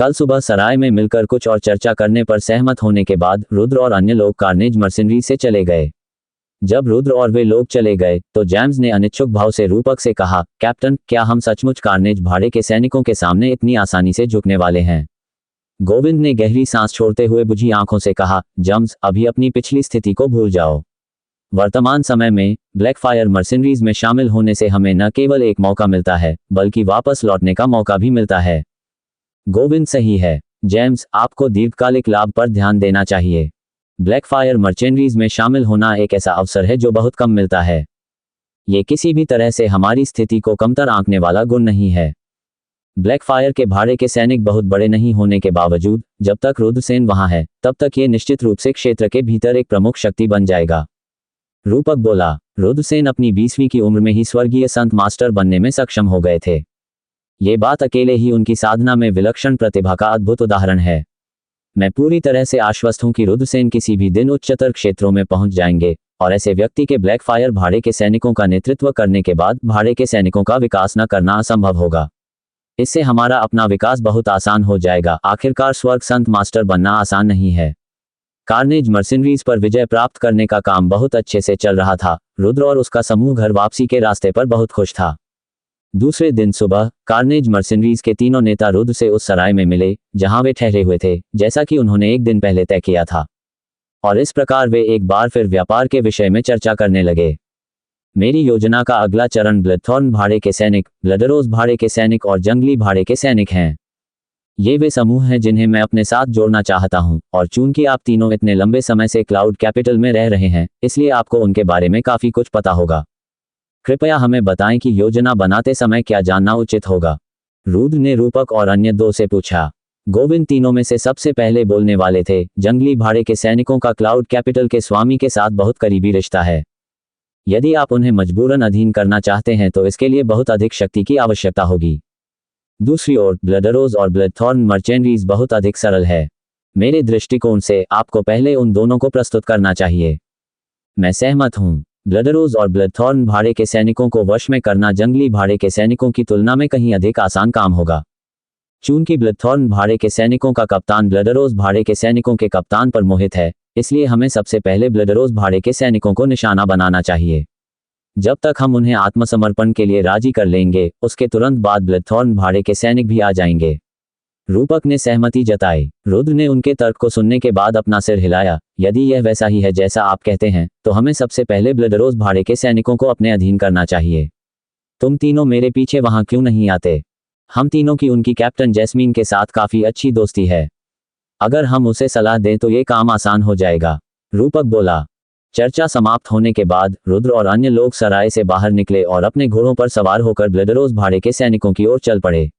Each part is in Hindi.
कल सुबह सराय में मिलकर कुछ और चर्चा करने पर सहमत होने के बाद रुद्र और अन्य लोग कार्नेज मर्सिनरी से चले गए। जब रुद्र और वे लोग चले गए तो जेम्स ने अनिच्छुक भाव से रूपक से कहा, कैप्टन, क्या हम सचमुच कार्नेज भाड़े के सैनिकों के सामने इतनी आसानी से झुकने वाले हैं? गोविंद ने गहरी सांस छोड़ते हुए बुझी आंखों से कहा, जेम्स, अभी अपनी पिछली स्थिति को भूल जाओ। वर्तमान समय में ब्लैकफायर मर्सिनरीज में शामिल होने से हमें न केवल एक मौका मिलता है बल्कि वापस लौटने का मौका भी मिलता है। गोविंद सही है जेम्स, आपको दीर्घकालिक लाभ पर ध्यान देना चाहिए। ब्लैकफायर मर्चेंडरीज में शामिल होना एक ऐसा अवसर है जो बहुत कम मिलता है। ये किसी भी तरह से हमारी स्थिति को कमतर आंकने वाला गुण नहीं है। ब्लैकफायर के भाड़े के सैनिक बहुत बड़े नहीं होने के बावजूद जब तक रुद्रसेन वहां है तब तक ये निश्चित रूप से क्षेत्र के भीतर एक प्रमुख शक्ति बन जाएगा। रूपक बोला, रुद्रसेन अपनी 20वीं की उम्र में ही स्वर्गीय संत मास्टर बनने में सक्षम हो गए थे। ये बात अकेले ही उनकी साधना में विलक्षण प्रतिभा का अद्भुत उदाहरण है। मैं पूरी तरह से आश्वस्त हूं कि रुद्रसेन किसी भी दिन उच्चतर क्षेत्रों में पहुंच जाएंगे और ऐसे व्यक्ति के ब्लैकफायर भाड़े के सैनिकों का नेतृत्व करने के बाद भाड़े के सैनिकों का विकास न करना असंभव होगा। इससे हमारा अपना विकास बहुत आसान हो जाएगा। आखिरकार स्वर्ग संत मास्टर बनना आसान नहीं है। कार्नेज मर्सिनरीज पर विजय प्राप्त करने का काम बहुत अच्छे से चल रहा था। रुद्र और उसका समूह घर वापसी के रास्ते पर बहुत खुश था। दूसरे दिन सुबह कार्नेज मर्सिनरीज के तीनों नेता रुद्र से उस सराय में मिले जहां वे ठहरे हुए थे, जैसा कि उन्होंने एक दिन पहले तय किया था। और इस प्रकार वे एक बार फिर व्यापार के विषय में चर्चा करने लगे। मेरी योजना का अगला चरण ब्लडथॉर्न भाड़े के सैनिक, ब्लडरोज भाड़े के सैनिक और जंगली भाड़े के सैनिक हैं। ये वे समूह हैं जिन्हें मैं अपने साथ जोड़ना चाहता हूं, और चूंकि आप तीनों इतने लंबे समय से क्लाउड कैपिटल में रह रहे हैं, इसलिए आपको उनके बारे में काफी कुछ पता होगा। कृपया हमें बताएं कि योजना बनाते समय क्या जानना उचित होगा। रुद्र ने रूपक और अन्य दो से पूछा। गोविंद तीनों में से सबसे पहले बोलने वाले थे। जंगली भाड़े के सैनिकों का क्लाउड कैपिटल के स्वामी के साथ बहुत करीबी रिश्ता है। यदि आप उन्हें मजबूरन अधीन करना चाहते हैं तो इसके लिए बहुत अधिक शक्ति की आवश्यकता होगी। दूसरी ओर ब्लडरोज और ब्लडथॉर्न मर्चेंडरीज बहुत अधिक सरल है। मेरे दृष्टिकोण से आपको पहले उन दोनों को प्रस्तुत करना चाहिए। मैं सहमत हूं। ब्लडरोज और ब्लडथॉर्न भाड़े के सैनिकों को वश में करना जंगली भाड़े के सैनिकों की तुलना में कहीं अधिक आसान काम होगा। चूंकि ब्लडथॉर्न भाड़े के सैनिकों का कप्तान ब्लडरोज भाड़े के सैनिकों के कप्तान पर मोहित है, इसलिए हमें सबसे पहले ब्लडरोज भाड़े के सैनिकों को निशाना बनाना चाहिए। जब तक हम उन्हें आत्मसमर्पण के लिए राजी कर लेंगे, उसके तुरंत बाद ब्लडथॉर्न भाड़े के सैनिक भी आ जाएंगे। रूपक ने सहमति जताई। रुद्र ने उनके तर्क को सुनने के बाद अपना सिर हिलाया। यदि यह वैसा ही है जैसा आप कहते हैं, तो हमें सबसे पहले ब्लडरोज भाड़े के सैनिकों को अपने अधीन करना चाहिए। तुम तीनों मेरे पीछे वहां क्यों नहीं आते? हम तीनों की उनकी कैप्टन जैस्मीन के साथ काफी अच्छी दोस्ती है। अगर हम उसे सलाह दें तो ये काम आसान हो जाएगा। रूपक बोला। चर्चा समाप्त होने के बाद रुद्र और अन्य लोग सराय से बाहर निकले और अपने घोड़ों पर सवार होकर ब्लडरोज भाड़े के सैनिकों की ओर चल पड़े।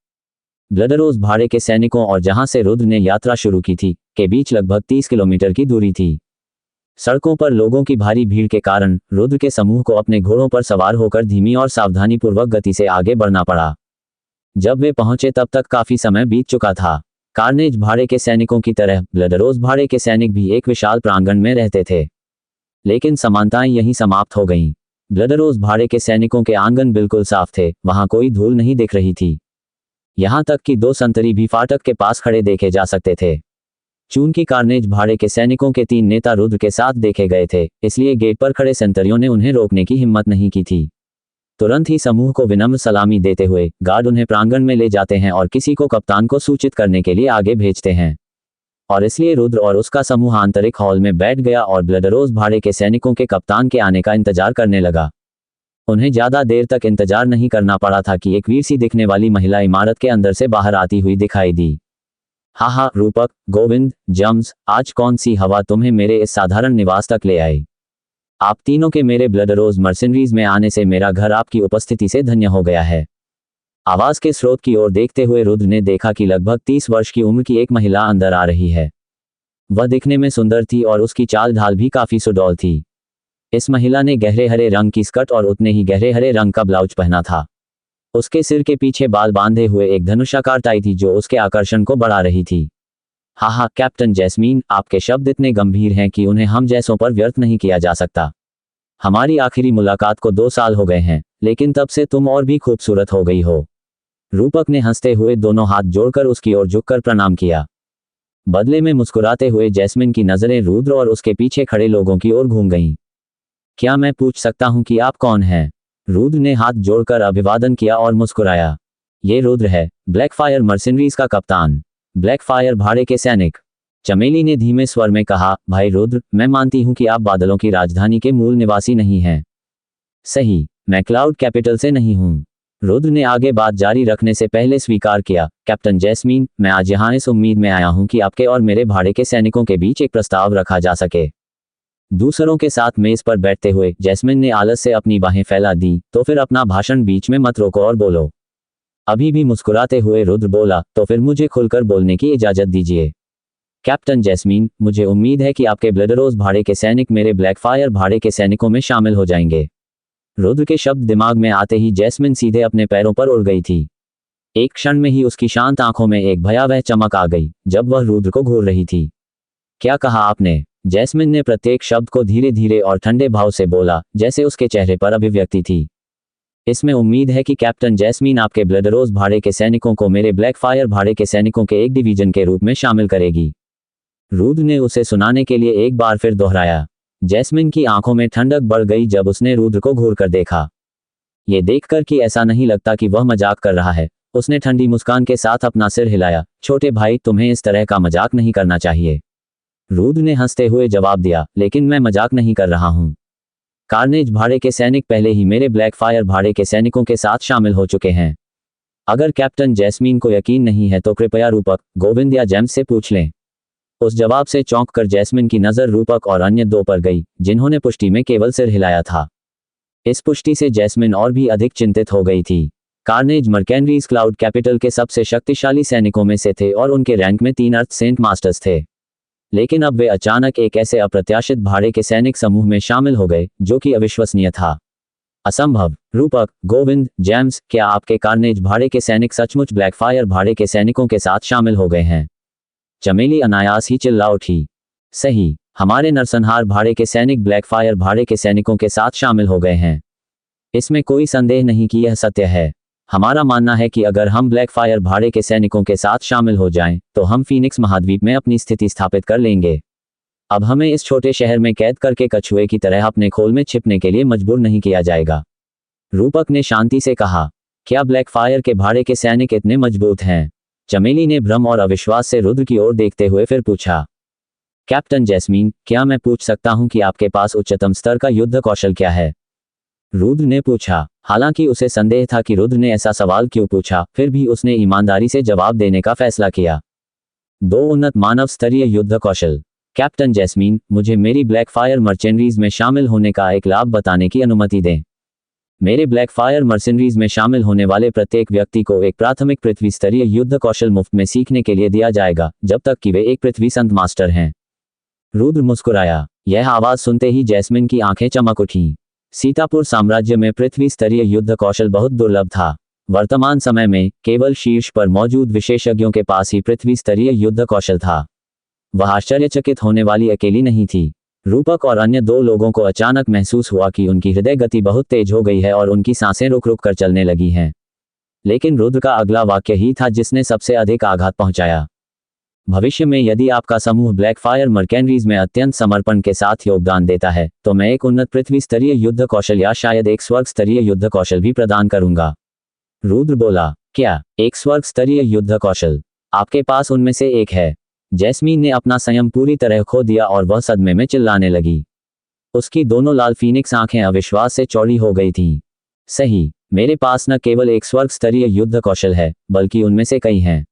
ब्लडरोज भाड़े के सैनिकों और जहां से रुद्र ने यात्रा शुरू की थी के बीच लगभग 30 किलोमीटर की दूरी थी। सड़कों पर लोगों की भारी भीड़ के कारण रुद्र के समूह को अपने घोड़ों पर सवार होकर धीमी और सावधानीपूर्वक गति से आगे बढ़ना पड़ा। जब वे पहुंचे तब तक काफी समय बीत चुका था। कार्नेज भाड़े के सैनिकों की तरह ब्लडरोज भाड़े के सैनिक भी एक विशाल प्रांगण में रहते थे, लेकिन समानताएं यहीं समाप्त हो गईं। ब्लडरोज भाड़े के सैनिकों के आंगन बिल्कुल साफ थे, वहां कोई धूल नहीं दिख रही थी। यहां तक कि 2 संतरी भी फाटक के पास खड़े देखे जा सकते थे। चूंकि कार्नेज भाड़े के सैनिकों के 3 नेता रुद्र के साथ देखे गए थे, इसलिए गेट पर खड़े संतरियों ने उन्हें रोकने की हिम्मत नहीं की थी। तुरंत ही समूह को विनम्र सलामी देते हुए गार्ड उन्हें प्रांगण में ले जाते हैं और किसी को कप्तान को सूचित करने के लिए आगे भेजते हैं। और इसलिए रुद्र और उसका समूह आंतरिक हॉल में बैठ गया और ब्लडरोज भाड़े के सैनिकों के कप्तान के आने का इंतजार करने लगा। उन्हें ज्यादा देर तक इंतजार नहीं करना पड़ा था कि एक वीर सी दिखने वाली महिला इमारत के अंदर से बाहर आती हुई दिखाई दी। हा रूपक, गोविंद, जम्स, आज कौन सी हवा तुम्हें मेरे इस साधारण निवास तक ले आई? आप तीनों के मेरे ब्लडरोज मर्सिनरीज में आने से मेरा घर आपकी उपस्थिति से धन्य हो गया है। आवाज के स्रोत की ओर देखते हुए रुद्र ने देखा कि लगभग 30 वर्ष की उम्र की एक महिला अंदर आ रही है। वह दिखने में सुंदर थी और उसकी चाल ढाल भी काफी सुडौल थी। इस महिला ने गहरे हरे रंग की स्कर्ट और उतने ही गहरे हरे रंग का ब्लाउज पहना था। उसके सिर के पीछे बाल बांधे हुए एक धनुषाकार टाई थी जो उसके आकर्षण को बढ़ा रही थी। हा कैप्टन जैस्मीन, आपके शब्द इतने गंभीर हैं कि उन्हें हम जैसों पर व्यर्थ नहीं किया जा सकता। हमारी आखिरी मुलाकात को 2 साल हो गए हैं, लेकिन तब से तुम और भी खूबसूरत हो गई हो। रूपक ने हंसते हुए दोनों हाथ जोड़कर उसकी ओर झुककर प्रणाम किया। बदले में मुस्कुराते हुए जैस्मिन की नजरें रुद्र और उसके पीछे खड़े लोगों की ओर घूम गईं। क्या मैं पूछ सकता हूं कि आप कौन हैं? रुद्र ने हाथ जोड़कर अभिवादन किया और मुस्कुराया। ये रुद्र है, ब्लैकफायर मर्सिनरीज का कप्तान, ब्लैकफायर भाड़े के सैनिक। चमेली ने धीमे स्वर में कहा, भाई रुद्र, मैं मानती हूं कि आप बादलों की राजधानी के मूल निवासी नहीं हैं। सही, मैं क्लाउड कैपिटल से नहीं हूं। रुद्र ने आगे बात जारी रखने से पहले स्वीकार किया, कैप्टन जैस्मीन, मैं आज यहाँ इस उम्मीद में आया हूं कि आपके और मेरे भाड़े के सैनिकों के बीच एक प्रस्ताव रखा जा सके। दूसरों के साथ मेज पर बैठते हुए जैस्मिन ने आलस से अपनी बाहें फैला दी, तो फिर अपना भाषण बीच में मत रोको और बोलो। अभी भी मुस्कुराते हुए रुद्र बोला, तो फिर मुझे खुलकर बोलने की इजाजत दीजिए। कैप्टन जैस्मीन, मुझे उम्मीद है कि आपके ब्लडरोज भाड़े के सैनिक मेरे ब्लैकफायर भाड़े के सैनिकों में शामिल हो जाएंगे। रुद्र के शब्द दिमाग में आते ही जैस्मिन सीधे अपने पैरों पर उड़ गई थी। एक क्षण में ही उसकी शांत आंखों में एक भयावह चमक आ गई जब वह रुद्र को घूर रही थी। क्या कहा आपने? जैस्मिन ने प्रत्येक शब्द को धीरे धीरे और ठंडे भाव से बोला, जैसे उसके चेहरे पर अभिव्यक्ति थी। इसमें उम्मीद है कि कैप्टन जैस्मिन आपके ब्लडरोज भाड़े के सैनिकों को मेरे ब्लैकफायर भाड़े के सैनिकों के एक डिवीजन के रूप में शामिल करेगी। रुद्र ने उसे सुनाने के लिए एक बार फिर दोहराया। जैस्मिन की आंखों में ठंडक बढ़ गई जब उसने रुद्र को घूर कर देखा। ये देखकर कि ऐसा नहीं लगता कि वह मजाक कर रहा है, उसने ठंडी मुस्कान के साथ अपना सिर हिलाया। छोटे भाई, तुम्हें इस तरह का मजाक नहीं करना चाहिए। रुद्र ने हंसते हुए जवाब दिया, लेकिन मैं मजाक नहीं कर रहा हूं। कार्नेज भाड़े के सैनिक पहले ही मेरे ब्लैकफायर भाड़े के सैनिकों के साथ शामिल हो चुके हैं। अगर कैप्टन जैस्मीन को यकीन नहीं है तो कृपया रूपक, गोविंद या जेम्स से पूछ लें। उस जवाब से चौंक कर जैस्मिन की नजर रूपक और अन्य दो पर गई, जिन्होंने पुष्टि में केवल सिर हिलाया था। इस पुष्टि से जैस्मिन और भी अधिक चिंतित हो गई थी। कार्नेज मर्केनरीज क्लाउड कैपिटल के सबसे शक्तिशाली सैनिकों में से थे और उनके रैंक में 3 अर्थ सेंट मास्टर्स थे। लेकिन अब वे अचानक एक ऐसे अप्रत्याशित भाड़े के सैनिक समूह में शामिल हो गए जो कि अविश्वसनीय था। असंभव। रूपक, गोविंद, जेम्स, क्या आपके कार्नेज भाड़े के सैनिक सचमुच ब्लैकफायर भाड़े के सैनिकों के साथ शामिल हो गए हैं? चमेली अनायास ही चिल्ला उठी। सही, हमारे नरसंहार भाड़े के सैनिक ब्लैकफायर भाड़े के सैनिकों के साथ शामिल हो गए हैं। इसमें कोई संदेह नहीं कि यह सत्य है। हमारा मानना है कि अगर हम ब्लैकफायर भाड़े के सैनिकों के साथ शामिल हो जाएं, तो हम फीनिक्स महाद्वीप में अपनी स्थिति स्थापित कर लेंगे। अब हमें इस छोटे शहर में कैद करके कछुए की तरह अपने खोल में छिपने के लिए मजबूर नहीं किया जाएगा। रूपक ने शांति से कहा, क्या ब्लैकफायर के भाड़े के सैनिक इतने मजबूत हैं? चमेली ने भ्रम और अविश्वास से रुद्र की ओर देखते हुए फिर पूछा। कैप्टन जैस्मीन, क्या मैं पूछ सकता हूं कि आपके पास उच्चतम स्तर का युद्ध कौशल क्या है? रुद्र ने पूछा। हालांकि उसे संदेह था कि रुद्र ने ऐसा सवाल क्यों पूछा, फिर भी उसने ईमानदारी से जवाब देने का फैसला किया। 2 उन्नत मानव स्तरीय युद्ध कौशल। कैप्टन जैस्मीन, मुझे मेरी ब्लैकफायर मर्चेनरीज में शामिल होने का एक लाभ बताने की अनुमति दें। मेरे ब्लैकफायर मर्चेनरीज में शामिल होने वाले प्रत्येक व्यक्ति को एक प्राथमिक पृथ्वी स्तरीय युद्ध कौशल मुफ्त में सीखने के लिए दिया जाएगा, जब तक कि वे एक पृथ्वी संत मास्टर हैं। रुद्र मुस्कुराया। यह आवाज सुनते ही जैस्मिन की आंखें चमक उठीं। सीतापुर साम्राज्य में पृथ्वी स्तरीय युद्ध कौशल बहुत दुर्लभ था। वर्तमान समय में केवल शीर्ष पर मौजूद विशेषज्ञों के पास ही पृथ्वी स्तरीय युद्ध कौशल था। वह आश्चर्यचकित होने वाली अकेली नहीं थी। रूपक और अन्य 2 लोगों को अचानक महसूस हुआ कि उनकी हृदय गति बहुत तेज हो गई है और उनकी सांसें रुक रुक कर चलने लगी हैं। लेकिन रुद्र का अगला वाक्य ही था जिसने सबसे अधिक आघात पहुंचाया। भविष्य में यदि आपका समूह ब्लैकफायर मर्केनरीज में अत्यंत समर्पण के साथ योगदान देता है, तो मैं एक उन्नत पृथ्वी स्तरीय युद्ध कौशल या शायद एक स्वर्ग स्तरीय युद्ध कौशल भी प्रदान करूंगा। रुद्र बोला। क्या एक स्वर्ग स्तरीय युद्ध कौशल? आपके पास उनमें से एक है? जैस्मीन ने अपना संयम पूरी तरह खो दिया और वह सदमे में चिल्लाने लगी। उसकी दोनों लाल फीनिक्स आंखें अविश्वास से चौड़ी हो गई थीं। सही, मेरे पास न केवल एक स्वर्ग स्तरीय युद्ध कौशल है, बल्कि उनमें से कई हैं।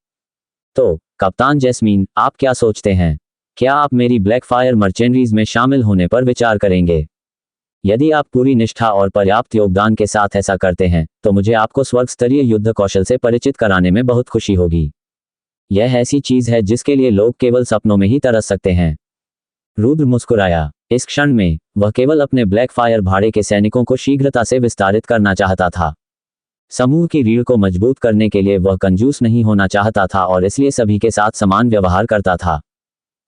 तो कप्तान जैस्मीन, आप क्या सोचते हैं? क्या आप मेरी ब्लैकफायर मर्चेनरीज में शामिल होने पर विचार करेंगे? यदि आप पूरी निष्ठा और पर्याप्त योगदान के साथ ऐसा करते हैं, तो मुझे आपको स्वर्ग स्तरीय युद्ध कौशल से परिचित कराने में बहुत खुशी होगी। यह ऐसी चीज है जिसके लिए लोग केवल सपनों में ही तरस सकते हैं। रुद्र मुस्कुराया। इस क्षण में वह केवल अपने ब्लैकफायर भाड़े के सैनिकों को शीघ्रता से विस्तारित करना चाहता था। समूह की रीढ़ को मजबूत करने के लिए वह कंजूस नहीं होना चाहता था और इसलिए सभी के साथ समान व्यवहार करता था।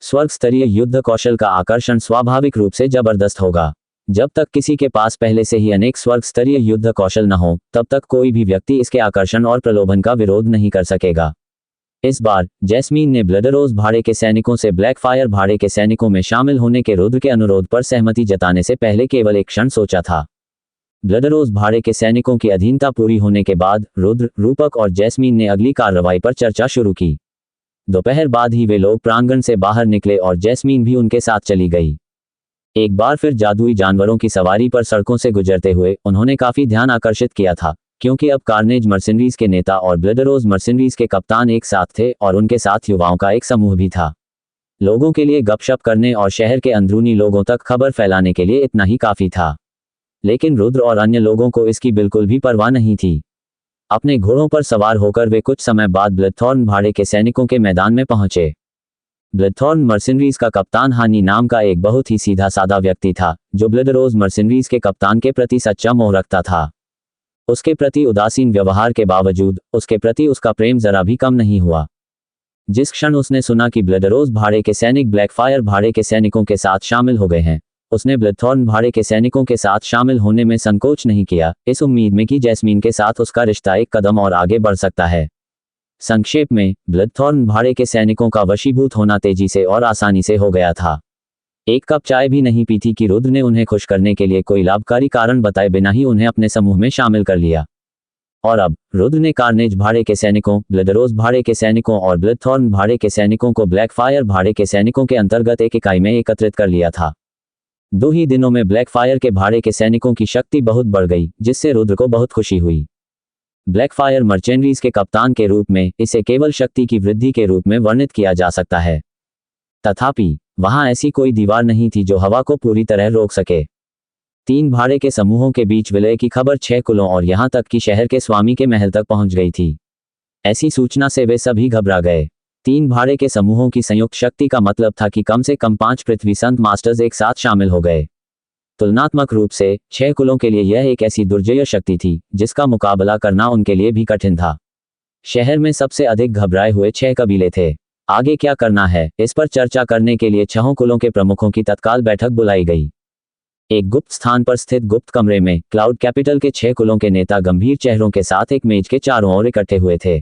स्वर्ग स्तरीय युद्ध कौशल का आकर्षण स्वाभाविक रूप से जबरदस्त होगा। जब तक किसी के पास पहले से ही अनेक स्वर्ग स्तरीय युद्ध कौशल न हो, तब तक कोई भी व्यक्ति इसके आकर्षण और प्रलोभन का विरोध नहीं कर सकेगा। इस बार जैस्मीन ने ब्लडरोज भाड़े के सैनिकों से ब्लैकफायर भाड़े के सैनिकों में शामिल होने के रुद्र के अनुरोध पर सहमति जताने से पहले केवल एक क्षण सोचा था। ब्लडरोज भाड़े के सैनिकों की अधीनता पूरी होने के बाद रुद्र, रूपक और जैस्मीन ने अगली कार्रवाई पर चर्चा शुरू की। दोपहर बाद ही वे लोग प्रांगण से बाहर निकले और जैस्मीन भी उनके साथ चली गई। एक बार फिर जादुई जानवरों की सवारी पर सड़कों से गुजरते हुए उन्होंने काफी ध्यान आकर्षित किया था, क्योंकि अब कार्नेज मर्सिनरीज के नेता और ब्लडरोज मर्सिनरीज के कप्तान एक साथ थे और उनके साथ युवाओं का एक समूह भी था। लोगों के लिए गपशप करने और शहर के अंदरूनी लोगों तक खबर फैलाने के लिए इतना ही काफी था। लेकिन रुद्र और अन्य लोगों को इसकी बिल्कुल भी परवाह नहीं थी। अपने घोड़ों पर सवार होकर वे कुछ समय बाद ब्लडथॉर्न भाड़े के सैनिकों के मैदान में पहुंचे। ब्लडथॉर्न मर्सिनरीज का कप्तान हानी नाम का एक बहुत ही सीधा साधा व्यक्ति था, जो ब्लडरोज मर्सिनरीज के कप्तान के प्रति सच्चा मोह रखता था। उसके प्रति उदासीन व्यवहार के बावजूद उसके प्रति उसका प्रेम जरा भी कम नहीं हुआ। जिस क्षण उसने सुना कि ब्लडरोज भाड़े के सैनिक ब्लैकफायर भाड़े के सैनिकों के साथ शामिल हो गए हैं, उसने ब्लडथॉर्न भाड़े के सैनिकों के साथ शामिल होने में संकोच नहीं किया, इस उम्मीद में कि जैस्मीन के साथ उसका रिश्ता एक कदम और आगे बढ़ सकता है। संक्षेप में, ब्लडथॉर्न भाड़े के सैनिकों का वशीभूत होना तेजी से और आसानी से हो गया था। एक कप चाय भी नहीं पी थी कि रुद्र ने उन्हें खुश करने के लिए कोई लाभकारी कारण बताए बिना ही उन्हें अपने समूह में शामिल कर लिया। और अब रुद्र ने कार्नेज भाड़े के सैनिकों, ब्लडरोज भाड़े के सैनिकों और ब्लडथॉर्न भाड़े के सैनिकों को ब्लैकफायर भाड़े के सैनिकों के अंतर्गत एक इकाई में एकत्रित कर लिया था। 2 ही दिनों में ब्लैकफायर के भाड़े के सैनिकों की शक्ति बहुत बढ़ गई, जिससे रुद्र को बहुत खुशी हुई। ब्लैकफायर मर्चेंडरीज के कप्तान के रूप में इसे केवल शक्ति की वृद्धि के रूप में वर्णित किया जा सकता है। तथापि वहां ऐसी कोई दीवार नहीं थी जो हवा को पूरी तरह रोक सके। 3 भाड़े के समूहों के बीच विलय की खबर 6 कुलों और यहां तक कि शहर के स्वामी के महल तक पहुंच गई थी। ऐसी सूचना से वे सभी घबरा गए। 3 भाड़े के समूहों की संयुक्त शक्ति का मतलब था कि कम से कम 5 पृथ्वी संत मास्टर्स एक साथ शामिल हो गए। तुलनात्मक रूप से 6 कुलों के लिए यह एक ऐसी दुर्जय शक्ति थी जिसका मुकाबला करना उनके लिए भी कठिन था। शहर में सबसे अधिक घबराए हुए 6 कबीले थे। आगे क्या करना है, इस पर चर्चा करने के लिए 6 कुलों के प्रमुखों की तत्काल बैठक बुलाई गई। एक गुप्त स्थान पर स्थित गुप्त कमरे में क्लाउड कैपिटल के 6 कुलों के नेता गंभीर चेहरों के साथ एक मेज के चारों ओर इकट्ठे हुए थे।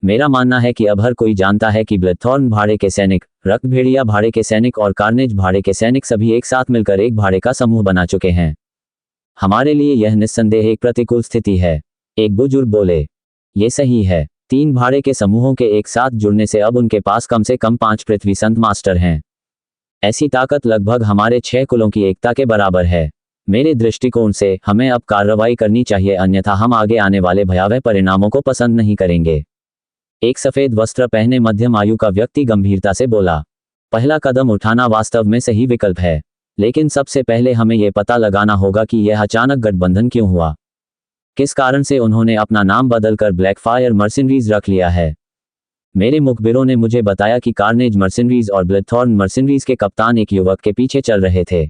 मेरा मानना है कि अब हर कोई जानता है कि ब्लडथॉर्न भाड़े के सैनिक, रक्तभेड़िया भाड़े के सैनिक और कार्नेज भाड़े के सैनिक सभी एक साथ मिलकर एक भाड़े का समूह बना चुके हैं। हमारे लिए यह निस्संदेह एक प्रतिकूल स्थिति है, एक बुजुर्ग बोले। ये सही है। 3 भाड़े के समूहों के एक साथ जुड़ने से अब उनके पास कम से कम 5 पृथ्वी संत मास्टर हैं। ऐसी ताकत लगभग हमारे 6 कुलों की एकता के बराबर है। मेरे दृष्टिकोण से हमें अब कार्रवाई करनी चाहिए, अन्यथा हम आगे आने वाले भयावह परिणामों को पसंद नहीं करेंगे। एक सफेद वस्त्र पहने मध्यम आयु का व्यक्ति गंभीरता से बोला। पहला कदम उठाना वास्तव में सही विकल्प है, लेकिन सबसे पहले हमें यह पता लगाना होगा कि यह अचानक गठबंधन क्यों हुआ। किस कारण से उन्होंने अपना नाम बदलकर ब्लैकफायर मर्सिनरीज रख लिया है। मेरे मुखबिरों ने मुझे बताया कि कार्नेज मर्सिनरीज और ब्लडथॉर्न मर्सिनरीज के कप्तान एक युवक के पीछे चल रहे थे।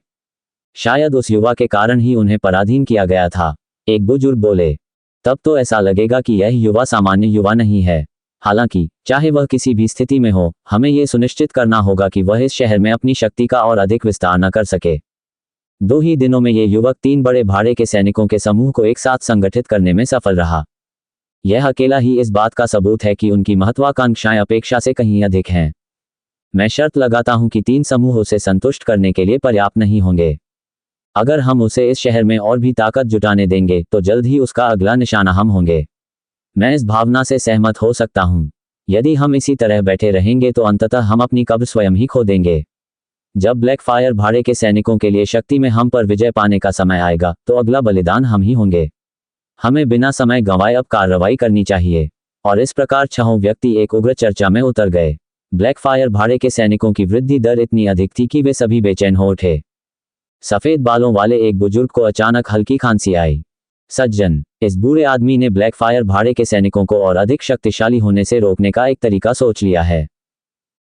शायद उस युवा के कारण ही उन्हें पराधीन किया गया था, एक बुजुर्ग बोले। तब तो ऐसा लगेगा कि यह युवा सामान्य युवा नहीं है। हालांकि चाहे वह किसी भी स्थिति में हो, हमें यह सुनिश्चित करना होगा कि वह इस शहर में अपनी शक्ति का और अधिक विस्तार न कर सके। 2 ही दिनों में ये युवक 3 बड़े भाड़े के सैनिकों के समूह को एक साथ संगठित करने में सफल रहा। यह अकेला ही इस बात का सबूत है कि उनकी महत्वाकांक्षाएं अपेक्षा से कहीं अधिक हैं। मैं शर्त लगाता हूं कि 3 समूह उसे संतुष्ट करने के लिए पर्याप्त नहीं होंगे। अगर हम उसे इस शहर में और भी ताकत जुटाने देंगे तो जल्द ही उसका अगला निशाना हम होंगे। मैं इस भावना से सहमत हो सकता हूं। यदि हम इसी तरह बैठे रहेंगे तो अंततः हम अपनी कब्र स्वयं ही खो देंगे। जब ब्लैकफायर भाड़े के सैनिकों के लिए शक्ति में हम पर विजय पाने का समय आएगा तो अगला बलिदान हम ही होंगे। हमें बिना समय गंवाए अब कार्रवाई करनी चाहिए। और इस प्रकार 6 व्यक्ति एक उग्र चर्चा में उतर गए। ब्लैकफायर भाड़े के सैनिकों की वृद्धि दर इतनी अधिक थी कि वे सभी बेचैन हो उठे। सफेद बालों वाले एक बुजुर्ग को अचानक हल्की खांसी आई। सज्जन, इस बूढ़े आदमी ने ब्लैकफायर भाड़े के सैनिकों को और अधिक शक्तिशाली होने से रोकने का एक तरीका सोच लिया है।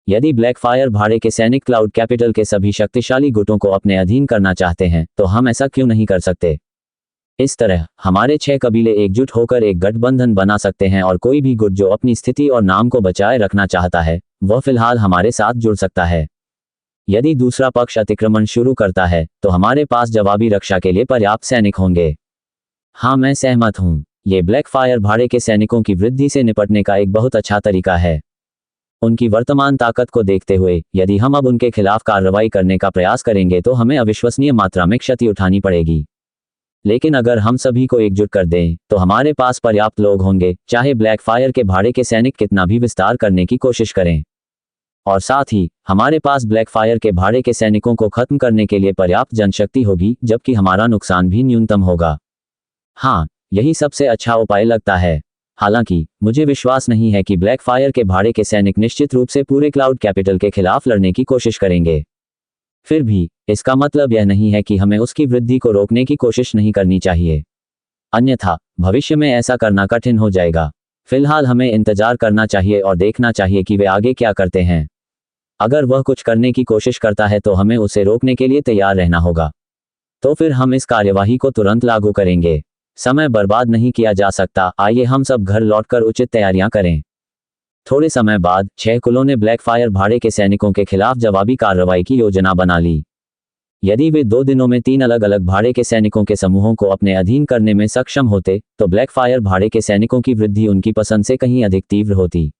यदि ब्लैकफायर भाड़े के सैनिक क्लाउड कैपिटल के सभी शक्तिशाली गुटों को अपने अधीन करना चाहते हैं तो हम ऐसा क्यों नहीं कर सकते। इस तरह हमारे 6 कबीले एकजुट होकर एक गठबंधन बना सकते हैं और कोई भी गुट जो अपनी स्थिति और नाम को बचाए रखना चाहता है वह फिलहाल हमारे साथ जुड़ सकता है। यदि दूसरा पक्ष अतिक्रमण शुरू करता है तो हमारे पास जवाबी रक्षा के लिए पर्याप्त सैनिक होंगे। हाँ, मैं सहमत हूँ। ये ब्लैक फायर भाड़े के सैनिकों की वृद्धि से निपटने का एक बहुत अच्छा तरीका है। उनकी वर्तमान ताकत को देखते हुए यदि हम अब उनके खिलाफ कार्रवाई करने का प्रयास करेंगे तो हमें अविश्वसनीय मात्रा में क्षति उठानी पड़ेगी। लेकिन अगर हम सभी को एकजुट कर दें तो हमारे पास पर्याप्त लोग होंगे, चाहे ब्लैक फायर के भाड़े के सैनिक कितना भी विस्तार करने की कोशिश करें। और साथ ही हमारे पास ब्लैक फायर के भाड़े के सैनिकों को खत्म करने के लिए पर्याप्त जनशक्ति होगी, जबकि हमारा नुकसान भी न्यूनतम होगा। हाँ, यही सबसे अच्छा उपाय लगता है। हालांकि मुझे विश्वास नहीं है कि ब्लैक फायर के भाड़े के सैनिक निश्चित रूप से पूरे क्लाउड कैपिटल के खिलाफ लड़ने की कोशिश करेंगे। फिर भी इसका मतलब यह नहीं है कि हमें उसकी वृद्धि को रोकने की कोशिश नहीं करनी चाहिए, अन्यथा भविष्य में ऐसा करना कठिन हो जाएगा। फिलहाल हमें इंतजार करना चाहिए और देखना चाहिए कि वे आगे क्या करते हैं। अगर वह कुछ करने की कोशिश करता है तो हमें उसे रोकने के लिए तैयार रहना होगा। तो फिर हम इस कार्यवाही को तुरंत लागू करेंगे। समय बर्बाद नहीं किया जा सकता। आइए हम सब घर लौटकर उचित तैयारियां करें। थोड़े समय बाद 6 कुलों ने ब्लैक फायर भाड़े के सैनिकों के खिलाफ जवाबी कार्रवाई की योजना बना ली। यदि वे 2 दिनों में 3 अलग अलग भाड़े के सैनिकों के समूहों को अपने अधीन करने में सक्षम होते तो ब्लैक फायर भाड़े के सैनिकों की वृद्धि उनकी पसंद से कहीं अधिक तीव्र होती।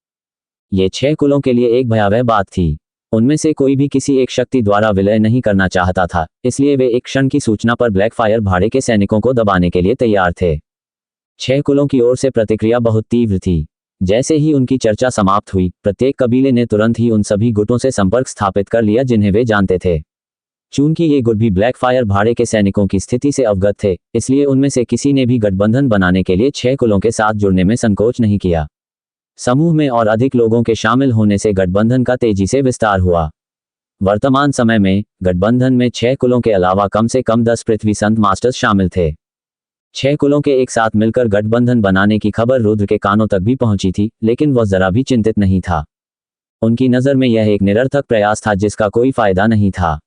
ये 6 कुलों के लिए एक भयावह बात थी। उनमें से कोई भी किसी एक शक्ति द्वारा विलय नहीं करना चाहता था, इसलिए वे एक क्षण की सूचना पर ब्लैक फायर भाड़े के सैनिकों को दबाने के लिए तैयार थे। 6 कुलों की ओर से प्रतिक्रिया बहुत तीव्र थी। जैसे ही उनकी चर्चा समाप्त हुई, प्रत्येक कबीले ने तुरंत ही उन सभी गुटों से संपर्क स्थापित कर लिया जिन्हें वे जानते थे। चूंकि ये गुट भी ब्लैक फायर भाड़े के सैनिकों की स्थिति से अवगत थे, इसलिए उनमें से किसी ने भी गठबंधन बनाने के लिए 6 कुलों के साथ जुड़ने में संकोच नहीं किया। समूह में और अधिक लोगों के शामिल होने से गठबंधन का तेजी से विस्तार हुआ। वर्तमान समय में गठबंधन में 6 कुलों के अलावा कम से कम 10 पृथ्वी संत मास्टर्स शामिल थे। 6 कुलों के एक साथ मिलकर गठबंधन बनाने की खबर रुद्र के कानों तक भी पहुंची थी, लेकिन वह जरा भी चिंतित नहीं था। उनकी नज़र में यह एक निरर्थक प्रयास था जिसका कोई फायदा नहीं था।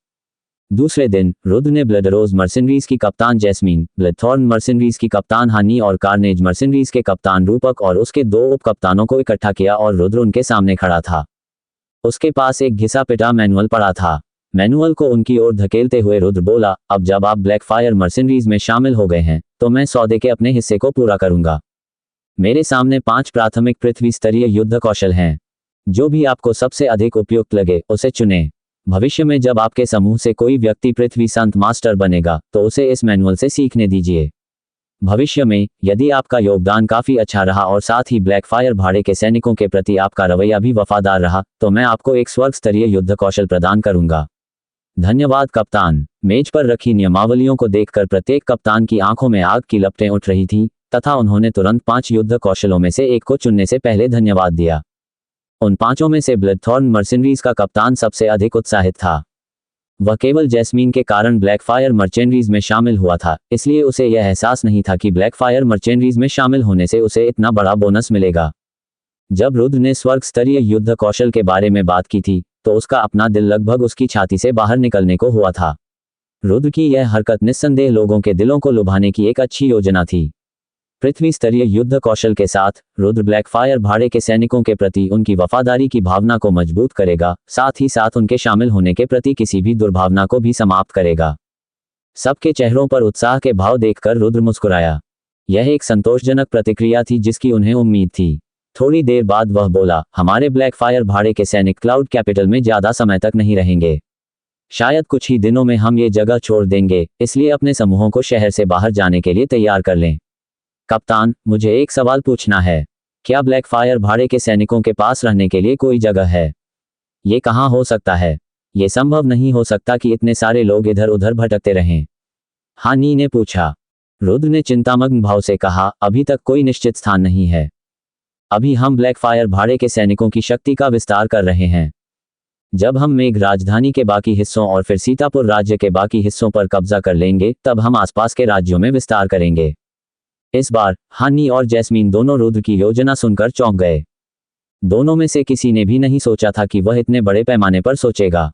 दूसरे दिन रुद्र ने ब्लडरोज मर्सिनरीज की कप्तान जैस्मीन, ब्लडथॉर्न मर्सिनरीज की कप्तान हानी और कार्नेज मर्सिनरीज के कप्तान रूपक और उसके 2 उप कप्तानों को इकट्ठा किया और रुद्र उनके सामने खड़ा था। उसके पास एक घिसा पिटा मैनुअल पड़ा था। मैनुअल को उनकी ओर धकेलते हुए रुद्र बोला, अब जब आप ब्लैक फायर मर्सिनरीज में शामिल हो गए हैं तो मैं सौदे के अपने हिस्से को पूरा करूंगा। मेरे सामने 5 प्राथमिक पृथ्वी स्तरीय युद्ध कौशल हैं। जो भी आपको सबसे अधिक उपयुक्त लगे उसे चुनें। भविष्य में जब आपके समूह से कोई व्यक्ति पृथ्वी संत मास्टर बनेगा तो उसे इस मैनुअल से सीखने दीजिए। भविष्य में यदि आपका योगदान काफी अच्छा रहा और साथ ही ब्लैक फायर भाड़े के सैनिकों के प्रति आपका रवैया भी वफादार रहा तो मैं आपको एक स्वर्ग स्तरीय युद्ध कौशल प्रदान करूंगा। धन्यवाद कप्तान। मेज पर रखी नियमावलियों को देखकर प्रत्येक कप्तान की आंखों में आग की लपटें उठ रही थीं, तथा उन्होंने तुरंत 5 युद्ध कौशलों में से एक को चुनने से पहले धन्यवाद दिया। उन 5 में से ब्लडथॉर्न मर्सिनरीज का कप्तान सबसे अधिक उत्साहित था। वह केवल जैस्मीन के कारण ब्लैक फायर मर्चेंडरीज में शामिल हुआ था, इसलिए उसे यह एहसास नहीं था कि ब्लैक फायर मर्चेंडरीज में शामिल होने से उसे इतना बड़ा बोनस मिलेगा। जब रुद्र ने स्वर्ग स्तरीय युद्ध कौशल के बारे में बात की थी तो उसका अपना दिल लगभग उसकी छाती से बाहर निकलने को हुआ था। रुद्र की यह हरकत निस्संदेह लोगों के दिलों को लुभाने की एक अच्छी योजना थी। पृथ्वी स्तरीय युद्ध कौशल के साथ रुद्र ब्लैक फायर भाड़े के सैनिकों के प्रति उनकी वफादारी की भावना को मजबूत करेगा, साथ ही साथ उनके शामिल होने के प्रति किसी भी दुर्भावना को भी समाप्त करेगा। सबके चेहरों पर उत्साह के भाव देखकर रुद्र मुस्कुराया। यह एक संतोषजनक प्रतिक्रिया थी जिसकी उन्हें उम्मीद थी। थोड़ी देर बाद वह बोला, हमारे ब्लैक फायर भाड़े के सैनिक क्लाउड कैपिटल में ज्यादा समय तक नहीं रहेंगे। शायद कुछ ही दिनों में हम ये जगह छोड़ देंगे, इसलिए अपने समूहों को शहर से बाहर जाने के लिए तैयार कर लें। कप्तान, मुझे एक सवाल पूछना है। क्या ब्लैक फायर भाड़े के सैनिकों के पास रहने के लिए कोई जगह है? ये कहाँ हो सकता है? ये संभव नहीं हो सकता कि इतने सारे लोग इधर उधर भटकते रहें। हानी ने पूछा। रुद्र ने चिंतामग्न भाव से कहा, अभी तक कोई निश्चित स्थान नहीं है। अभी हम ब्लैक फायर भाड़े के सैनिकों की शक्ति का विस्तार कर रहे हैं। जब हम मेघ राजधानी के बाकी हिस्सों और फिर सीतापुर राज्य के बाकी हिस्सों पर कब्जा कर लेंगे, तब हम आसपास के राज्यों में विस्तार करेंगे। इस बार हानी और जैस्मीन दोनों रुद्र की योजना सुनकर चौंक गए। दोनों में से किसी ने भी नहीं सोचा था कि वह इतने बड़े पैमाने पर सोचेगा।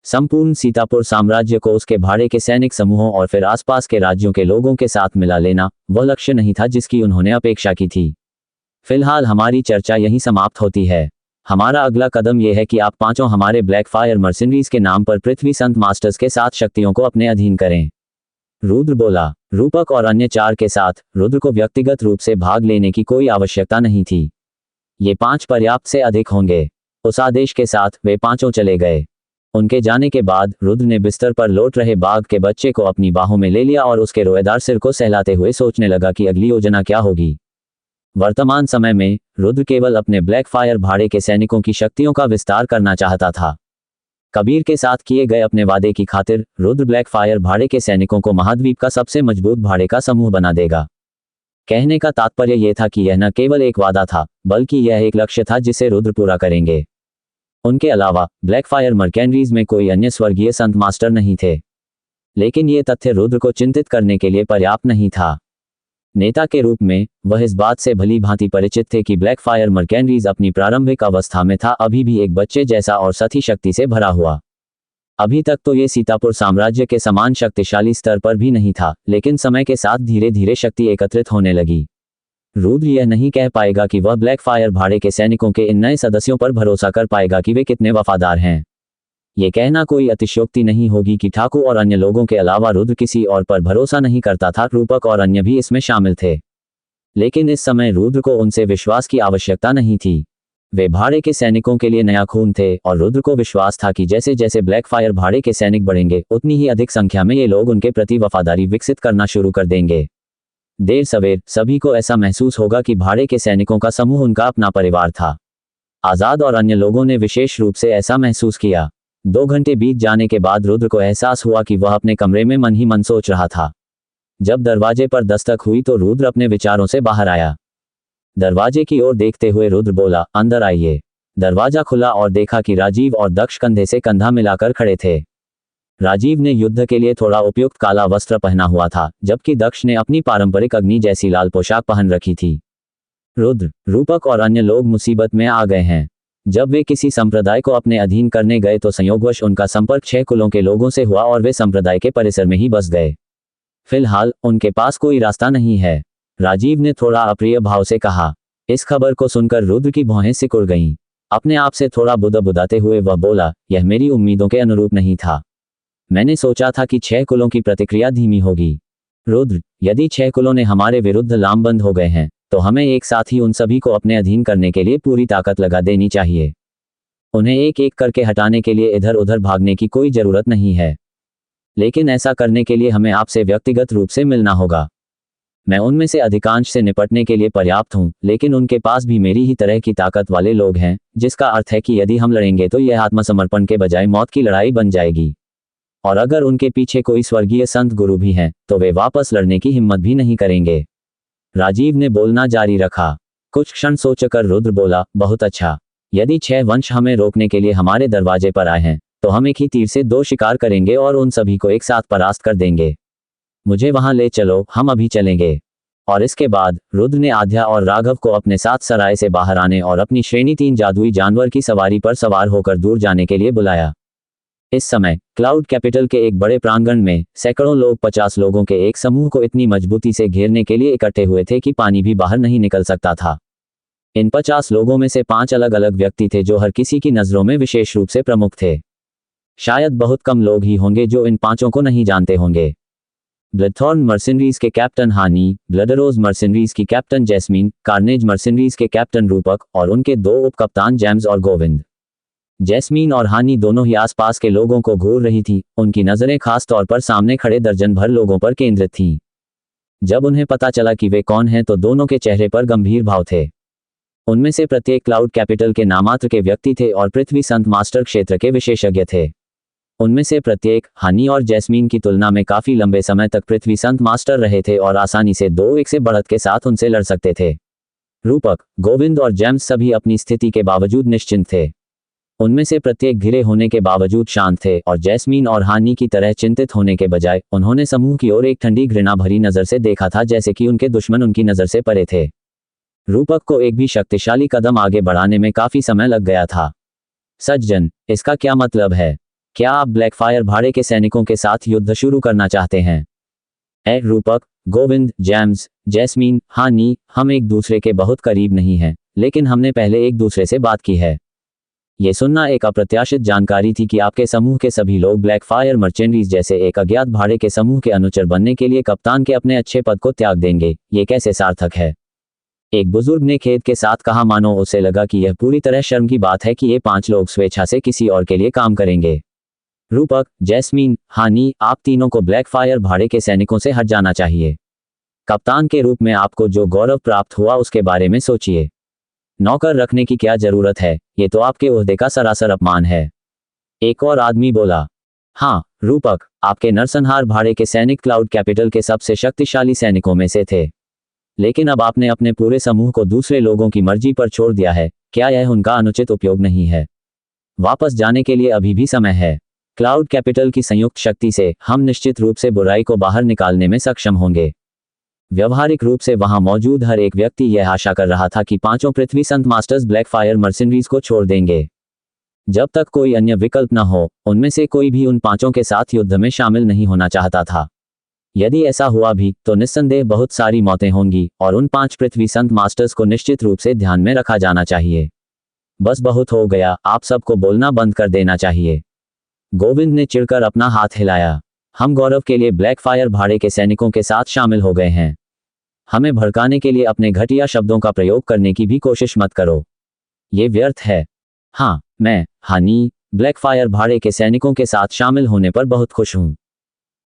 संपूर्ण सीतापुर साम्राज्य को उसके भाड़े के सैनिक समूहों और फिर आसपास के राज्यों के लोगों के साथ मिला लेना वह लक्ष्य नहीं था जिसकी उन्होंने अपेक्षा की थी। फिलहाल हमारी चर्चा यहीं समाप्त होती है। हमारा अगला कदम यह है कि आप पांचों हमारे ब्लैक फायर मर्सिनरीज के नाम पर पृथ्वी संत मास्टर्स के साथ शक्तियों को अपने अधीन करें। रुद्र बोला। रूपक और अन्य 4 के साथ रुद्र को व्यक्तिगत रूप से भाग लेने की कोई आवश्यकता नहीं थी। ये 5 पर्याप्त से अधिक होंगे। उस आदेश के साथ वे पांचों चले गए। उनके जाने के बाद रुद्र ने बिस्तर पर लौट रहे बाघ के बच्चे को अपनी बाहों में ले लिया और उसके रोएदार सिर को सहलाते हुए सोचने लगा कि अगली योजना क्या होगी। वर्तमान समय में रुद्र केवल अपने ब्लैक फायर भाड़े के सैनिकों की शक्तियों का विस्तार करना चाहता था। कबीर के साथ किए गए अपने वादे की खातिर रुद्र ब्लैक फायर भाड़े के सैनिकों को महाद्वीप का सबसे मजबूत भाड़े का समूह बना देगा। कहने का तात्पर्य यह था कि यह न केवल एक वादा था, बल्कि यह एक लक्ष्य था जिसे रुद्र पूरा करेंगे। उनके अलावा ब्लैक फायर मर्केनरीज में कोई अन्य स्वर्गीय संत मास्टर नहीं थे। लेकिन यह तथ्य रुद्र को चिंतित करने के लिए पर्याप्त नहीं था। नेता के रूप में वह इस बात से भली भांति परिचित थे कि ब्लैक फायर मर्केनरीज अपनी प्रारंभिक अवस्था में था, अभी भी एक बच्चे जैसा और सती शक्ति से भरा हुआ। अभी तक तो ये सीतापुर साम्राज्य के समान शक्तिशाली स्तर पर भी नहीं था, लेकिन समय के साथ धीरे धीरे शक्ति एकत्रित होने लगी। रुद्र यह नहीं कह पाएगा कि वह ब्लैक फायर भाड़े के सैनिकों के इन नए सदस्यों पर भरोसा कर पाएगा कि वे कितने वफादार हैं। ये कहना कोई अतिशयोक्ति नहीं होगी कि ठाकुर और अन्य लोगों के अलावा रुद्र किसी और पर भरोसा नहीं करता था। रूपक और अन्य भी इसमें शामिल थे। लेकिन इस समय रुद्र को उनसे विश्वास की आवश्यकता नहीं थी। वे भाड़े के सैनिकों के लिए नया खून थे और रुद्र को विश्वास था कि जैसे जैसे ब्लैक फायर भाड़े के सैनिक बढ़ेंगे, उतनी ही अधिक संख्या में ये लोग उनके प्रति वफादारी विकसित करना शुरू कर देंगे। देर सवेर सभी को ऐसा महसूस होगा कि भाड़े के सैनिकों का समूह उनका अपना परिवार था। आजाद और अन्य लोगों ने विशेष रूप से ऐसा महसूस किया। 2 घंटे बीत जाने के बाद रुद्र को एहसास हुआ कि वह अपने कमरे में मन ही मन सोच रहा था। जब दरवाजे पर दस्तक हुई तो रुद्र अपने विचारों से बाहर आया। दरवाजे की ओर देखते हुए रुद्र बोला, अंदर आइए। दरवाजा खुला और देखा कि राजीव और दक्ष कंधे से कंधा मिलाकर खड़े थे। राजीव ने युद्ध के लिए थोड़ा उपयुक्त काला वस्त्र पहना हुआ था, जबकि दक्ष ने अपनी पारंपरिक अग्नि जैसी लाल पोशाक पहन रखी थी। रुद्र, रूपक और अन्य लोग मुसीबत में आ गए हैं। जब वे किसी संप्रदाय को अपने अधीन करने गए तो संयोगवश उनका संपर्क 6 कुलों के लोगों से हुआ और वे संप्रदाय के परिसर में ही बस गए। फिलहाल उनके पास कोई रास्ता नहीं है। राजीव ने थोड़ा अप्रिय भाव से कहा। इस खबर को सुनकर रुद्र की भौहें सिकुड़ गईं। अपने आप से थोड़ा बुदबुदाते हुए वह बोला, यह मेरी उम्मीदों के अनुरूप नहीं था। मैंने सोचा था कि 6 कुलों की प्रतिक्रिया धीमी होगी। रुद्र, यदि 6 कुलों ने हमारे विरुद्ध लामबंद हो गए हैं तो हमें एक साथ ही उन सभी को अपने अधीन करने के लिए पूरी ताकत लगा देनी चाहिए। उन्हें एक एक करके हटाने के लिए इधर उधर भागने की कोई जरूरत नहीं है। लेकिन ऐसा करने के लिए हमें आपसे व्यक्तिगत रूप से मिलना होगा। मैं उनमें से अधिकांश से निपटने के लिए पर्याप्त हूं, लेकिन उनके पास भी मेरी ही तरह की ताकत वाले लोग हैं, जिसका अर्थ है कि यदि हम लड़ेंगे तो यह आत्मसमर्पण के बजाय मौत की लड़ाई बन जाएगी। और अगर उनके पीछे कोई स्वर्गीय संत गुरु भी हैं, तो वे वापस लड़ने की हिम्मत भी नहीं करेंगे। राजीव ने बोलना जारी रखा। कुछ क्षण सोचकर रुद्र बोला, बहुत अच्छा। यदि 6 वंश हमें रोकने के लिए हमारे दरवाजे पर आए हैं तो हम एक ही तीर से 2 शिकार करेंगे और उन सभी को एक साथ परास्त कर देंगे। मुझे वहां ले चलो, हम अभी चलेंगे। और इसके बाद रुद्र ने आध्या और राघव को अपने साथ सराय से बाहर आने और अपनी श्रेणी 3 जादुई जानवर की सवारी पर सवार होकर दूर जाने के लिए बुलाया। इस समय क्लाउड कैपिटल के एक बड़े प्रांगण में सैकड़ों लोग 50 लोगों के एक समूह को इतनी मजबूती से घेरने के लिए इकट्ठे हुए थे कि पानी भी बाहर नहीं निकल सकता था। इन 50 लोगों में से 5 अलग अलग व्यक्ति थे जो हर किसी की नजरों में विशेष रूप से प्रमुख थे। शायद बहुत कम लोग ही होंगे जो इन 5 को नहीं जानते होंगे। ब्लडथॉर्न मर्सिनरीज के कैप्टन हानी, ब्लडरोज मर्सिनरीज की कैप्टन जैस्मीन, कार्नेज मर्सिनरीज के कैप्टन रूपक और उनके 2 उपकप्तान जेम्स और गोविंद। जैस्मीन और हानी दोनों ही आसपास के लोगों को घूर रही थी। उनकी नजरें खास तौर पर सामने खड़े दर्जन भर लोगों पर केंद्रित थीं। जब उन्हें पता चला कि वे कौन हैं तो दोनों के चेहरे पर गंभीर भाव थे। उनमें से प्रत्येक क्लाउड कैपिटल के नामात्र के व्यक्ति थे और पृथ्वी संत मास्टर क्षेत्र के विशेषज्ञ थे। उनमें से प्रत्येक हानी और जैस्मीन की तुलना में काफी लंबे समय तक पृथ्वी संत मास्टर रहे थे और आसानी से 2-1 से बढ़त के साथ उनसे लड़ सकते थे। रूपक, गोविंद और जेम्स सभी अपनी स्थिति के बावजूद निश्चिंत थे। उनमें से प्रत्येक घिरे होने के बावजूद शांत थे और जैस्मीन और हानी की तरह चिंतित होने के बजाय उन्होंने समूह की ओर एक ठंडी घृणा भरी नजर से देखा था, जैसे कि उनके दुश्मन उनकी नजर से परे थे। रूपक को एक भी शक्तिशाली कदम आगे बढ़ाने में काफी समय लग गया था। सज्जन, इसका क्या मतलब है? क्या आप ब्लैक फायर भाड़े के सैनिकों के साथ युद्ध शुरू करना चाहते हैं? रूपक, गोविंद, जेम्स, जैस्मीन, हानी, हम एक दूसरे के बहुत करीब नहीं हैं, लेकिन हमने पहले एक दूसरे से बात की है। ये सुनना एक अप्रत्याशित जानकारी थी कि आपके समूह के सभी लोग ब्लैकफायर मर्चेंडीज जैसे एक अज्ञात भाड़े के समूह के अनुचर बनने के लिए कप्तान के अपने अच्छे पद को त्याग देंगे। ये कैसे सार्थक है? एक बुजुर्ग ने खेद के साथ कहा, मानो उसे लगा कि यह पूरी तरह शर्म की बात है कि ये 5 लोग स्वेच्छा से किसी और के लिए काम करेंगे। रूपक, जैस्मीन, हानी, आप तीनों को ब्लैकफायर भाड़े के सैनिकों से हट जाना चाहिए। कप्तान के रूप में आपको जो गौरव प्राप्त हुआ उसके बारे में सोचिए। नौकर रखने की क्या जरूरत है? ये तो आपके ओहदे का सरासर अपमान है। एक और आदमी बोला। हाँ रूपक, आपके नरसंहार भाड़े के सैनिक क्लाउड कैपिटल के सबसे शक्तिशाली सैनिकों में से थे, लेकिन अब आपने अपने पूरे समूह को दूसरे लोगों की मर्जी पर छोड़ दिया है। क्या यह उनका अनुचित उपयोग नहीं है? वापस जाने के लिए अभी भी समय है। क्लाउड कैपिटल की संयुक्त शक्ति से हम निश्चित रूप से बुराई को बाहर निकालने में सक्षम होंगे। व्यवहारिक रूप से वहां मौजूद हर एक व्यक्ति यह आशा कर रहा था कि 5 पृथ्वी संत मास्टर्स ब्लैकफायर मर्सिनरीज को छोड़ देंगे। जब तक कोई अन्य विकल्प न हो, उनमें से कोई भी उन 5 के साथ युद्ध में शामिल नहीं होना चाहता था। यदि ऐसा हुआ भी तो निस्संदेह बहुत सारी मौतें होंगी और उन 5 पृथ्वी संत मास्टर्स को निश्चित रूप से ध्यान में रखा जाना चाहिए। बस बहुत हो गया, आप सबको बोलना बंद कर देना चाहिए। गोविंद ने चिढ़कर अपना हाथ हिलाया। हम गौरव के लिए ब्लैकफायर भाड़े के सैनिकों के साथ शामिल हो गए हैं। हमें भड़काने के लिए अपने घटिया शब्दों का प्रयोग करने की भी कोशिश मत करो, ये व्यर्थ है। हाँ, मैं, हानी, ब्लैकफायर भाड़े के सैनिकों के साथ शामिल होने पर बहुत खुश हूं।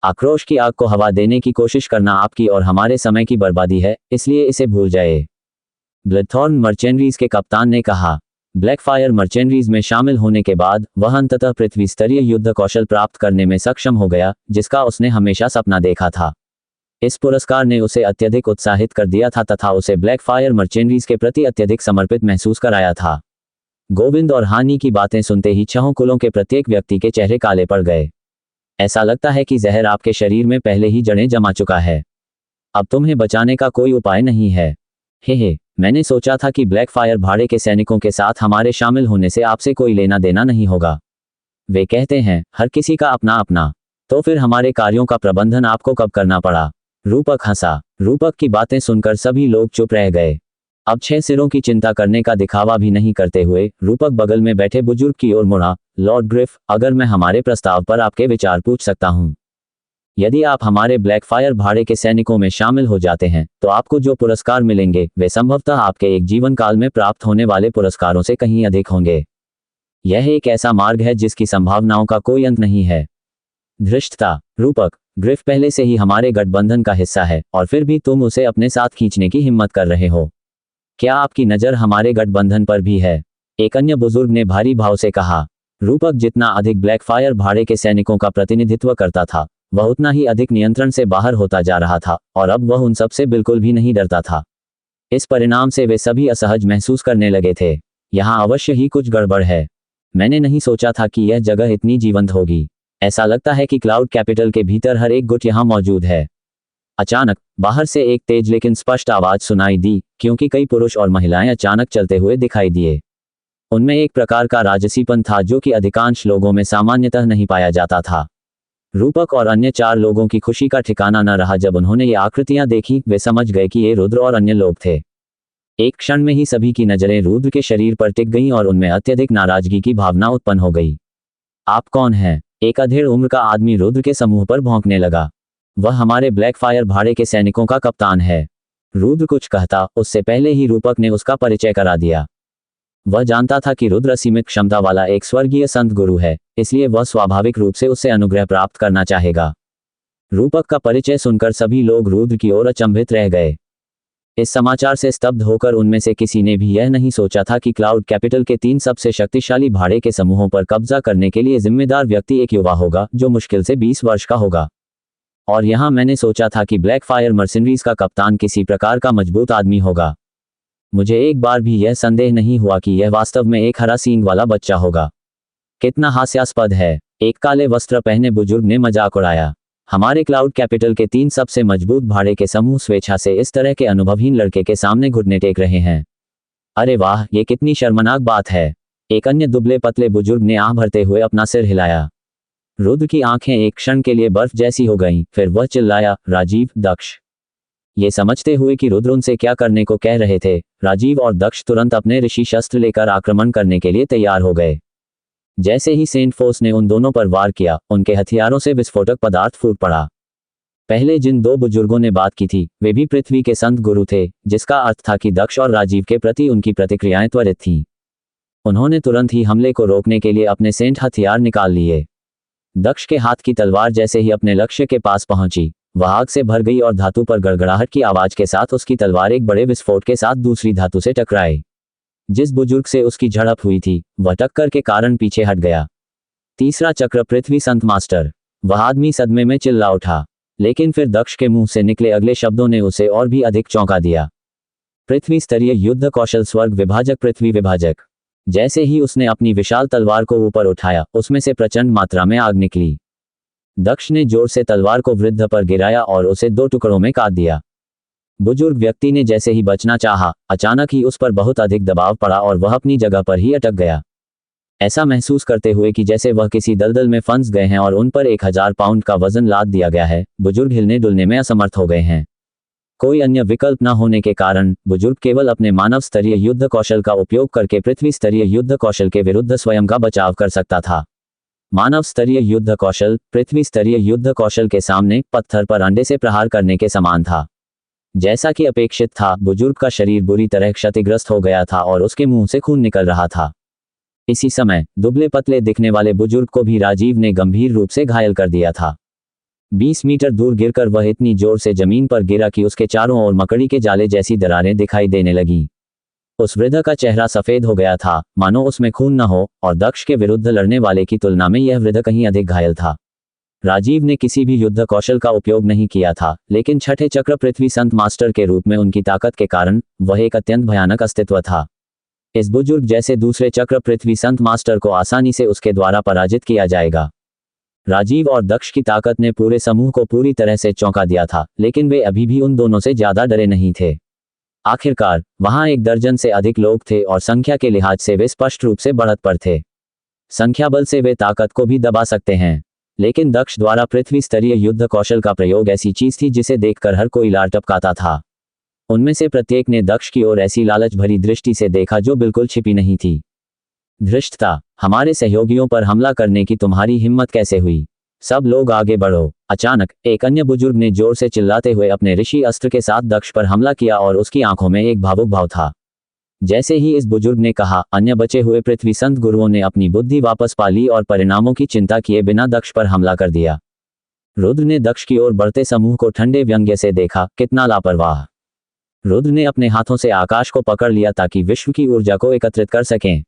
आक्रोश की आग को हवा देने की कोशिश करना आपकी और हमारे समय की बर्बादी है, इसलिए इसे भूल जाए। ब्लैकथॉर्न मर्चेंडरीज के कप्तान ने कहा। ब्लैकफायर मर्चेंडरीज में शामिल होने के बाद वह अंततः पृथ्वी स्तरीय युद्ध कौशल प्राप्त करने में सक्षम हो गया, जिसका उसने हमेशा सपना देखा था। इस पुरस्कार ने उसे अत्यधिक उत्साहित कर दिया था तथा उसे ब्लैकफायर मर्चेंडरीज के प्रति अत्यधिक समर्पित महसूस कराया था। गोविंद और हानि की बातें सुनते ही 6 कुलों के प्रत्येक व्यक्ति के चेहरे काले पड़ गए। ऐसा लगता है कि जहर आपके शरीर में पहले ही जड़ें जमा चुका है। अब तुम्हें बचाने का कोई उपाय नहीं है। हे, मैंने सोचा था कि ब्लैकफायर भाड़े के सैनिकों के साथ हमारे शामिल होने से आपसे कोई लेना देना नहीं होगा। वे कहते हैं हर किसी का अपना अपना। तो फिर हमारे कार्यों का प्रबंधन आपको कब करना पड़ा? रूपक हंसा। रूपक की बातें सुनकर सभी लोग चुप रह गए। अब 6 सिरों की चिंता करने का दिखावा भी नहीं करते हुए रूपक बगल में बैठे बुजुर्ग की ओर मुड़ा। लॉर्ड ग्रिफ, अगर मैं हमारे प्रस्ताव पर आपके विचार पूछ सकता हूं। यदि आप हमारे ब्लैकफायर भाड़े के सैनिकों में शामिल हो जाते हैं तो आपको जो पुरस्कार मिलेंगे वे संभवतः आपके एक जीवन काल में प्राप्त होने वाले पुरस्कारों से कहीं अधिक होंगे। यह एक ऐसा मार्ग है जिसकी संभावनाओं का कोई अंत नहीं है। धृष्टता। रूपक, ग्रिफ पहले से ही हमारे गठबंधन का हिस्सा है और फिर भी तुम उसे अपने साथ खींचने की हिम्मत कर रहे हो। क्या आपकी नज़र हमारे गठबंधन पर भी है? एक अन्य बुजुर्ग ने भारी भाव से कहा। रूपक जितना अधिक ब्लैकफायर भाड़े के सैनिकों का प्रतिनिधित्व करता था वह उतना ही अधिक नियंत्रण से बाहर होता जा रहा था और अब वह उन सब से बिल्कुल भी नहीं डरता था। इस परिणाम से वे सभी असहज महसूस करने लगे थे। यहाँ अवश्य ही कुछ गड़बड़ है। मैंने नहीं सोचा था कि यह जगह इतनी जीवंत होगी। ऐसा लगता है कि क्लाउड कैपिटल के भीतर हर एक गुट यहाँ मौजूद है। अचानक बाहर से एक तेज लेकिन स्पष्ट आवाज सुनाई दी, क्योंकि कई पुरुष और महिलाएं अचानक चलते हुए दिखाई दिए। उनमें एक प्रकार का राजसीपन था जो कि अधिकांश लोगों में सामान्यतः नहीं पाया जाता था। रूपक और अन्य 4 लोगों की खुशी का ठिकाना न रहा जब उन्होंने ये आकृतियां देखी। वे समझ गए कि ये रुद्र और अन्य लोग थे। एक क्षण में ही सभी की नजरें रुद्र के शरीर पर टिक गईं और उनमें अत्यधिक नाराजगी की भावना उत्पन्न हो गई। आप कौन हैं? एक अधेड़ उम्र का आदमी रुद्र के समूह पर भौंकने लगा। वह हमारे ब्लैकफायर भाड़े के सैनिकों का कप्तान है। रुद्र कुछ कहता उससे पहले ही रूपक ने उसका परिचय करा दिया। वह जानता था कि रुद्र असीमित क्षमता वाला एक स्वर्गीय संत गुरु है, इसलिए वह स्वाभाविक रूप से उससे अनुग्रह प्राप्त करना चाहेगा। रूपक का परिचय सुनकर सभी लोग रुद्र की ओर अचंभित रह गए। इस समाचार से स्तब्ध होकर उनमें से किसी ने भी यह नहीं सोचा था कि क्लाउड कैपिटल के 3 सबसे शक्तिशाली भाड़े के समूहों पर कब्जा करने के लिए जिम्मेदार व्यक्ति एक युवा होगा जो मुश्किल से 20 वर्ष का होगा। और यहाँ मैंने सोचा था कि ब्लैकफायर मर्सिनरीज का कप्तान किसी प्रकार का मजबूत आदमी होगा। मुझे एक बार भी यह संदेह नहीं हुआ कि यह वास्तव में एक हरा सींग वाला बच्चा होगा। कितना हास्यास्पद है। एक काले वस्त्र पहने बुजुर्ग ने मजाक उड़ाया। हमारे क्लाउड कैपिटल के 3 सबसे मजबूत भाड़े के समूह स्वेच्छा से इस तरह के अनुभवहीन लड़के के सामने घुटने टेक रहे हैं। अरे वाह, ये कितनी शर्मनाक बात है। एक अन्य दुबले पतले बुजुर्ग ने आह भरते हुए अपना सिर हिलाया। रुद्र की आंखें एक क्षण के लिए बर्फ जैसी हो गईं, फिर वह चिल्लाया, राजीव, दक्ष, ये समझते हुए कि रुद्र उनसे क्या करने को कह रहे थे, राजीव और दक्ष तुरंत अपने ऋषि शस्त्र लेकर आक्रमण करने के लिए तैयार हो गए। जैसे ही सेंट फोर्स ने उन दोनों पर वार किया, उनके हथियारों से विस्फोटक पदार्थ फूट पड़ा। पहले जिन दो बुजुर्गों ने बात की थी, वे भी पृथ्वी के संत गुरु थे, जिसका अर्थ था कि दक्ष और राजीव के प्रति उनकी प्रतिक्रियाएं त्वरित थीं। उन्होंने तुरंत ही हमले को रोकने के लिए अपने सेंट हथियार निकाल लिए। दक्ष के हाथ की तलवार जैसे ही अपने लक्ष्य के पास पहुंची, वह आग से भर गई और धातु पर गड़गड़ाहट की आवाज के साथ उसकी तलवार एक बड़े विस्फोट के साथ दूसरी धातु से टकराई। जिस बुजुर्ग से उसकी झड़प हुई थी, वह टक्कर के कारण पीछे हट गया। तीसरा चक्र पृथ्वी संत मास्टर। वह आदमी सदमे में चिल्ला उठा, लेकिन फिर दक्ष के मुंह से निकले अगले शब्दों ने उसे और भी अधिक चौंका दिया। पृथ्वी स्तरीय युद्ध कौशल स्वर्ग विभाजक पृथ्वी विभाजक। जैसे ही उसने अपनी विशाल तलवार को ऊपर उठाया, उसमें से प्रचंड मात्रा में आग निकली। दक्ष ने जोर से तलवार को वृद्ध पर गिराया और उसे दो टुकड़ों में काट दिया। बुजुर्ग व्यक्ति ने जैसे ही बचना चाहा, अचानक ही उस पर बहुत अधिक दबाव पड़ा और वह अपनी जगह पर ही अटक गया। ऐसा महसूस करते हुए कि जैसे वह किसी दलदल में फंस गए हैं और उन पर 1000 पाउंड का वजन लाद दिया गया है, बुजुर्ग हिलने डुलने में असमर्थ हो गए हैं। कोई अन्य विकल्प न होने के कारण बुजुर्ग केवल अपने मानव स्तरीय युद्ध कौशल का उपयोग करके पृथ्वी स्तरीय युद्ध कौशल के विरुद्ध स्वयं का बचाव कर सकता था। मानव स्तरीय युद्ध कौशल पृथ्वी स्तरीय युद्ध कौशल के सामने पत्थर पर अंडे से प्रहार करने के समान था। जैसा कि अपेक्षित था, बुजुर्ग का शरीर बुरी तरह क्षतिग्रस्त हो गया था और उसके मुंह से खून निकल रहा था। इसी समय दुबले पतले दिखने वाले बुजुर्ग को भी राजीव ने गंभीर रूप से घायल कर दिया था। 20 मीटर दूर गिरकर वह इतनी जोर से जमीन पर गिरा कि उसके चारों ओर मकड़ी के जाले जैसी दरारें दिखाई देने लगी। उस वृद्ध का चेहरा सफेद हो गया था, मानो उसमें खून न हो, और दक्ष के विरुद्ध लड़ने वाले की तुलना में यह वृद्ध कहीं अधिक घायल था। राजीव ने किसी भी युद्ध कौशल का उपयोग नहीं किया था, लेकिन छठे चक्र पृथ्वी संत मास्टर के रूप में उनकी ताकत के कारण वह एक अत्यंत भयानक अस्तित्व था। इस बुजुर्ग जैसे दूसरे चक्र पृथ्वी संत मास्टर को आसानी से उसके द्वारा पराजित किया जाएगा। राजीव और दक्ष की ताकत ने पूरे समूह को पूरी तरह से चौंका दिया था, लेकिन वे अभी भी उन दोनों से ज्यादा डरे नहीं थे। आखिरकार वहां 1 दर्जन से अधिक लोग थे और संख्या के लिहाज से वे स्पष्ट रूप से बढ़त पर थे। संख्या बल से वे ताकत को भी दबा सकते हैं, लेकिन दक्ष द्वारा पृथ्वी स्तरीय युद्ध कौशल का प्रयोग ऐसी चीज थी जिसे देखकर हर कोई लार टपकाता था। उनमें से प्रत्येक ने दक्ष की ओर ऐसी लालच भरी दृष्टि से देखा जो बिल्कुल छिपी नहीं थी। धृष्टता, हमारे सहयोगियों पर हमला करने की तुम्हारी हिम्मत कैसे हुई? सब लोग आगे बढ़ो। अचानक एक अन्य बुजुर्ग ने जोर से चिल्लाते हुए अपने ऋषि अस्त्र के साथ दक्ष पर हमला किया और उसकी आंखों में एक भावुक भाव था। जैसे ही इस बुजुर्ग ने कहा, अन्य बचे हुए पृथ्वी संत गुरुओं ने अपनी बुद्धि वापस पा ली और परिणामों की चिंता किए बिना दक्ष पर हमला कर दिया। रुद्र ने दक्ष की ओर बढ़ते समूह को ठंडे व्यंग्य से देखा, कितना लापरवाह। रुद्र ने अपने हाथों से आकाश को पकड़ लिया ताकि विश्व की ऊर्जा को एकत्रित कर सकें।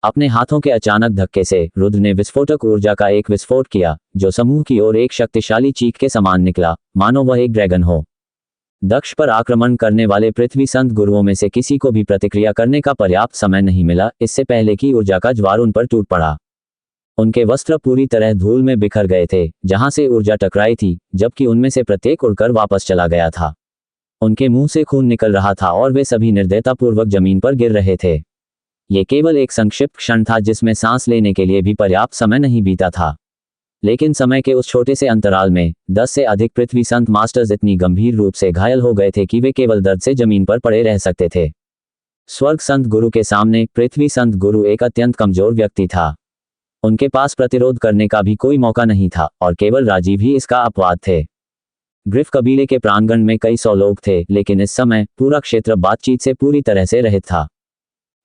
अपने हाथों के अचानक धक्के से रुद्र ने विस्फोटक ऊर्जा का एक विस्फोट किया, जो समूह की ओर एक शक्तिशाली चीख के समान निकला, मानो वह एक ड्रैगन हो। दक्ष पर आक्रमण करने वाले पृथ्वी संत गुरुओं में से किसी को भी प्रतिक्रिया करने का पर्याप्त समय नहीं मिला, इससे पहले कि ऊर्जा का ज्वार उन पर टूट पड़ा। उनके वस्त्र पूरी तरह धूल में बिखर गए थे, जहां से ऊर्जा टकराई थी, जबकि उनमें से प्रत्येक उड़कर वापस चला गया था। उनके मुंह से खून निकल रहा था और वे सभी निर्दयतापूर्वक जमीन पर गिर रहे थे। ये केवल एक संक्षिप्त क्षण था जिसमें सांस लेने के लिए भी पर्याप्त समय नहीं बीता था, लेकिन समय के उस छोटे से अंतराल में 10 से अधिक पृथ्वी संत मास्टर्स इतनी गंभीर रूप से घायल हो गए थे कि वे केवल दर्द से जमीन पर पड़े रह सकते थे। स्वर्ग संत गुरु के सामने पृथ्वी संत गुरु एक अत्यंत कमजोर व्यक्ति था। उनके पास प्रतिरोध करने का भी कोई मौका नहीं था और केवल राजीव ही इसका अपवाद थे। ग्रिफ कबीले के प्रांगण में कई 100 लोग थे, लेकिन इस समय पूरा क्षेत्र बातचीत से पूरी तरह से रहित था।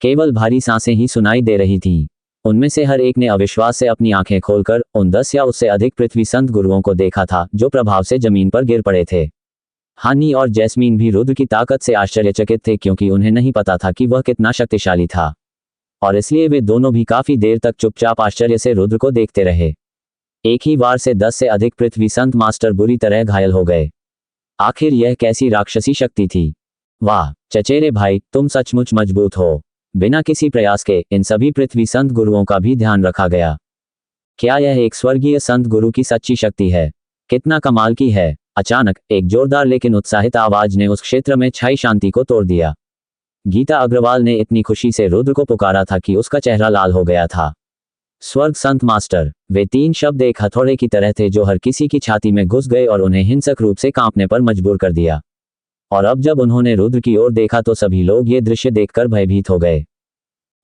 केवल भारी सांसें ही सुनाई दे रही थीं। उनमें से हर एक ने अविश्वास से अपनी आंखें खोलकर उन 10 या उससे अधिक पृथ्वी संत गुरुओं को देखा था जो प्रभाव से जमीन पर गिर पड़े थे। हानी और जैस्मीन भी रुद्र की ताकत से आश्चर्यचकित थे, क्योंकि उन्हें नहीं पता था कि वह कितना शक्तिशाली था, और इसलिए वे दोनों भी काफी देर तक चुपचाप आश्चर्य से रुद्र को देखते रहे। एक ही बार से 10 से अधिक पृथ्वी संत मास्टर बुरी तरह घायल हो गए। आखिर यह कैसी राक्षसी शक्ति थी? वाह चचेरे भाई, तुम सचमुच मजबूत हो। बिना किसी प्रयास के इन सभी पृथ्वी संत गुरुओं का भी ध्यान रखा गया। क्या यह एक स्वर्गीय संत गुरु की सच्ची शक्ति है? कितना कमाल की है। अचानक एक जोरदार लेकिन उत्साहित आवाज ने उस क्षेत्र में छाई शांति को तोड़ दिया। गीता अग्रवाल ने इतनी खुशी से रुद्र को पुकारा था कि उसका चेहरा लाल हो गया था। स्वर्ग संत मास्टर, वे 3 शब्द एक हथौड़े की तरह थे जो हर किसी की छाती में घुस गए और उन्हें हिंसक रूप से कांपने पर मजबूर कर दिया। और अब जब उन्होंने रुद्र की ओर देखा तो सभी लोग ये दृश्य देखकर भयभीत हो गए।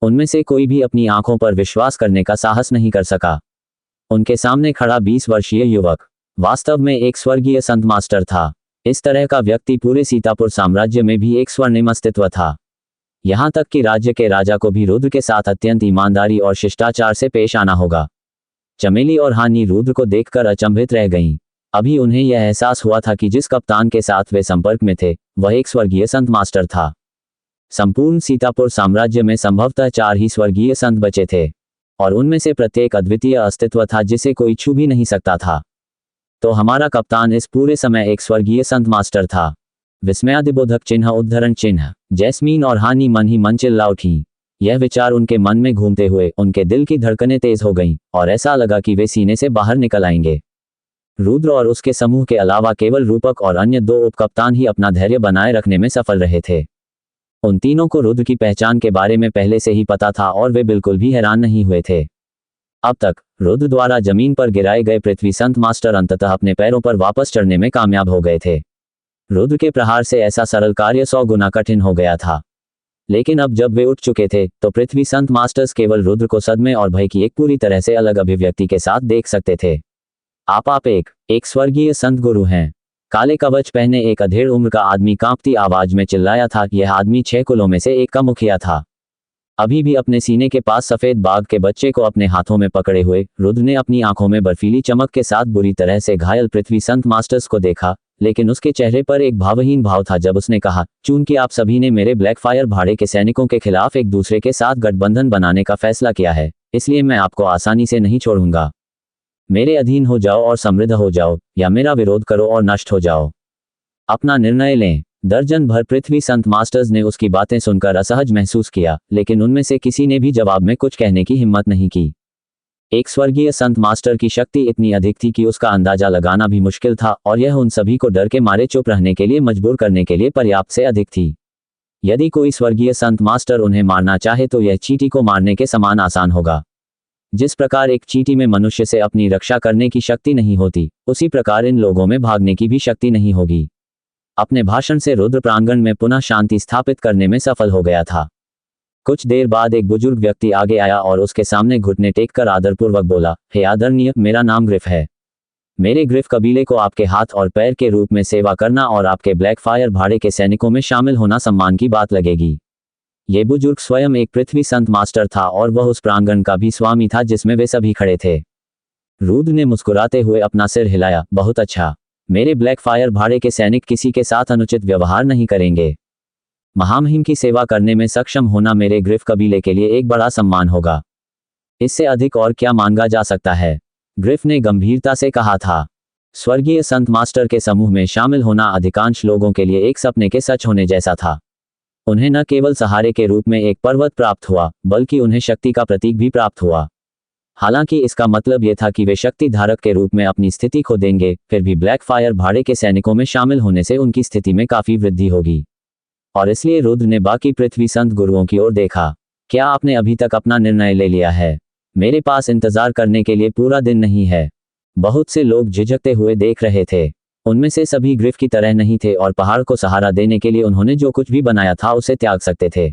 उनमें से कोई भी अपनी आंखों पर विश्वास करने का साहस नहीं कर सका। उनके सामने खड़ा 20 वर्षीय युवक वास्तव में एक स्वर्गीय संत मास्टर था। इस तरह का व्यक्ति पूरे सीतापुर साम्राज्य में भी एक स्वर्णिम अस्तित्व था। यहाँ तक कि राज्य के राजा को भी रुद्र के साथ अत्यंत ईमानदारी और शिष्टाचार से पेश आना होगा। चमेली और हानि रुद्र को देखकर अचंभित रह गईं। अभी उन्हें यह एहसास हुआ था कि जिस कप्तान के साथ वे संपर्क में थे वह एक स्वर्गीय संत मास्टर था। संपूर्ण सीतापुर साम्राज्य में संभवतः 4 ही स्वर्गीय संत बचे थे और उनमें से प्रत्येक अद्वितीय अस्तित्व था जिसे कोई छू भी नहीं सकता था। तो हमारा कप्तान इस पूरे समय एक स्वर्गीय संत मास्टर था। विस्मयादिबोधक चिन्ह उद्धरण चिन्ह। जैस्मीन और हानि मन ही मन चिल्ला उठी। यह विचार उनके मन में घूमते हुए उनके दिल की धड़कनें तेज हो गईं और ऐसा लगा कि वे सीने से बाहर निकल आएंगे। रुद्र और उसके समूह के अलावा केवल रूपक और अन्य 2 उपकप्तान ही अपना धैर्य बनाए रखने में सफल रहे थे। उन तीनों को रुद्र की पहचान के बारे में पहले से ही पता था और वे बिल्कुल भी हैरान नहीं हुए थे। अब तक रुद्र द्वारा जमीन पर गिराए गए पृथ्वी संत मास्टर अंततः अपने पैरों पर वापस चढ़ने में कामयाब हो गए थे। रुद्र के प्रहार से ऐसा सरल कार्य 100 गुना कठिन हो गया था। लेकिन अब जब वे उठ चुके थे तो पृथ्वी संत मास्टर्स केवल रुद्र को सदमे और भय की एक पूरी तरह से अलग अभिव्यक्ति के साथ देख सकते थे। आप एक स्वर्गीय संत गुरु हैं। काले कवच पहने एक अधेड़ उम्र का आदमी कांपती आवाज में चिल्लाया था। यह आदमी 6 कुलों में से एक का मुखिया था। अभी भी अपने सीने के पास सफेद बाघ के बच्चे को अपने हाथों में पकड़े हुए रुद्र ने अपनी आंखों में बर्फीली चमक के साथ बुरी तरह से घायल पृथ्वी संत मास्टर्स को देखा, लेकिन उसके चेहरे पर एक भावहीन भाव था जब उसने कहा, चूंकि आप सभी ने मेरे ब्लैकफायर भाड़े के सैनिकों के खिलाफ एक दूसरे के साथ गठबंधन बनाने का फैसला किया है, इसलिए मैं आपको आसानी से नहीं छोड़ूंगा। मेरे अधीन हो जाओ और समृद्ध हो जाओ, या मेरा विरोध करो और नष्ट हो जाओ। अपना निर्णय लें। दर्जन भर पृथ्वी संत मास्टर्स ने उसकी बातें सुनकर असहज महसूस किया, लेकिन उनमें से किसी ने भी जवाब में कुछ कहने की हिम्मत नहीं की। एक स्वर्गीय संत मास्टर की शक्ति इतनी अधिक थी कि उसका अंदाजा लगाना भी मुश्किल था और यह उन सभी को डर के मारे चुप रहने के लिए मजबूर करने के लिए पर्याप्त से अधिक थी। यदि कोई स्वर्गीय संत मास्टर उन्हें मारना चाहे तो यह चींटी को मारने के समान आसान होगा। जिस प्रकार एक चींटी में मनुष्य से अपनी रक्षा करने की शक्ति नहीं होती, उसी प्रकार इन लोगों में भागने की भी शक्ति नहीं होगी। अपने भाषण से रुद्र प्रांगण में पुनः शांति स्थापित करने में सफल हो गया था। कुछ देर बाद एक बुजुर्ग व्यक्ति आगे आया और उसके सामने घुटने टेककर आदरपूर्वक बोला, हे आदरणीय, मेरा नाम ग्रिफ है। मेरे ग्रिफ कबीले को आपके हाथ और पैर के रूप में सेवा करना और आपके ब्लैकफायर भाड़े के सैनिकों में शामिल होना सम्मान की बात लगेगी। ये बुजुर्ग स्वयं एक पृथ्वी संत मास्टर था और वह उस प्रांगण का भी स्वामी था जिसमें वे सभी खड़े थे। रुद्र ने मुस्कुराते हुए अपना सिर हिलाया, बहुत अच्छा। मेरे ब्लैकफायर भाड़े के सैनिक किसी के साथ अनुचित व्यवहार नहीं करेंगे। महामहिम की सेवा करने में सक्षम होना मेरे ग्रिफ कबीले के लिए एक बड़ा सम्मान होगा। इससे अधिक और क्या मांगा जा सकता है? ग्रिफ ने गंभीरता से कहा था। स्वर्गीय संत मास्टर के समूह में शामिल होना अधिकांश लोगों के लिए एक सपने के सच होने जैसा था। उन्हें न केवल सहारे के रूप में एक पर्वत प्राप्त हुआ, बल्कि उन्हें शक्ति का प्रतीक भी प्राप्त हुआ। हालांकि इसका मतलब यह था कि वे शक्ति धारक के रूप में अपनी स्थिति खो देंगे, फिर भी ब्लैकफायर भाड़े के सैनिकों में शामिल होने से उनकी स्थिति में काफी वृद्धि होगी। और इसलिए रुद्र ने बाकी पृथ्वी संत गुरुओं की ओर देखा। क्या आपने अभी तक अपना निर्णय ले लिया है? मेरे पास इंतजार करने के लिए पूरा दिन नहीं है। बहुत से लोग झिझकते हुए देख रहे थे। उनमें से सभी ग्रिफ की तरह नहीं थे और पहाड़ को सहारा देने के लिए उन्होंने जो कुछ भी बनाया था उसे त्याग सकते थे।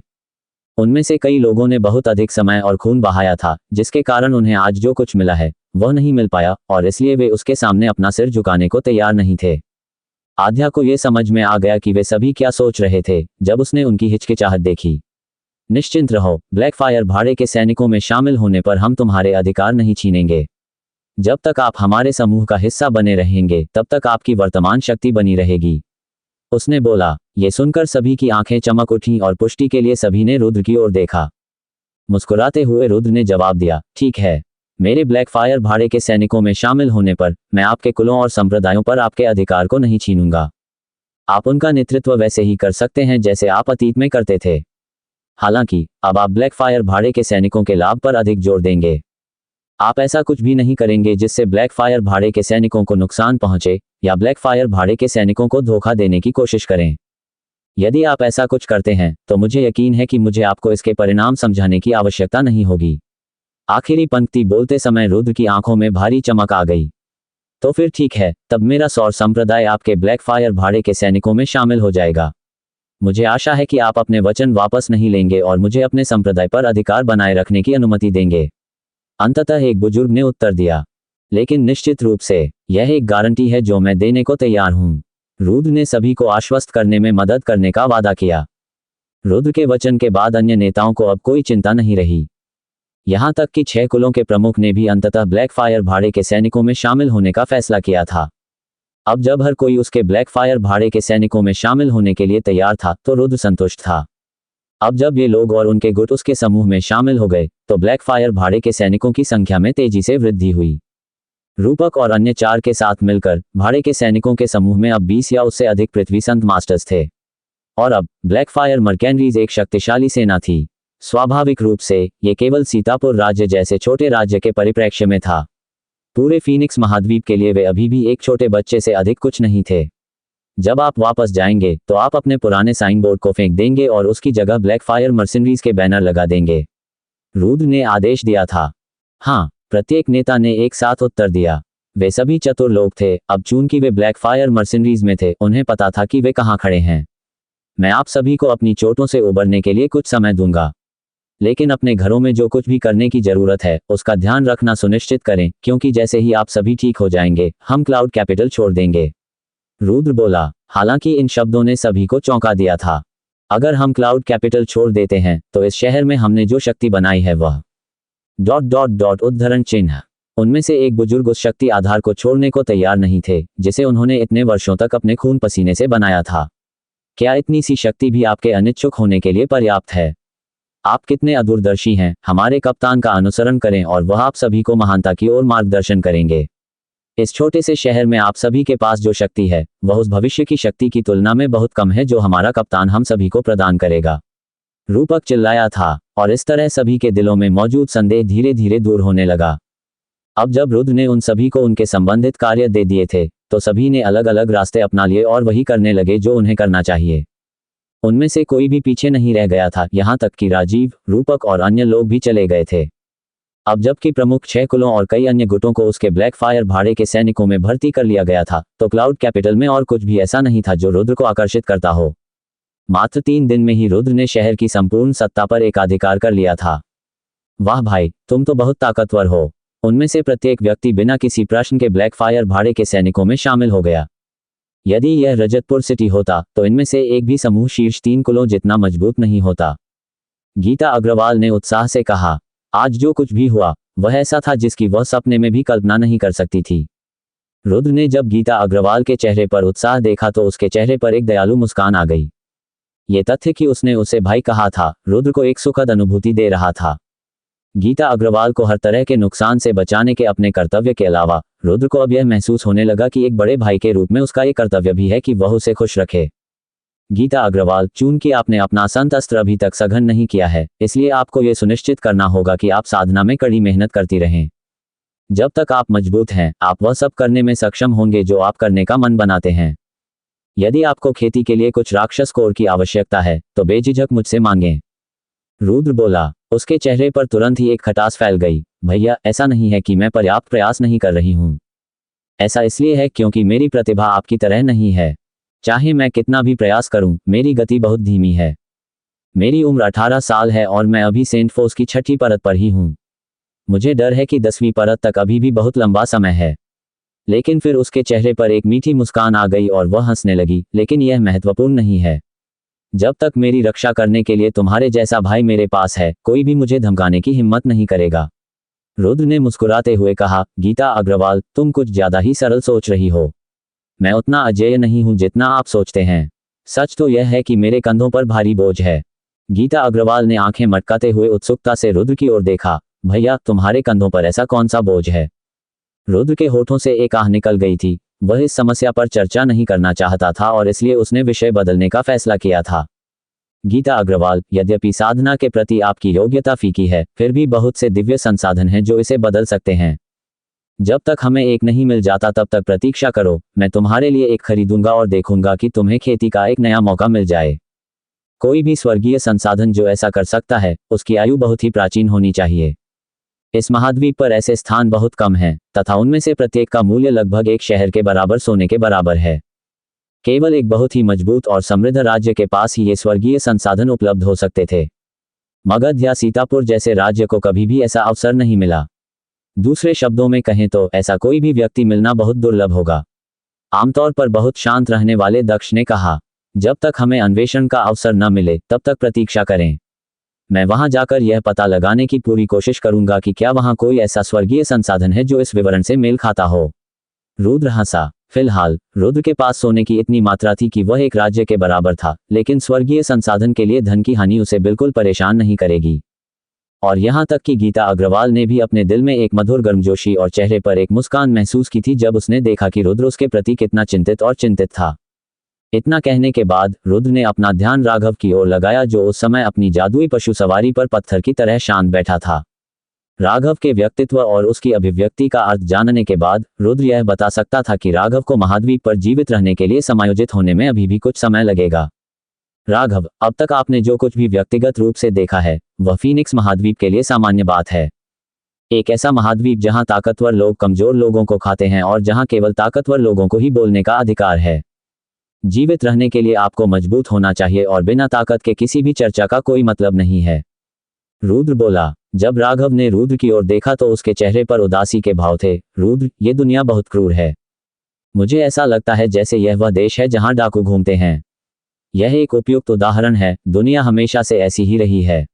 उनमें से कई लोगों ने बहुत अधिक समय और खून बहाया था, जिसके कारण उन्हें आज जो कुछ मिला है वह नहीं मिल पाया और इसलिए वे उसके सामने अपना सिर झुकाने को तैयार नहीं थे। आध्या को यह समझ में आ गया कि वे सभी क्या सोच रहे थे जब उसने उनकी हिचकिचाहट देखी। निश्चिंत रहो, ब्लैकफायर भाड़े के सैनिकों में शामिल होने पर हम तुम्हारे अधिकार नहीं छीनेंगे। जब तक आप हमारे समूह का हिस्सा बने रहेंगे तब तक आपकी वर्तमान शक्ति बनी रहेगी, उसने बोला। ये सुनकर सभी की आंखें चमक उठीं और पुष्टि के लिए सभी ने रुद्र की ओर देखा। मुस्कुराते हुए रुद्र ने जवाब दिया, ठीक है। मेरे ब्लैकफायर भाड़े के सैनिकों में शामिल होने पर मैं आपके कुलों और संप्रदायों पर आपके अधिकार को नहीं छीनूंगा। आप उनका नेतृत्व वैसे ही कर सकते हैं जैसे आप अतीत में करते थे। हालांकि अब आप ब्लैकफायर भाड़े के सैनिकों के लाभ पर अधिक जोर देंगे। आप ऐसा कुछ भी नहीं करेंगे जिससे ब्लैकफायर भाड़े के सैनिकों को नुकसान पहुंचे या ब्लैकफायर भाड़े के सैनिकों को धोखा देने की कोशिश करें। यदि आप ऐसा कुछ करते हैं तो मुझे यकीन है कि मुझे आपको इसके परिणाम समझाने की आवश्यकता नहीं होगी। आखिरी पंक्ति बोलते समय रुद्र की आंखों में भारी चमक आ गई। तो फिर ठीक है, तब मेरा सौर संप्रदाय आपके ब्लैक फायर भाड़े के सैनिकों में शामिल हो जाएगा। मुझे आशा है कि आप अपने वचन वापस नहीं लेंगे और मुझे अपने संप्रदाय पर अधिकार बनाए रखने की अनुमति देंगे। अंततः एक बुजुर्ग ने उत्तर दिया, लेकिन निश्चित रूप से यह एक गारंटी है जो मैं देने को तैयार हूं। रुद्र ने सभी को आश्वस्त करने में मदद करने का वादा किया। रुद्र के वचन के बाद अन्य नेताओं को अब कोई चिंता नहीं रही। यहां तक कि 6 कुलों के प्रमुख ने भी अंततः ब्लैक फायर भाड़े के सैनिकों में शामिल होने का फैसला किया था। अब जब हर कोई उसके ब्लैक फायर भाड़े के सैनिकों में शामिल होने के लिए तैयार था तो रुद्र संतुष्ट था। अब जब ये लोग और उनके गुट उसके समूह में शामिल हो गए तो ब्लैक फायर भाड़े के सैनिकों की संख्या में तेजी से वृद्धि हुई। रूपक और अन्य 4 के साथ मिलकर भाड़े के सैनिकों के समूह में अब 20 या उससे अधिक पृथ्वी संत मास्टर्स थे। और अब ब्लैक फायर मर्केनरीज एक शक्तिशाली सेना थी। स्वाभाविक रूप से ये केवल सीतापुर राज्य जैसे छोटे राज्य के परिप्रेक्ष्य में था। पूरे फीनिक्स महाद्वीप के लिए वे अभी भी एक छोटे बच्चे से अधिक कुछ नहीं थे। जब आप वापस जाएंगे तो आप अपने पुराने साइन बोर्ड को फेंक देंगे और उसकी जगह ब्लैक फायर मर्सिनरीज के बैनर लगा देंगे। रुद्र ने आदेश दिया था। हाँ, प्रत्येक नेता ने एक साथ उत्तर दिया। वे सभी चतुर लोग थे। अब चूंकि वे ब्लैक फायर मर्सिनरीज में थे, उन्हें पता था कि वे कहाँ खड़े हैं। मैं आप सभी को अपनी चोटों से उबरने के लिए कुछ समय दूंगा, लेकिन अपने घरों में जो कुछ भी करने की जरूरत है उसका ध्यान रखना सुनिश्चित करें, क्योंकि जैसे ही आप सभी ठीक हो जाएंगे हम क्लाउड कैपिटल छोड़ देंगे। रुद्र बोला। हालांकि इन शब्दों ने सभी को चौंका दिया था। अगर हम क्लाउड कैपिटल छोड़ देते हैं तो इस शहर में हमने जो शक्ति बनाई है वह ... उद्धरण चिन्ह। उनमें से एक बुजुर्ग उस शक्ति आधार को छोड़ने को तैयार नहीं थे जिसे उन्होंने इतने वर्षों तक अपने खून पसीने से बनाया था। क्या इतनी सी शक्ति भी आपके अनिच्छुक होने के लिए पर्याप्त है? आप कितने अदूरदर्शी हैं। हमारे कप्तान का अनुसरण करें और वह आप सभी को महानता की ओर मार्गदर्शन करेंगे। इस छोटे से शहर में आप सभी के पास जो शक्ति है वह उस भविष्य की शक्ति की तुलना में बहुत कम है जो हमारा कप्तान हम सभी को प्रदान करेगा। रूपक चिल्लाया था और इस तरह सभी के दिलों में मौजूद संदेह धीरे धीरे दूर होने लगा। अब जब रुद्र ने उन सभी को उनके संबंधित कार्य दे दिए थे तो सभी ने अलग अलग रास्ते अपना लिए और वही करने लगे जो उन्हें करना चाहिए। उनमें से कोई भी पीछे नहीं रह गया था, यहाँ तक कि राजीव, रूपक और अन्य लोग भी चले गए थे। अब जबकि प्रमुख 6 कुलों और कई अन्य गुटों को उसके ब्लैक फायर भाड़े के सैनिकों में भर्ती कर लिया गया था तो क्लाउड कैपिटल में और कुछ भी ऐसा नहीं था जो रुद्र को आकर्षित करता हो। मात्र 3 दिन में ही रुद्र ने शहर की संपूर्ण सत्ता पर एकाधिकार कर लिया था। वाह भाई, तुम तो बहुत ताकतवर हो। उनमें से प्रत्येक व्यक्ति बिना किसी प्रश्न के ब्लैक फायर भाड़े के सैनिकों में शामिल हो गया। यदि यह रजतपुर सिटी होता तो इनमें से एक भी समूह शीर्ष 3 कुलों जितना मजबूत नहीं होता। गीता अग्रवाल ने उत्साह से कहा। आज जो कुछ भी हुआ वह ऐसा था जिसकी वह सपने में भी कल्पना नहीं कर सकती थी। रुद्र ने जब गीता अग्रवाल के चेहरे पर उत्साह देखा तो उसके चेहरे पर एक दयालु मुस्कान आ गई। ये तथ्य कि उसने उसे भाई कहा था रुद्र को एक सुखद अनुभूति दे रहा था। गीता अग्रवाल को हर तरह के नुकसान से बचाने के अपने कर्तव्य के अलावा रुद्र को अब यह महसूस होने लगा कि एक बड़े भाई के रूप में उसका ये कर्तव्य भी है कि वह उसे खुश रखे। गीता अग्रवाल, चूंकि आपने अपना संत अस्त्र अभी तक सघन नहीं किया है, इसलिए आपको यह सुनिश्चित करना होगा कि आप साधना में कड़ी मेहनत करती रहें। जब तक आप मजबूत हैं आप वह सब करने में सक्षम होंगे जो आप करने का मन बनाते हैं। यदि आपको खेती के लिए कुछ राक्षस कोर की आवश्यकता है तो बेझिझक मुझसे मांगें। रुद्र बोला। उसके चेहरे पर तुरंत ही एक खटास फैल गई। भैया, ऐसा नहीं है कि मैं पर्याप्त प्रयास नहीं कर रही हूँ। ऐसा इसलिए है क्योंकि मेरी प्रतिभा आपकी तरह नहीं है। चाहे मैं कितना भी प्रयास करूं, मेरी गति बहुत धीमी है। मेरी उम्र 18 साल है और मैं अभी सेंट फोर्स की 6ठी परत पर ही हूं। मुझे डर है कि 10वीं परत तक अभी भी बहुत लंबा समय है। लेकिन फिर उसके चेहरे पर एक मीठी मुस्कान आ गई और वह हंसने लगी। लेकिन यह महत्वपूर्ण नहीं है। जब तक मेरी रक्षा करने के लिए तुम्हारे जैसा भाई मेरे पास है, कोई भी मुझे धमकाने की हिम्मत नहीं करेगा। रुद्र ने मुस्कुराते हुए कहा। गीता अग्रवाल, तुम कुछ ज्यादा ही सरल सोच रही हो। मैं उतना अजेय नहीं हूं जितना आप सोचते हैं। सच तो यह है कि मेरे कंधों पर भारी बोझ है। गीता अग्रवाल ने आंखें मटकाते हुए उत्सुकता से रुद्र की ओर देखा। भैया, तुम्हारे कंधों पर ऐसा कौन सा बोझ है? रुद्र के होठों से एक आह निकल गई थी। वह इस समस्या पर चर्चा नहीं करना चाहता था और इसलिए उसने विषय बदलने का फैसला किया था। गीता अग्रवाल, यद्यपि साधना के प्रति आपकी योग्यता फीकी है, फिर भी बहुत से दिव्य संसाधन हैं जो इसे बदल सकते हैं। जब तक हमें एक नहीं मिल जाता तब तक प्रतीक्षा करो। मैं तुम्हारे लिए एक खरीदूंगा और देखूंगा कि तुम्हें खेती का एक नया मौका मिल जाए। कोई भी स्वर्गीय संसाधन जो ऐसा कर सकता है उसकी आयु बहुत ही प्राचीन होनी चाहिए। इस महाद्वीप पर ऐसे स्थान बहुत कम हैं तथा उनमें से प्रत्येक का मूल्य लगभग एक शहर के बराबर सोने के बराबर है। केवल एक बहुत ही मजबूत और समृद्ध राज्य के पास ही ये स्वर्गीय संसाधन उपलब्ध हो सकते थे। मगध या सीतापुर जैसे राज्य को कभी भी ऐसा अवसर नहीं मिला। दूसरे शब्दों में कहें तो ऐसा कोई भी व्यक्ति मिलना बहुत दुर्लभ होगा। आमतौर पर बहुत शांत रहने वाले दक्ष ने कहा, जब तक हमें अन्वेषण का अवसर न मिले तब तक प्रतीक्षा करें। मैं वहां जाकर यह पता लगाने की पूरी कोशिश करूंगा कि क्या वहां कोई ऐसा स्वर्गीय संसाधन है जो इस विवरण से मेल खाता हो। रुद्र हंसा। फिलहाल रुद्र के पास सोने की इतनी मात्रा थी कि वह एक राज्य के बराबर था, लेकिन स्वर्गीय संसाधन के लिए धन की हानि उसे बिल्कुल परेशान नहीं करेगी। और यहां तक कि गीता अग्रवाल ने भी अपने दिल में एक मधुर गर्मजोशी और चेहरे पर एक मुस्कान महसूस की थी जब उसने देखा कि रुद्र उसके प्रति कितना चिंतित था। इतना कहने के बाद रुद्र ने अपना ध्यान राघव की ओर लगाया, जो उस समय अपनी जादुई पशु सवारी पर पत्थर की तरह शांत बैठा था। राघव के व्यक्तित्व और उसकी अभिव्यक्ति का अर्थ जानने के बाद रुद्र यह बता सकता था कि राघव को महाद्वीप पर जीवित रहने के लिए समायोजित होने में अभी भी कुछ समय लगेगा। राघव, अब तक आपने जो कुछ भी व्यक्तिगत रूप से देखा है वह फीनिक्स महाद्वीप के लिए सामान्य बात है। एक ऐसा महाद्वीप जहां ताकतवर लोग कमजोर लोगों को खाते हैं और जहां केवल ताकतवर लोगों को ही बोलने का अधिकार है। जीवित रहने के लिए आपको मजबूत होना चाहिए और बिना ताकत के किसी भी चर्चा का कोई मतलब नहीं है। रुद्र बोला। जब राघव ने रुद्र की ओर देखा तो उसके चेहरे पर उदासी के भाव थे। रुद्र, ये दुनिया बहुत क्रूर है। मुझे ऐसा लगता है जैसे यह वह देश है जहां डाकू घूमते हैं। यह एक उपयुक्त उदाहरण है। दुनिया हमेशा से ऐसी ही रही है।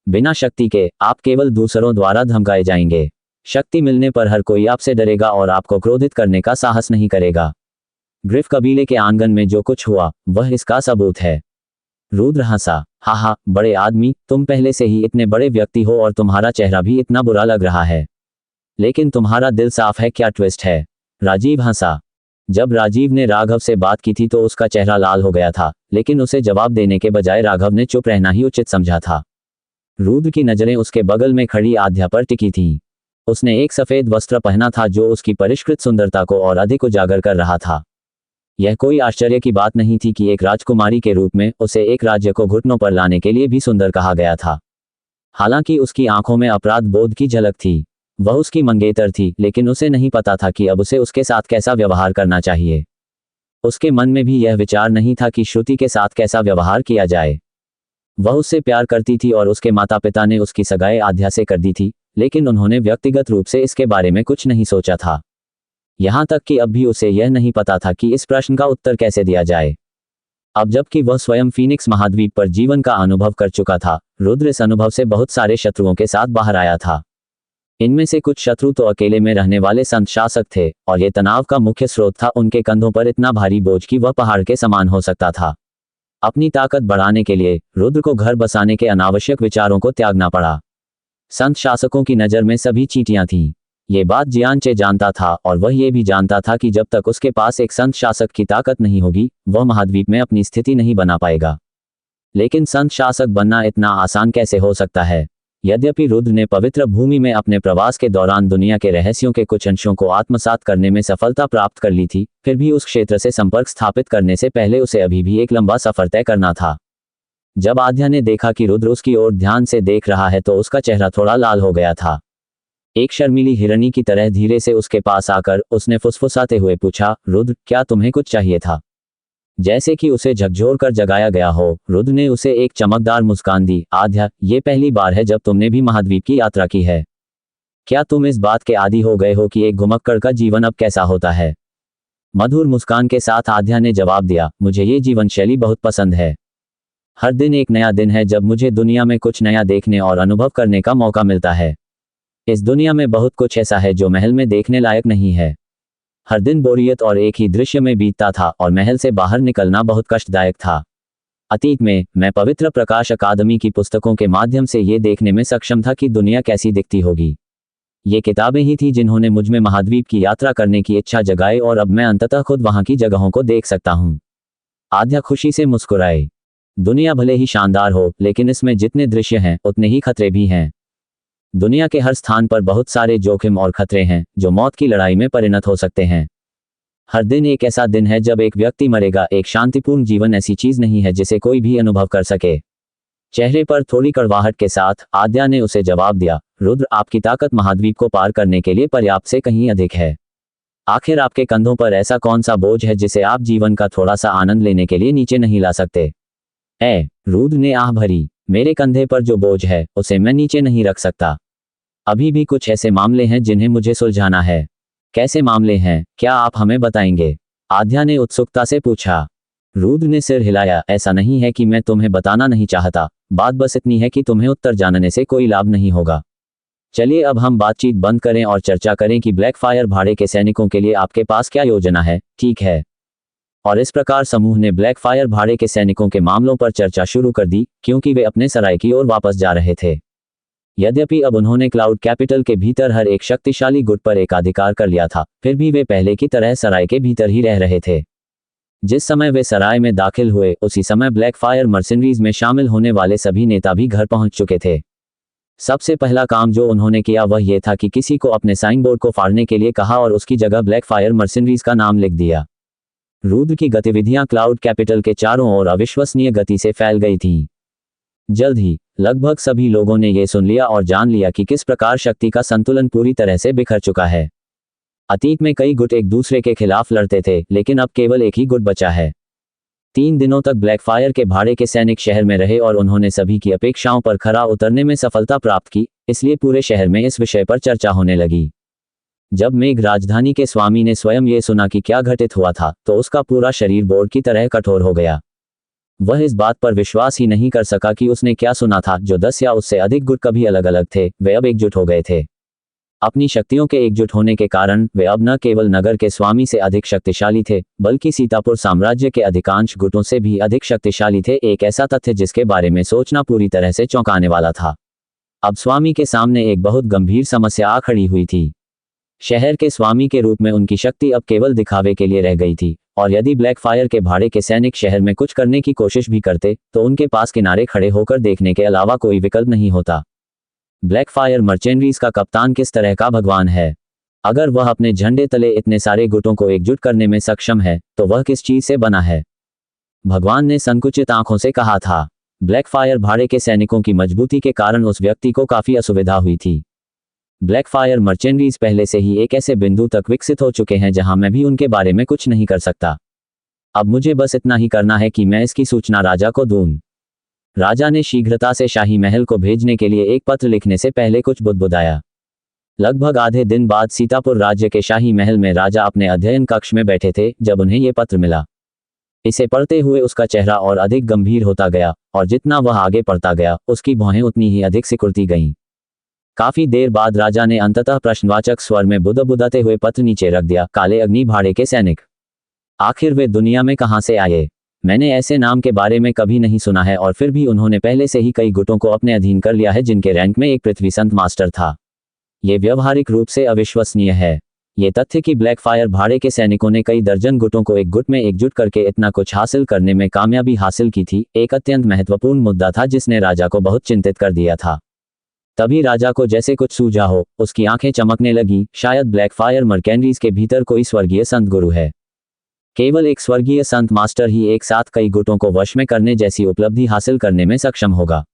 बिना शक्ति के आप केवल दूसरों द्वारा धमकाए जाएंगे। शक्ति मिलने पर हर कोई आपसे डरेगा और आपको क्रोधित करने का साहस नहीं करेगा। ग्रिफ कबीले के आंगन में जो कुछ हुआ वह इसका सबूत है। रुद्र हंसा। हा, बड़े आदमी, तुम पहले से ही इतने बड़े व्यक्ति हो और तुम्हारा चेहरा भी इतना बुरा लग रहा है, लेकिन तुम्हारा दिल साफ है, क्या ट्विस्ट है? राजीव हंसा। जब राजीव ने राघव से बात की थी तो उसका चेहरा लाल हो गया था, लेकिन उसे जवाब देने के बजाय राघव ने चुप रहना ही उचित समझा था। रुद्र की नजरें उसके बगल में खड़ी आध्या पर टिकी थीं। उसने एक सफेद वस्त्र पहना था जो उसकी परिष्कृत सुंदरता को और अधिक उजागर कर रहा था। यह कोई आश्चर्य की बात नहीं थी कि एक राजकुमारी के रूप में उसे एक राज्य को घुटनों पर लाने के लिए भी सुंदर कहा गया था। हालांकि उसकी आंखों में अपराध बोध की झलक थी। वह उसकी मंगेतर थी, लेकिन उसे नहीं पता था कि अब उसे उसके साथ कैसा व्यवहार करना चाहिए। उसके मन में भी यह विचार नहीं था कि श्रुति के साथ कैसा व्यवहार किया जाए। वह उससे प्यार करती थी और उसके माता पिता ने उसकी सगाई आध्या से कर दी थी, लेकिन उन्होंने व्यक्तिगत रूप से इसके बारे में कुछ नहीं सोचा था। यहाँ तक कि अब भी उसे यह नहीं पता था कि इस प्रश्न का उत्तर कैसे दिया जाए। अब जबकि वह स्वयं फीनिक्स महाद्वीप पर जीवन का अनुभव कर चुका था, रुद्र इस अनुभव से बहुत सारे शत्रुओं के साथ बाहर आया था। इनमें से कुछ शत्रु तो अकेले में रहने वाले संत शासक थे और ये तनाव का मुख्य स्रोत था उनके कंधों पर इतना भारी बोझ कि वह पहाड़ के समान हो सकता था। अपनी ताकत बढ़ाने के लिए रुद्र को घर बसाने के अनावश्यक विचारों को त्यागना पड़ा। संत शासकों की नज़र में सभी चींटियां थीं। ये बात जियानचे जानता था और वह ये भी जानता था कि जब तक उसके पास एक संत शासक की ताकत नहीं होगी वह महाद्वीप में अपनी स्थिति नहीं बना पाएगा। लेकिन संत शासक बनना इतना आसान कैसे हो सकता है? यद्यपि रुद्र ने पवित्र भूमि में अपने प्रवास के दौरान दुनिया के रहस्यों के कुछ अंशों को आत्मसात करने में सफलता प्राप्त कर ली थी, फिर भी उस क्षेत्र से संपर्क स्थापित करने से पहले उसे अभी भी एक लंबा सफर तय करना था। जब आध्या ने देखा कि रुद्र उसकी ओर ध्यान से देख रहा है तो उसका चेहरा थोड़ा लाल हो गया था। एक शर्मीली हिरनी की तरह धीरे से उसके पास आकर उसने फुसफुसाते हुए पूछा, रुद्र, क्या तुम्हें कुछ चाहिए था? जैसे कि उसे झकझोर कर जगाया गया हो, रुद्र ने उसे एक चमकदार मुस्कान दी। आध्या, ये पहली बार है जब तुमने भी महाद्वीप की यात्रा की है। क्या तुम इस बात के आदी हो गए हो कि एक घुमक्कड़ का जीवन अब कैसा होता है? मधुर मुस्कान के साथ आध्या ने जवाब दिया, मुझे ये जीवन शैली बहुत पसंद है। हर दिन एक नया दिन है जब मुझे दुनिया में कुछ नया देखने और अनुभव करने का मौका मिलता है। इस दुनिया में बहुत कुछ ऐसा है जो महल में देखने लायक नहीं है। हर दिन बोरियत और एक ही दृश्य में बीतता था और महल से बाहर निकलना बहुत कष्टदायक था। अतीत में मैं पवित्र प्रकाश अकादमी की पुस्तकों के माध्यम से ये देखने में सक्षम था कि दुनिया कैसी दिखती होगी। ये किताबें ही थी जिन्होंने मुझ में महाद्वीप की यात्रा करने की इच्छा जगाई और अब मैं अंततः खुद वहां की जगहों को देख सकता हूँ। आध्या खुशी से मुस्कुराई। दुनिया भले ही शानदार हो, लेकिन इसमें जितने दृश्य हैं उतने ही खतरे भी हैं। दुनिया के हर स्थान पर बहुत सारे जोखिम और खतरे हैं जो मौत की लड़ाई में परिणत हो सकते हैं। हर दिन एक ऐसा दिन है जब एक व्यक्ति मरेगा। एक शांतिपूर्ण जीवन ऐसी चीज नहीं है जिसे कोई भी अनुभव कर सके। चेहरे पर थोड़ी कड़वाहट के साथ आद्या ने उसे जवाब दिया, रुद्र, आपकी ताकत महाद्वीप को पार करने के लिए पर्याप्त से कहीं अधिक है। आखिर आपके कंधों पर ऐसा कौन सा बोझ है जिसे आप जीवन का थोड़ा सा आनंद लेने के लिए नीचे नहीं ला सकते? रुद्र ने आह भरी, मेरे कंधे पर जो बोझ है उसे मैं नीचे नहीं रख सकता। अभी भी कुछ ऐसे मामले हैं जिन्हें मुझे सुलझाना है। कैसे मामले हैं, क्या आप हमें बताएंगे? आद्या ने उत्सुकता से पूछा। रुद्र ने सिर हिलाया, ऐसा नहीं है कि मैं तुम्हें बताना नहीं चाहता, बात बस इतनी है कि तुम्हें उत्तर जानने से कोई लाभ नहीं होगा। चलिए अब हम बातचीत बंद करें और चर्चा करें कि ब्लैकफायर भाड़े के सैनिकों के लिए आपके पास क्या योजना है, ठीक है? और इस प्रकार समूह ने ब्लैकफायर भाड़े के सैनिकों के मामलों पर चर्चा शुरू कर दी, क्योंकि वे अपने सराय की ओर वापस जा रहे थे। यद्यपि अब उन्होंने क्लाउड कैपिटल के भीतर हर एक शक्तिशाली गुट पर एकाधिकार कर लिया था, फिर भी वे पहले की तरह सराय के भीतर ही रह रहे थे। जिस समय वे सराय में दाखिल हुए उसी समय ब्लैकफायर मर्सिनरीज में शामिल होने वाले सभी नेता भी घर पहुंच चुके थे। सबसे पहला काम जो उन्होंने किया वह यह था कि किसी को अपने साइन बोर्ड को फाड़ने के लिए कहा और उसकी जगह ब्लैकफायर मर्सिनरीज का नाम लिख दिया। रुद्र की गतिविधियां क्लाउड कैपिटल के चारों ओर अविश्वसनीय गति से फैल गई थीं। जल्द ही लगभग सभी लोगों ने यह सुन लिया और जान लिया कि किस प्रकार शक्ति का संतुलन पूरी तरह से बिखर चुका है। अतीत में कई गुट एक दूसरे के खिलाफ लड़ते थे, लेकिन अब केवल एक ही गुट बचा है। 3 दिनों तक ब्लैकफायर के भाड़े के सैनिक शहर में रहे और उन्होंने सभी की अपेक्षाओं पर खरा उतरने में सफलता प्राप्त की, इसलिए पूरे शहर में इस विषय पर चर्चा होने लगी। जब मेघ राजधानी के स्वामी ने स्वयं ये सुना कि क्या घटित हुआ था, तो उसका पूरा शरीर बोर्ड की तरह कठोर हो गया। वह इस बात पर विश्वास ही नहीं कर सका कि उसने क्या सुना था। जो 10 या उससे अधिक गुट कभी अलग अलग थे, वे अब एकजुट हो गए थे। अपनी शक्तियों के एकजुट होने के कारण वे अब न केवल नगर के स्वामी से अधिक शक्तिशाली थे, बल्कि सीतापुर साम्राज्य के अधिकांश गुटों से भी अधिक शक्तिशाली थे, एक ऐसा तथ्य जिसके बारे में सोचना पूरी तरह से चौंकाने वाला था। अब स्वामी के सामने एक बहुत गंभीर समस्या आ खड़ी हुई थी। शहर के स्वामी के रूप में उनकी शक्ति अब केवल दिखावे के लिए रह गई थी, और यदि ब्लैकफायर के भाड़े के सैनिक शहर में कुछ करने की कोशिश भी करते, तो उनके पास किनारे खड़े होकर देखने के अलावा कोई विकल्प नहीं होता। ब्लैकफायर मर्चेंडरीज का कप्तान किस तरह का भगवान है? अगर वह अपने झंडे तले इतने सारे गुटों को एकजुट करने में सक्षम है, तो वह किस चीज से बना है? भगवान ने संकुचित आंखों से कहा था। ब्लैकफायर भाड़े के सैनिकों की मजबूती के कारण उस व्यक्ति को काफी असुविधा हुई थी। ब्लैकफायर मर्चेंडरीज पहले से ही एक ऐसे बिंदु तक विकसित हो चुके हैं जहां मैं भी उनके बारे में कुछ नहीं कर सकता। अब मुझे बस इतना ही करना है कि मैं इसकी सूचना राजा को दूं। राजा ने शीघ्रता से शाही महल को भेजने के लिए एक पत्र लिखने से पहले कुछ बुदबुदाया। लगभग आधे दिन बाद सीतापुर राज्य के शाही महल में राजा अपने अध्ययन कक्ष में बैठे थे जब उन्हें यह पत्र मिला। इसे पढ़ते हुए उसका चेहरा और अधिक गंभीर होता गया, और जितना वह आगे पढ़ता गया उसकी भौहें उतनी ही अधिक सिकुड़ती गईं। काफी देर बाद राजा ने अंततः प्रश्नवाचक स्वर में बुदबुदाते हुए पत्र नीचे रख दिया। काले अग्नि भाड़े के सैनिक, आखिर वे दुनिया में कहां से आए? मैंने ऐसे नाम के बारे में कभी नहीं सुना है, और फिर भी उन्होंने पहले से ही कई गुटों को अपने अधीन कर लिया है जिनके रैंक में एक पृथ्वी संत मास्टर था। ये व्यावहारिक रूप से अविश्वसनीय है। ये तथ्य कि ब्लैकफायर भाड़े के सैनिकों ने कई दर्जन गुटों को एक गुट में एकजुट करके इतना कुछ हासिल करने में कामयाबी हासिल की थी, एक अत्यंत महत्वपूर्ण मुद्दा था जिसने राजा को बहुत चिंतित कर दिया था। तभी राजा को जैसे कुछ सूझा हो, उसकी आंखें चमकने लगी। शायद ब्लैकफायर मर्केंडरीज के भीतर कोई स्वर्गीय संत गुरु है। केवल एक स्वर्गीय संत मास्टर ही एक साथ कई गुटों को वश में करने जैसी उपलब्धि हासिल करने में सक्षम होगा।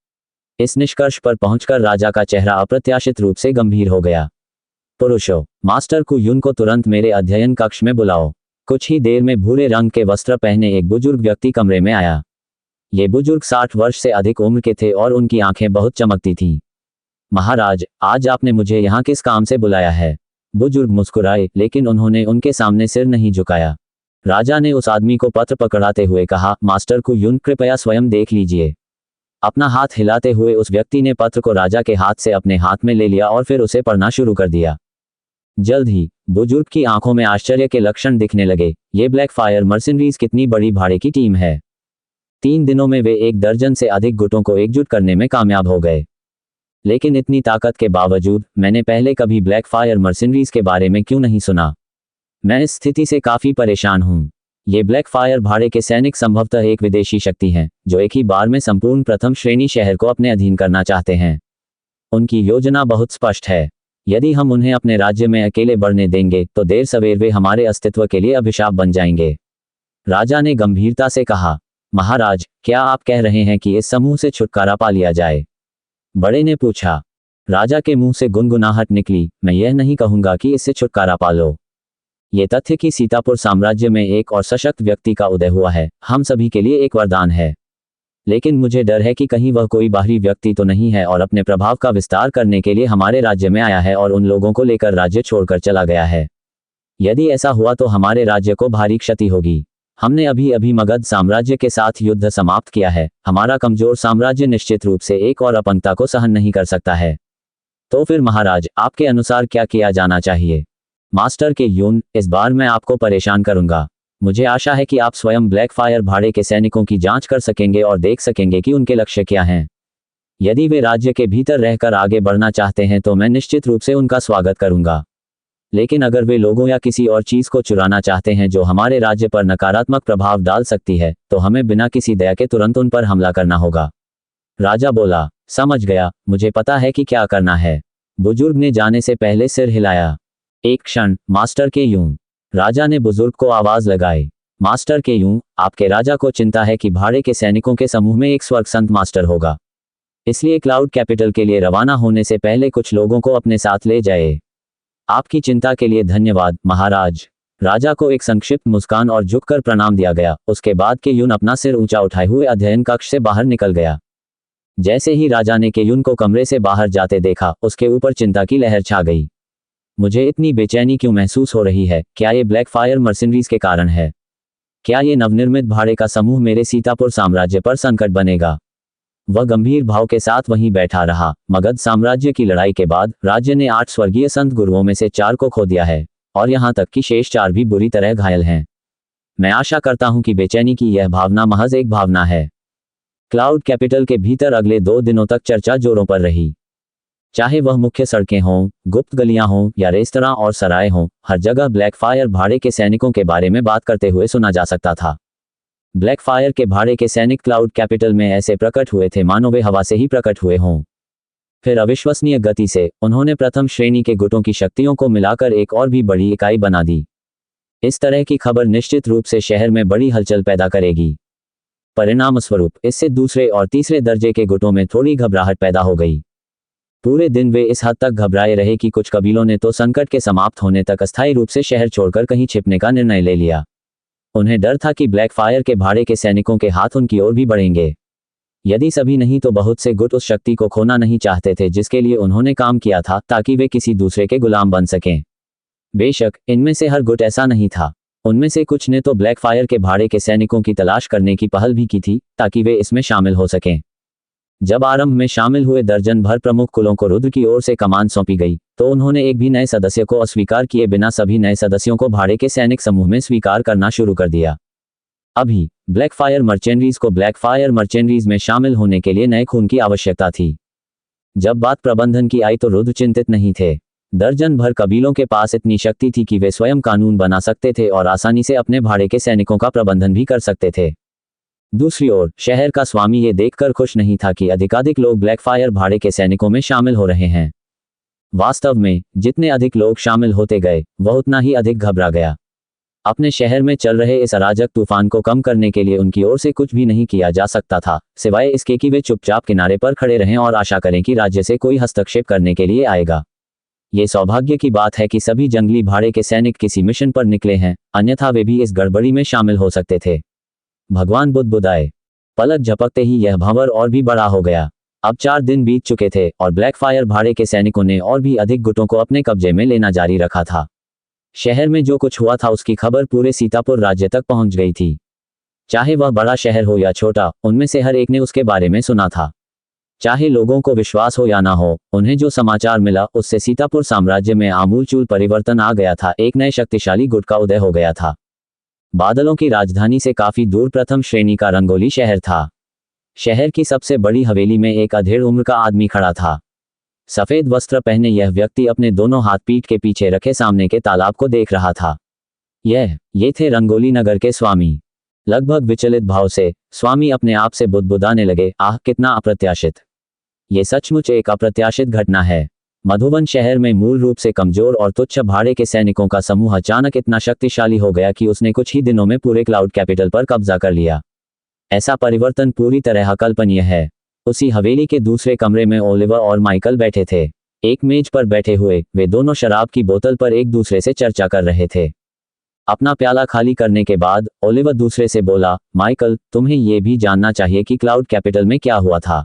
इस निष्कर्ष पर पहुंचकर राजा का चेहरा अप्रत्याशित रूप से गंभीर हो गया। पुरुषों, मास्टर कु युन को तुरंत मेरे अध्ययन कक्ष में बुलाओ। कुछ ही देर में भूरे रंग के वस्त्र पहने एक बुजुर्ग व्यक्ति कमरे में आया। ये बुजुर्ग 60 वर्ष से अधिक उम्र के थे और उनकी आंखें बहुत चमकती थीं। महाराज, आज आपने मुझे यहाँ किस काम से बुलाया है? बुजुर्ग मुस्कुराए, लेकिन उन्होंने उनके सामने सिर नहीं झुकाया। राजा ने उस आदमी को पत्र पकड़ाते हुए कहा, मास्टर कु युन, कृपया स्वयं देख लीजिए। अपना हाथ हिलाते हुए उस व्यक्ति ने पत्र को राजा के हाथ से अपने हाथ में ले लिया और फिर उसे पढ़ना शुरू कर दिया। जल्द ही बुजुर्ग की आंखों में आश्चर्य के लक्षण दिखने लगे। ये ब्लैकफायर मर्सिनरीज कितनी बड़ी भाड़े की टीम है। 3 दिनों में वे 1 दर्जन से अधिक गुटों को एकजुट करने में कामयाब हो गए। लेकिन इतनी ताकत के बावजूद मैंने पहले कभी ब्लैकफायर मर्सिनरीज के बारे में क्यों नहीं सुना? मैं इस स्थिति से काफी परेशान हूं। ये ब्लैकफायर भाड़े के सैनिक संभवतः एक विदेशी शक्ति हैं, जो एक ही बार में संपूर्ण प्रथम श्रेणी शहर को अपने अधीन करना चाहते हैं। उनकी योजना बहुत स्पष्ट है। यदि हम उन्हें अपने राज्य में अकेले बढ़ने देंगे तो देर सवेर वे हमारे अस्तित्व के लिए अभिशाप बन जाएंगे। राजा ने गंभीरता से कहा। महाराज, क्या आप कह रहे हैं कि इस समूह से छुटकारा पा लिया जाए? बड़े ने पूछा। राजा के मुंह से गुनगुनाहट निकली, मैं यह नहीं कहूंगा कि इससे छुटकारा पालो। ये तथ्य कि सीतापुर साम्राज्य में एक और सशक्त व्यक्ति का उदय हुआ है, हम सभी के लिए एक वरदान है। लेकिन मुझे डर है कि कहीं वह कोई बाहरी व्यक्ति तो नहीं है और अपने प्रभाव का विस्तार करने के लिए हमारे राज्य में आया है और उन लोगों को लेकर राज्य छोड़कर चला गया है। यदि ऐसा हुआ तो हमारे राज्य को भारी क्षति होगी। हमने अभी अभी मगध साम्राज्य के साथ युद्ध समाप्त किया है, हमारा कमजोर साम्राज्य निश्चित रूप से एक और अपंगता को सहन नहीं कर सकता है। तो फिर महाराज, आपके अनुसार क्या किया जाना चाहिए? मास्टर के यून, इस बार मैं आपको परेशान करूंगा। मुझे आशा है कि आप स्वयं ब्लैकफायर भाड़े के सैनिकों की जांच कर सकेंगे और देख सकेंगे कि उनके लक्ष्य क्या हैं। यदि वे राज्य के भीतर रहकर आगे बढ़ना चाहते हैं तो मैं निश्चित रूप से उनका स्वागत करूंगा। लेकिन अगर वे लोगों या किसी और चीज को चुराना चाहते हैं जो हमारे राज्य पर नकारात्मक प्रभाव डाल सकती है, तो हमें बिना किसी दया के तुरंत उन पर हमला करना होगा। राजा बोला, समझ गया, मुझे पता है कि क्या करना है। बुजुर्ग ने जाने से पहले सिर हिलाया। एक क्षण, मास्टर के यूं। राजा ने बुजुर्ग को आवाज लगाई। मास्टर के यूं, आपके राजा को चिंता है कि भाड़े के सैनिकों के समूह में एक स्वर्ग संत मास्टर होगा, इसलिए क्लाउड कैपिटल के लिए रवाना होने से पहले कुछ लोगों को अपने साथ ले जाए। आपकी चिंता के लिए धन्यवाद महाराज। राजा को एक संक्षिप्त मुस्कान और झुककर प्रणाम दिया गया। उसके बाद के यून अपना सिर ऊंचा उठाए हुए अध्ययन कक्ष से बाहर निकल गया। जैसे ही राजा ने के यून को कमरे से बाहर जाते देखा, उसके ऊपर चिंता की लहर छा गई। मुझे इतनी बेचैनी क्यों महसूस हो रही है? क्या ये ब्लैकफायर मर्सिनरीज के कारण है? क्या ये नवनिर्मित भाड़े का समूह मेरे सीतापुर साम्राज्य पर संकट बनेगा? वह गंभीर भाव के साथ वहीं बैठा रहा। मगध साम्राज्य की लड़ाई के बाद राज्य ने 8 स्वर्गीय संत गुरुओं में से 4 को खो दिया है और यहां तक कि शेष 4 भी बुरी तरह घायल हैं। मैं आशा करता हूं कि बेचैनी की यह भावना महज एक भावना है। क्लाउड कैपिटल के भीतर अगले 2 दिनों तक चर्चा जोरों पर रही। चाहे वह मुख्य सड़कें हों, गुप्त गलियां हों या रेस्तरां और सराय हों, हर जगह ब्लैकफायर भाड़े के सैनिकों के बारे में बात करते हुए सुना जा सकता था। ब्लैकफायर के भाड़े के सैनिक क्लाउड कैपिटल में ऐसे प्रकट हुए थे मानो वे हवा से ही प्रकट हुए हों। फिर अविश्वसनीय गति से उन्होंने प्रथम श्रेणी के गुटों की शक्तियों को मिलाकर एक और भी बड़ी इकाई बना दी। इस तरह की खबर निश्चित रूप से शहर में बड़ी हलचल पैदा करेगी। परिणामस्वरूप इससे दूसरे और तीसरे दर्जे के गुटों में थोड़ी घबराहट पैदा हो गई। पूरे दिन वे इस हद तक घबराए रहे कि कुछ कबीलों ने तो संकट के समाप्त होने तक अस्थायी रूप से शहर छोड़कर कहीं छिपने का निर्णय ले लिया। उन्हें डर था कि ब्लैकफायर के भाड़े के सैनिकों के हाथ उनकी ओर भी बढ़ेंगे। यदि सभी नहीं तो बहुत से गुट उस शक्ति को खोना नहीं चाहते थे जिसके लिए उन्होंने काम किया था, ताकि वे किसी दूसरे के गुलाम बन सकें। बेशक इनमें से हर गुट ऐसा नहीं था। उनमें से कुछ ने तो ब्लैकफायर के भाड़े के सैनिकों की तलाश करने की पहल भी की थी ताकि वे इसमें शामिल हो सकें। जब आरंभ में शामिल हुए दर्जन भर प्रमुख कुलों को रुद्र की ओर से कमान सौंपी गई, तो उन्होंने एक भी नए सदस्य को अस्वीकार किए बिना सभी नए सदस्यों को भाड़े के सैनिक समूह में स्वीकार करना शुरू कर दिया। अभी ब्लैकफायर मर्चेंडरीज को ब्लैकफायर मर्चेंडरीज में शामिल होने के लिए नए खून की आवश्यकता थी। जब बात प्रबंधन की आई तो रुद्र चिंतित नहीं थे। दर्जन भर कबीलों के पास इतनी शक्ति थी कि वे स्वयं कानून बना सकते थे और आसानी से अपने भाड़े के सैनिकों का प्रबंधन भी कर सकते थे। दूसरी ओर शहर का स्वामी ये देखकर खुश नहीं था कि अधिकाधिक लोग ब्लैकफायर भाड़े के सैनिकों में शामिल हो रहे हैं। वास्तव में जितने अधिक लोग शामिल होते गए, वह उतना ही अधिक घबरा गया। अपने शहर में चल रहे इस अराजक तूफान को कम करने के लिए उनकी ओर से कुछ भी नहीं किया जा सकता था, सिवाय इसके कि वे चुपचाप किनारे पर खड़े रहें और आशा करें कि राज्य से कोई हस्तक्षेप करने के लिए आएगा। ये सौभाग्य की बात है कि सभी जंगली भाड़े के सैनिक किसी मिशन पर निकले हैं, अन्यथा वे भी इस गड़बड़ी में शामिल हो सकते थे। भगवान बुदबुदाए। पलक झपकते ही यह भंवर और भी बड़ा हो गया। अब 4 दिन बीत चुके थे और ब्लैकफायर भाड़े के सैनिकों ने और भी अधिक गुटों को अपने कब्जे में लेना जारी रखा था। शहर में जो कुछ हुआ था उसकी खबर पूरे सीतापुर राज्य तक पहुंच गई थी। चाहे वह बड़ा शहर हो या छोटा, उनमें से हर एक ने उसके बारे में सुना था। चाहे लोगों को विश्वास हो या ना हो, उन्हें जो समाचार मिला उससे सीतापुर साम्राज्य में आमूलचूल परिवर्तन आ गया था। एक नए शक्तिशाली गुट का उदय हो गया था। बादलों की राजधानी से काफी दूर प्रथम श्रेणी का रंगोली शहर था। शहर की सबसे बड़ी हवेली में एक अधेड़ उम्र का आदमी खड़ा था। सफेद वस्त्र पहने यह व्यक्ति अपने दोनों हाथ पीठ के पीछे रखे सामने के तालाब को देख रहा था। ये थे रंगोली नगर के स्वामी। लगभग विचलित भाव से स्वामी अपने आप से बुदबुदाने लगे, आह कितना अप्रत्याशित। ये सचमुच एक अप्रत्याशित घटना है। मधुबन शहर में मूल रूप से कमजोर और तुच्छ भाड़े के सैनिकों का समूह अचानक इतना शक्तिशाली हो गया कि उसने कुछ ही दिनों में पूरे क्लाउड कैपिटल पर कब्जा कर लिया। ऐसा परिवर्तन पूरी तरह अकल्पनीय है। उसी हवेली के दूसरे कमरे में ओलिवर और माइकल बैठे थे। एक मेज पर बैठे हुए वे दोनों शराब की बोतल पर एक दूसरे से चर्चा कर रहे थे। अपना प्याला खाली करने के बाद ओलिवर दूसरे से बोला, माइकल, तुम्हें यह भी जानना चाहिए कि क्लाउड कैपिटल में क्या हुआ था।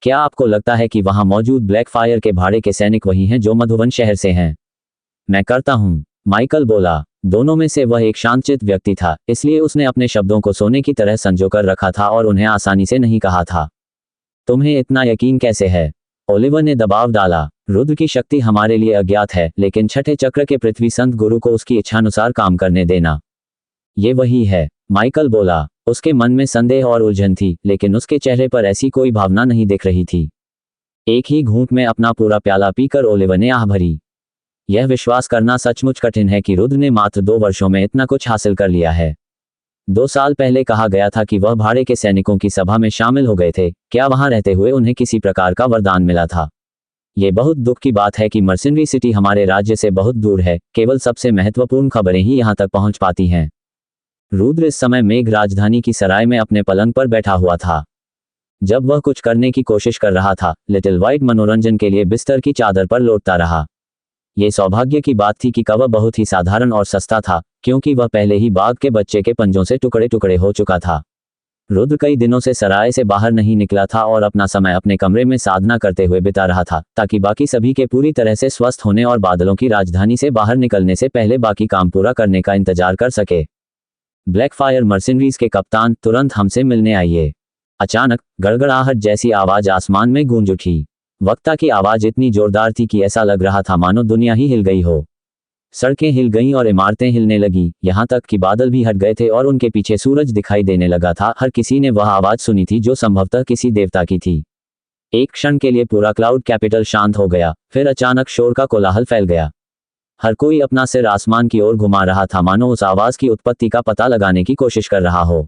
क्या आपको लगता है कि वहां मौजूद ब्लैकफायर के भाड़े के सैनिक वही हैं जो मधुबन शहर से हैं? मैं करता हूं, माइकल बोला। दोनों में से वह एक शांतचित्त व्यक्ति था, इसलिए उसने अपने शब्दों को सोने की तरह संजोकर रखा था और उन्हें आसानी से नहीं कहा था। तुम्हें इतना यकीन कैसे है? ओलिवर ने दबाव डाला। रुद्र की शक्ति हमारे लिए अज्ञात है, लेकिन छठे चक्र के पृथ्वी संत गुरु को उसकी इच्छानुसार काम करने देना, ये वही है, माइकल बोला। उसके मन में संदेह और उलझन थी, लेकिन उसके चेहरे पर ऐसी कोई भावना नहीं दिख रही थी। एक ही घूंट में अपना पूरा प्याला पीकर ओलिवर ने आह भरी। यह विश्वास करना सचमुच कठिन है कि रुद्र ने मात्र 2 वर्षों में इतना कुछ हासिल कर लिया है। 2 साल पहले कहा गया था कि वह भाड़े के सैनिकों की सभा में शामिल हो गए थे। क्या वहां रहते हुए उन्हें किसी प्रकार का वरदान मिला था? ये बहुत दुख की बात है कि मर्सिनरी सिटी हमारे राज्य से बहुत दूर है। केवल सबसे महत्वपूर्ण खबरें ही यहां तक पहुंच पाती हैं। रुद्र इस समय मेघ राजधानी की सराय में अपने पलंग पर बैठा हुआ था। जब वह कुछ करने की कोशिश कर रहा था, लिटिल व्हाइट मनोरंजन के लिए बिस्तर की चादर पर लौटता रहा। ये सौभाग्य की बात थी कि कवच बहुत ही साधारण और सस्ता था, क्योंकि वह पहले ही बाघ के बच्चे के पंजों से टुकड़े टुकड़े हो चुका था। रुद्र कई दिनों से सराय से बाहर नहीं निकला था और अपना समय अपने कमरे में साधना करते हुए बिता रहा था, ताकि बाकी सभी के पूरी तरह से स्वस्थ होने और बादलों की राजधानी से बाहर निकलने से पहले बाकी काम पूरा करने का इंतजार कर सके। ब्लैकफायर मर्सिनरीज के कप्तान, तुरंत हमसे मिलने आइए। अचानक गड़गड़ाहट जैसी आवाज आसमान में गूंज उठी। वक्ता की आवाज इतनी जोरदार थी कि ऐसा लग रहा था मानो दुनिया ही हिल गई हो। सड़कें हिल गईं और इमारतें हिलने लगी, यहाँ तक कि बादल भी हट गए थे और उनके पीछे सूरज दिखाई देने लगा था। हर किसी ने वह आवाज सुनी थी जो संभवतः किसी देवता की थी। एक क्षण के लिए पूरा क्लाउड कैपिटल शांत हो गया, फिर अचानक शोर का कोलाहल फैल गया। हर कोई अपना सिर आसमान की ओर घुमा रहा था, मानो उस आवाज की उत्पत्ति का पता लगाने की कोशिश कर रहा हो।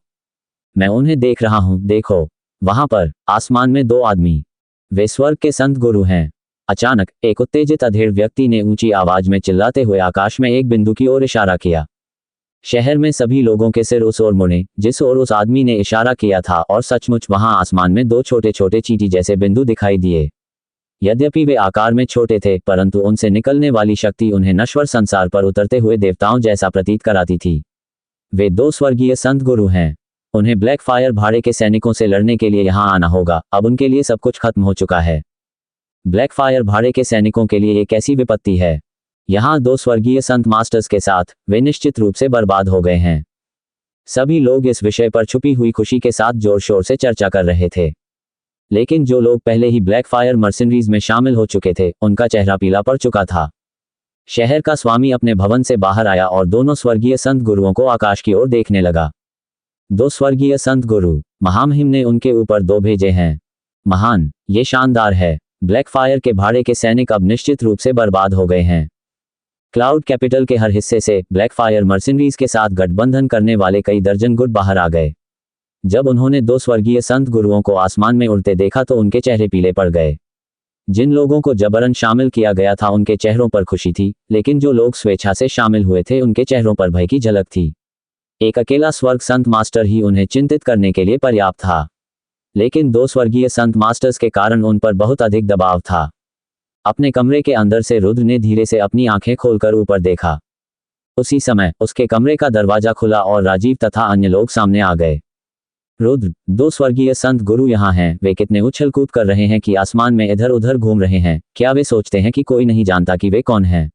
मैं उन्हें देख रहा हूं, देखो, वहां पर आसमान में 2 आदमी, वे स्वर्ग के संत गुरु हैं। अचानक एक उत्तेजित अधेड़ व्यक्ति ने ऊंची आवाज में चिल्लाते हुए आकाश में एक बिंदु की ओर इशारा किया। शहर में सभी लोगों के सिर उस ओर मुड़े जिस ओर उस आदमी ने इशारा किया था, और सचमुच वहां आसमान में 2 छोटे छोटे चींटी जैसे बिंदु दिखाई दिए। यद्यपि वे आकार में छोटे थे, परंतु उनसे निकलने वाली शक्ति उन्हें नश्वर संसार पर उतरते हुए देवताओं जैसा प्रतीत कराती थी। वे 2 स्वर्गीय संत गुरु हैं। उन्हें ब्लैकफायर भाड़े के सैनिकों से लड़ने के लिए यहां आना होगा। अब उनके लिए सब कुछ खत्म हो चुका है। ब्लैकफायर भाड़े के सैनिकों के लिए एक ऐसी विपत्ति है। यहां 2 स्वर्गीय संत मास्टर्स के साथ वे निश्चित रूप से बर्बाद हो गए हैं। सभी लोग इस विषय पर छुपी हुई खुशी के साथ जोर शोर से चर्चा कर रहे थे, लेकिन जो लोग पहले ही ब्लैकफायर मर्सिनरीज में शामिल हो चुके थे, उनका चेहरा पीला पड़ चुका था। शहर का स्वामी अपने भवन से बाहर आया और दोनों स्वर्गीय संत गुरुओं को आकाश की ओर देखने लगा। 2 स्वर्गीय संत गुरु, महामहिम ने उनके ऊपर 2 भेजे हैं। महान, ये शानदार है। ब्लैकफायर के भाड़े के सैनिक अब निश्चित रूप से बर्बाद हो गए हैं। क्लाउड कैपिटल के हर हिस्से से ब्लैकफायर मर्सिनरीज के साथ गठबंधन करने वाले कई दर्जन गुट बाहर आ गए। जब उन्होंने 2 स्वर्गीय संत गुरुओं को आसमान में उड़ते देखा तो उनके चेहरे पीले पड़ गए। जिन लोगों को जबरन शामिल किया गया था उनके चेहरों पर खुशी थी, लेकिन जो लोग स्वेच्छा से शामिल हुए थे उनके चेहरों पर भय की झलक थी। एक अकेला स्वर्ग संत मास्टर ही उन्हें चिंतित करने के लिए पर्याप्त था, लेकिन 2 स्वर्गीय संत मास्टर्स के कारण उन पर बहुत अधिक दबाव था। अपने कमरे के अंदर से रुद्र ने धीरे से अपनी आंखें खोलकर ऊपर देखा। उसी समय उसके कमरे का दरवाजा खुला और राजीव तथा अन्य लोग सामने आ गए। रुद्र, 2 स्वर्गीय संत गुरु यहाँ हैं। वे कितने उछल कूद कर रहे हैं कि आसमान में इधर उधर घूम रहे हैं। क्या वे सोचते हैं कि कोई नहीं जानता कि वे कौन हैं?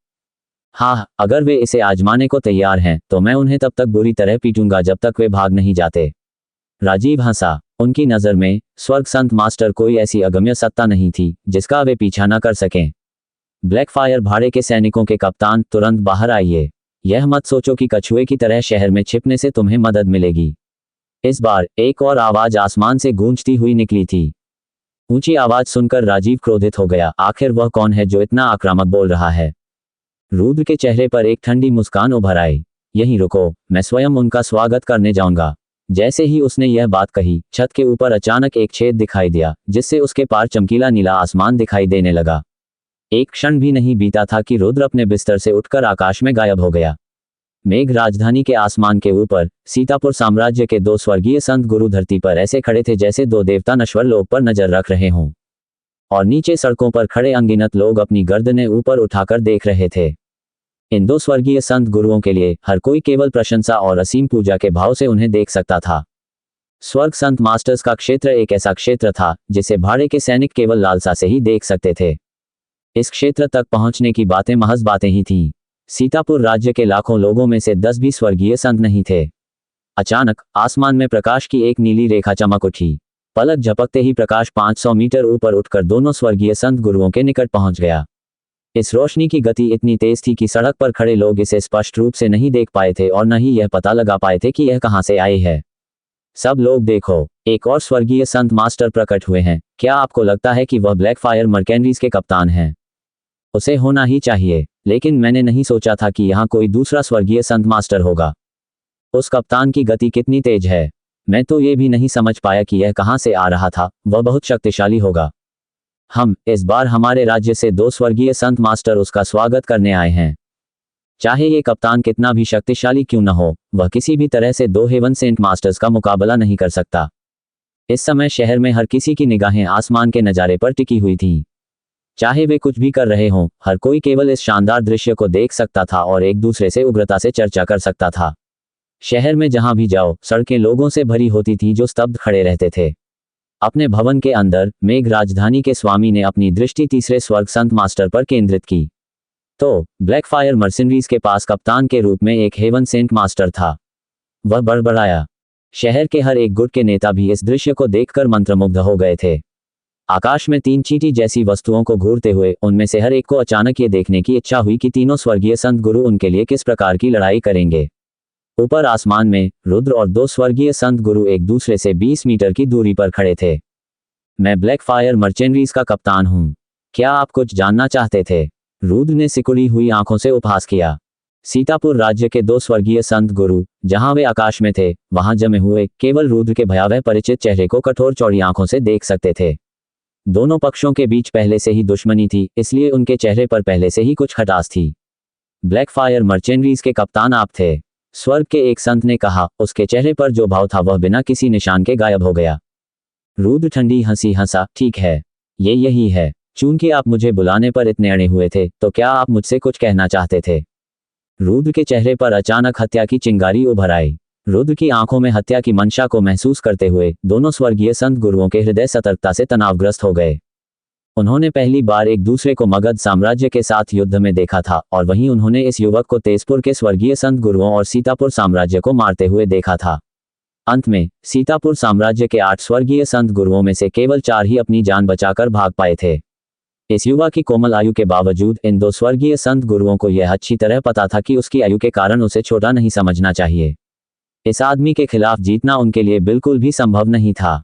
हाँ, अगर वे इसे आजमाने को तैयार हैं तो मैं उन्हें तब तक बुरी तरह पीटूंगा जब तक वे भाग नहीं जाते। राजीव हंसा। उनकी नज़र में स्वर्ग संत मास्टर कोई ऐसी अगम्य सत्ता नहीं थी जिसका वे पीछा न कर सकें। ब्लैकफायर भाड़े के सैनिकों के कप्तान, तुरंत बाहर आइए। यह मत सोचो कि कछुए की तरह शहर में छिपने से तुम्हें मदद मिलेगी। इस बार एक और आवाज आसमान से गूंजती हुई निकली थी। ऊंची आवाज सुनकर राजीव क्रोधित हो गया। आखिर वह कौन है जो इतना आक्रामक बोल रहा है? रुद्र के चेहरे पर एक ठंडी मुस्कान उभर आई। यहीं रुको, मैं स्वयं उनका स्वागत करने जाऊंगा। जैसे ही उसने यह बात कही, छत के ऊपर अचानक एक छेद दिखाई दिया, जिससे उसके पार चमकीला नीला आसमान दिखाई देने लगा। एक क्षण भी नहीं बीता था कि रुद्र अपने बिस्तर से उठकर आकाश में गायब हो गया। मेघ राजधानी के आसमान के ऊपर सीतापुर साम्राज्य के दो स्वर्गीय संत गुरु धरती पर ऐसे खड़े थे जैसे दो देवता नश्वर लोक पर नजर रख रहे हों, और नीचे सड़कों पर खड़े अनगिनत लोग अपनी गर्दनें ऊपर उठाकर देख रहे थे। इन दो स्वर्गीय संत गुरुओं के लिए हर कोई केवल प्रशंसा और असीम पूजा के भाव से उन्हें देख सकता था। स्वर्ग संत मास्टर्स का क्षेत्र एक ऐसा क्षेत्र था जिसे भाड़े के सैनिक केवल लालसा से ही देख सकते थे। इस क्षेत्र तक पहुंचने की बातें महज बातें ही थीं। सीतापुर राज्य के लाखों लोगों में से 10 भी स्वर्गीय संत नहीं थे। अचानक आसमान में प्रकाश की एक नीली रेखा चमक उठी। पलक झपकते ही प्रकाश 500 मीटर ऊपर उठकर दोनों स्वर्गीय संत गुरुओं के निकट पहुंच गया। इस रोशनी की गति इतनी तेज थी कि सड़क पर खड़े लोग इसे स्पष्ट रूप से नहीं देख पाए थे और न ही यह पता लगा पाए थे कि यह कहां से आई है। सब लोग देखो, एक और स्वर्गीय संत मास्टर प्रकट हुए हैं। क्या आपको लगता है कि वह ब्लैकफायर मर्केंडरीज के कप्तान हैं? उसे होना ही चाहिए, लेकिन मैंने नहीं सोचा था कि यहाँ कोई दूसरा स्वर्गीय संत मास्टर होगा। उस कप्तान की गति कितनी तेज है, मैं तो ये भी नहीं समझ पाया कि यह कहाँ से आ रहा था। वह बहुत शक्तिशाली होगा। हम इस बार हमारे राज्य से 2 स्वर्गीय संत मास्टर उसका स्वागत करने आए हैं। चाहे ये कप्तान कितना भी शक्तिशाली क्यों न हो, वह किसी भी तरह से 2 हेवन सेंट मास्टर्स का मुकाबला नहीं कर सकता। इस समय शहर में हर किसी की निगाहें आसमान के नज़ारे पर टिकी हुई थीं। चाहे वे कुछ भी कर रहे हों, हर कोई केवल इस शानदार दृश्य को देख सकता था और एक दूसरे से उग्रता से चर्चा कर सकता था। शहर में जहां भी जाओ, सड़कें लोगों से भरी होती थीं जो स्तब्ध खड़े रहते थे। अपने भवन के अंदर मेघ राजधानी के स्वामी ने अपनी दृष्टि तीसरे स्वर्ग संत मास्टर पर केंद्रित की। तो ब्लैकफायर मर्सिनरीज के पास कप्तान के रूप में एक हेवन सेंट मास्टर था। वह बड़बड़ाया। शहर के हर एक गुट के नेता भी इस दृश्य को देखकर मंत्रमुग्ध हो गए थे। आकाश में 3 चींटी जैसी वस्तुओं को घूरते हुए उनमें से हर एक को अचानक ये देखने की इच्छा हुई कि तीनों स्वर्गीय संत गुरु उनके लिए किस प्रकार की लड़ाई करेंगे। ऊपर आसमान में रुद्र और 2 स्वर्गीय संत गुरु एक दूसरे से 20 मीटर की दूरी पर खड़े थे। मैं ब्लैकफायर मर्चेंडरीज का कप्तान हूं। क्या आप कुछ जानना चाहते थे? रुद्र ने सिकुड़ी हुई आंखों से उपहास किया। सीतापुर राज्य के 2 स्वर्गीय संत गुरु जहां वे आकाश में थे, वहां जमे हुए केवल रुद्र के भयावह परिचित चेहरे को कठोर चौड़ी आंखों से देख सकते थे। दोनों पक्षों के बीच पहले से ही दुश्मनी थी, इसलिए उनके चेहरे पर पहले से ही कुछ खटास थी। ब्लैकफायर मर्चेंडरीज के कप्तान आप थे, स्वर्ग के एक संत ने कहा। उसके चेहरे पर जो भाव था वह बिना किसी निशान के गायब हो गया। रुद्र ठंडी हंसी हंसा। ठीक है, ये यही है। चूंकि आप मुझे बुलाने पर इतने अड़े हुए थे, तो क्या आप मुझसे कुछ कहना चाहते थे? रुद्र के चेहरे पर अचानक हत्या की चिंगारी उभर आई। रुद्र की आंखों में हत्या की मंशा को महसूस करते हुए दोनों स्वर्गीय संत गुरुओं के हृदय सतर्कता से तनावग्रस्त हो गए। उन्होंने पहली बार एक दूसरे को मगध साम्राज्य के साथ युद्ध में देखा था, और वहीं उन्होंने इस युवक को तेजपुर के स्वर्गीय संत गुरुओं और सीतापुर साम्राज्य को मारते हुए देखा था। अंत में सीतापुर साम्राज्य के 8 स्वर्गीय संत गुरुओं में से केवल 4 ही अपनी जान बचाकर भाग पाए थे। इस युवा की कोमल आयु के बावजूद इन 2 स्वर्गीय संत गुरुओं को यह अच्छी तरह पता था कि उसकी आयु के कारण उसे छोटा नहीं समझना चाहिए। इस आदमी के खिलाफ जीतना उनके लिए बिल्कुल भी संभव नहीं था।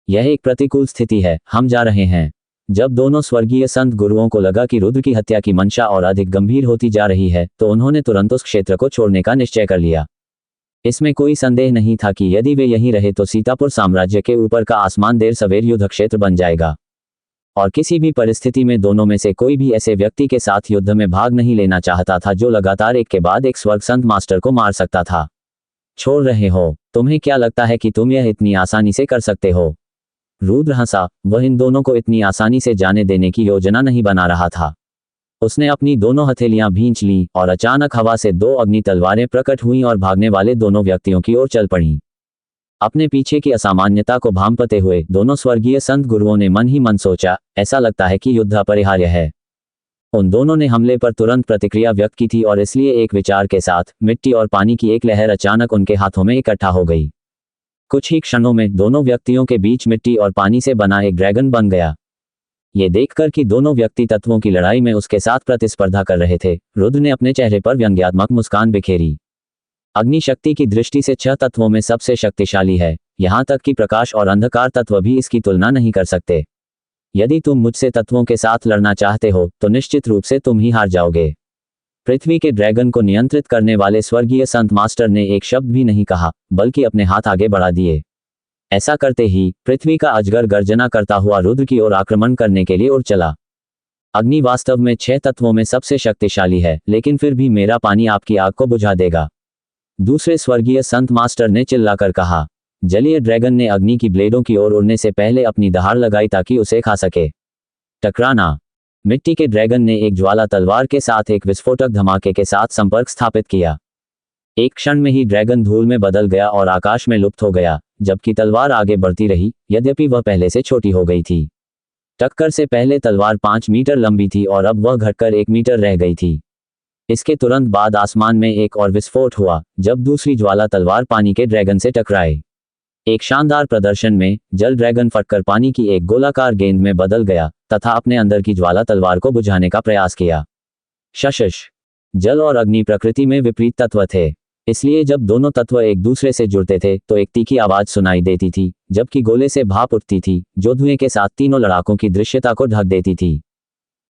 यह एक प्रतिकूल स्थिति है, हम जा रहे हैं। जब दोनों स्वर्गीय संत गुरुओं को लगा कि रुद्र की हत्या की मंशा और अधिक गंभीर होती जा रही है, तो उन्होंने तुरंत उस क्षेत्र को छोड़ने का निश्चय कर लिया। इसमें कोई संदेह नहीं था कि यदि वे यहीं रहे तो सीतापुर साम्राज्य के ऊपर का आसमान देर सवेर युद्ध क्षेत्र बन जाएगा, और किसी भी परिस्थिति में दोनों में से कोई भी ऐसे व्यक्ति के साथ युद्ध में भाग नहीं लेना चाहता था जो लगातार एक के बाद एक स्वर्ग संत मास्टर को मार सकता था। छोड़ रहे हो? तुम्हें क्या लगता है कि तुम यह इतनी आसानी से कर सकते हो? रुद्र हंसा। वह इन दोनों को इतनी आसानी से जाने देने की योजना नहीं बना रहा था। उसने अपनी दोनों हथेलियां भींच लीं और अचानक हवा से 2 अग्नि तलवारें प्रकट हुईं और भागने वाले दोनों व्यक्तियों की ओर चल पड़ीं। अपने पीछे की असामान्यता को भांपते हुए दोनों स्वर्गीय संत गुरुओं ने मन ही मन सोचा, ऐसा लगता है कि युद्ध अपरिहार्य है। उन दोनों ने हमले पर तुरंत प्रतिक्रिया व्यक्त की थी और इसलिए एक विचार के साथ मिट्टी और पानी की एक लहर अचानक उनके हाथों में इकट्ठा हो गई। कुछ ही क्षणों में दोनों व्यक्तियों के बीच मिट्टी और पानी से बना एक ड्रैगन बन गया। ये देखकर कि दोनों व्यक्ति तत्वों की लड़ाई में उसके साथ प्रतिस्पर्धा कर रहे थे, रुद्र ने अपने चेहरे पर व्यंग्यात्मक मुस्कान बिखेरी। अग्नि शक्ति की दृष्टि से 6 तत्वों में सबसे शक्तिशाली है, यहाँ तक कि प्रकाश और अंधकार तत्व भी इसकी तुलना नहीं कर सकते। यदि तुम मुझसे तत्वों के साथ लड़ना चाहते हो तो निश्चित रूप से तुम ही हार जाओगे। पृथ्वी के ड्रैगन को नियंत्रित करने वाले स्वर्गीय संत मास्टर ने एक शब्द भी नहीं कहा, बल्कि अपने हाथ आगे बढ़ा दिए। ऐसा करते ही पृथ्वी का अजगर गर्जना करता हुआ रुद्र की ओर आक्रमण करने के लिए उड़ चला। अग्नि वास्तव में 6 तत्वों में सबसे शक्तिशाली है, लेकिन फिर भी मेरा पानी आपकी आग को बुझा देगा। दूसरे स्वर्गीय संत मास्टर ने चिल्लाकर कहा। जलीय ड्रैगन ने अग्नि की ब्लेडों की ओर उड़ने से पहले अपनी दहाड़ लगाई ताकि उसे खा सके। टकराना। मिट्टी के ड्रैगन ने एक ज्वाला तलवार के साथ एक विस्फोटक धमाके के साथ संपर्क स्थापित किया। एक क्षण में ही ड्रैगन धूल में बदल गया और आकाश में लुप्त हो गया, जबकि तलवार आगे बढ़ती रही, यद्यपि वह पहले से छोटी हो गई थी। टक्कर से पहले तलवार 5 मीटर लंबी थी और अब वह घटकर 1 मीटर रह गई थी। इसके तुरंत बाद आसमान में एक और विस्फोट हुआ, जब दूसरी ज्वाला तलवार पानी के ड्रैगन से टकराई। एक शानदार प्रदर्शन में जल ड्रैगन फटकर पानी की एक गोलाकार गेंद में बदल गया तथा अपने अंदर की ज्वाला तलवार को बुझाने का प्रयास किया। शशश। जल और अग्नि प्रकृति में विपरीत तत्व थे, इसलिए जब दोनों तत्व एक दूसरे से जुड़ते थे तो एक तीखी आवाज सुनाई देती थी, जबकि गोले से भाप उठती थी, जो धुएं के साथ तीनों लड़ाकों की दृश्यता को ढक देती थी।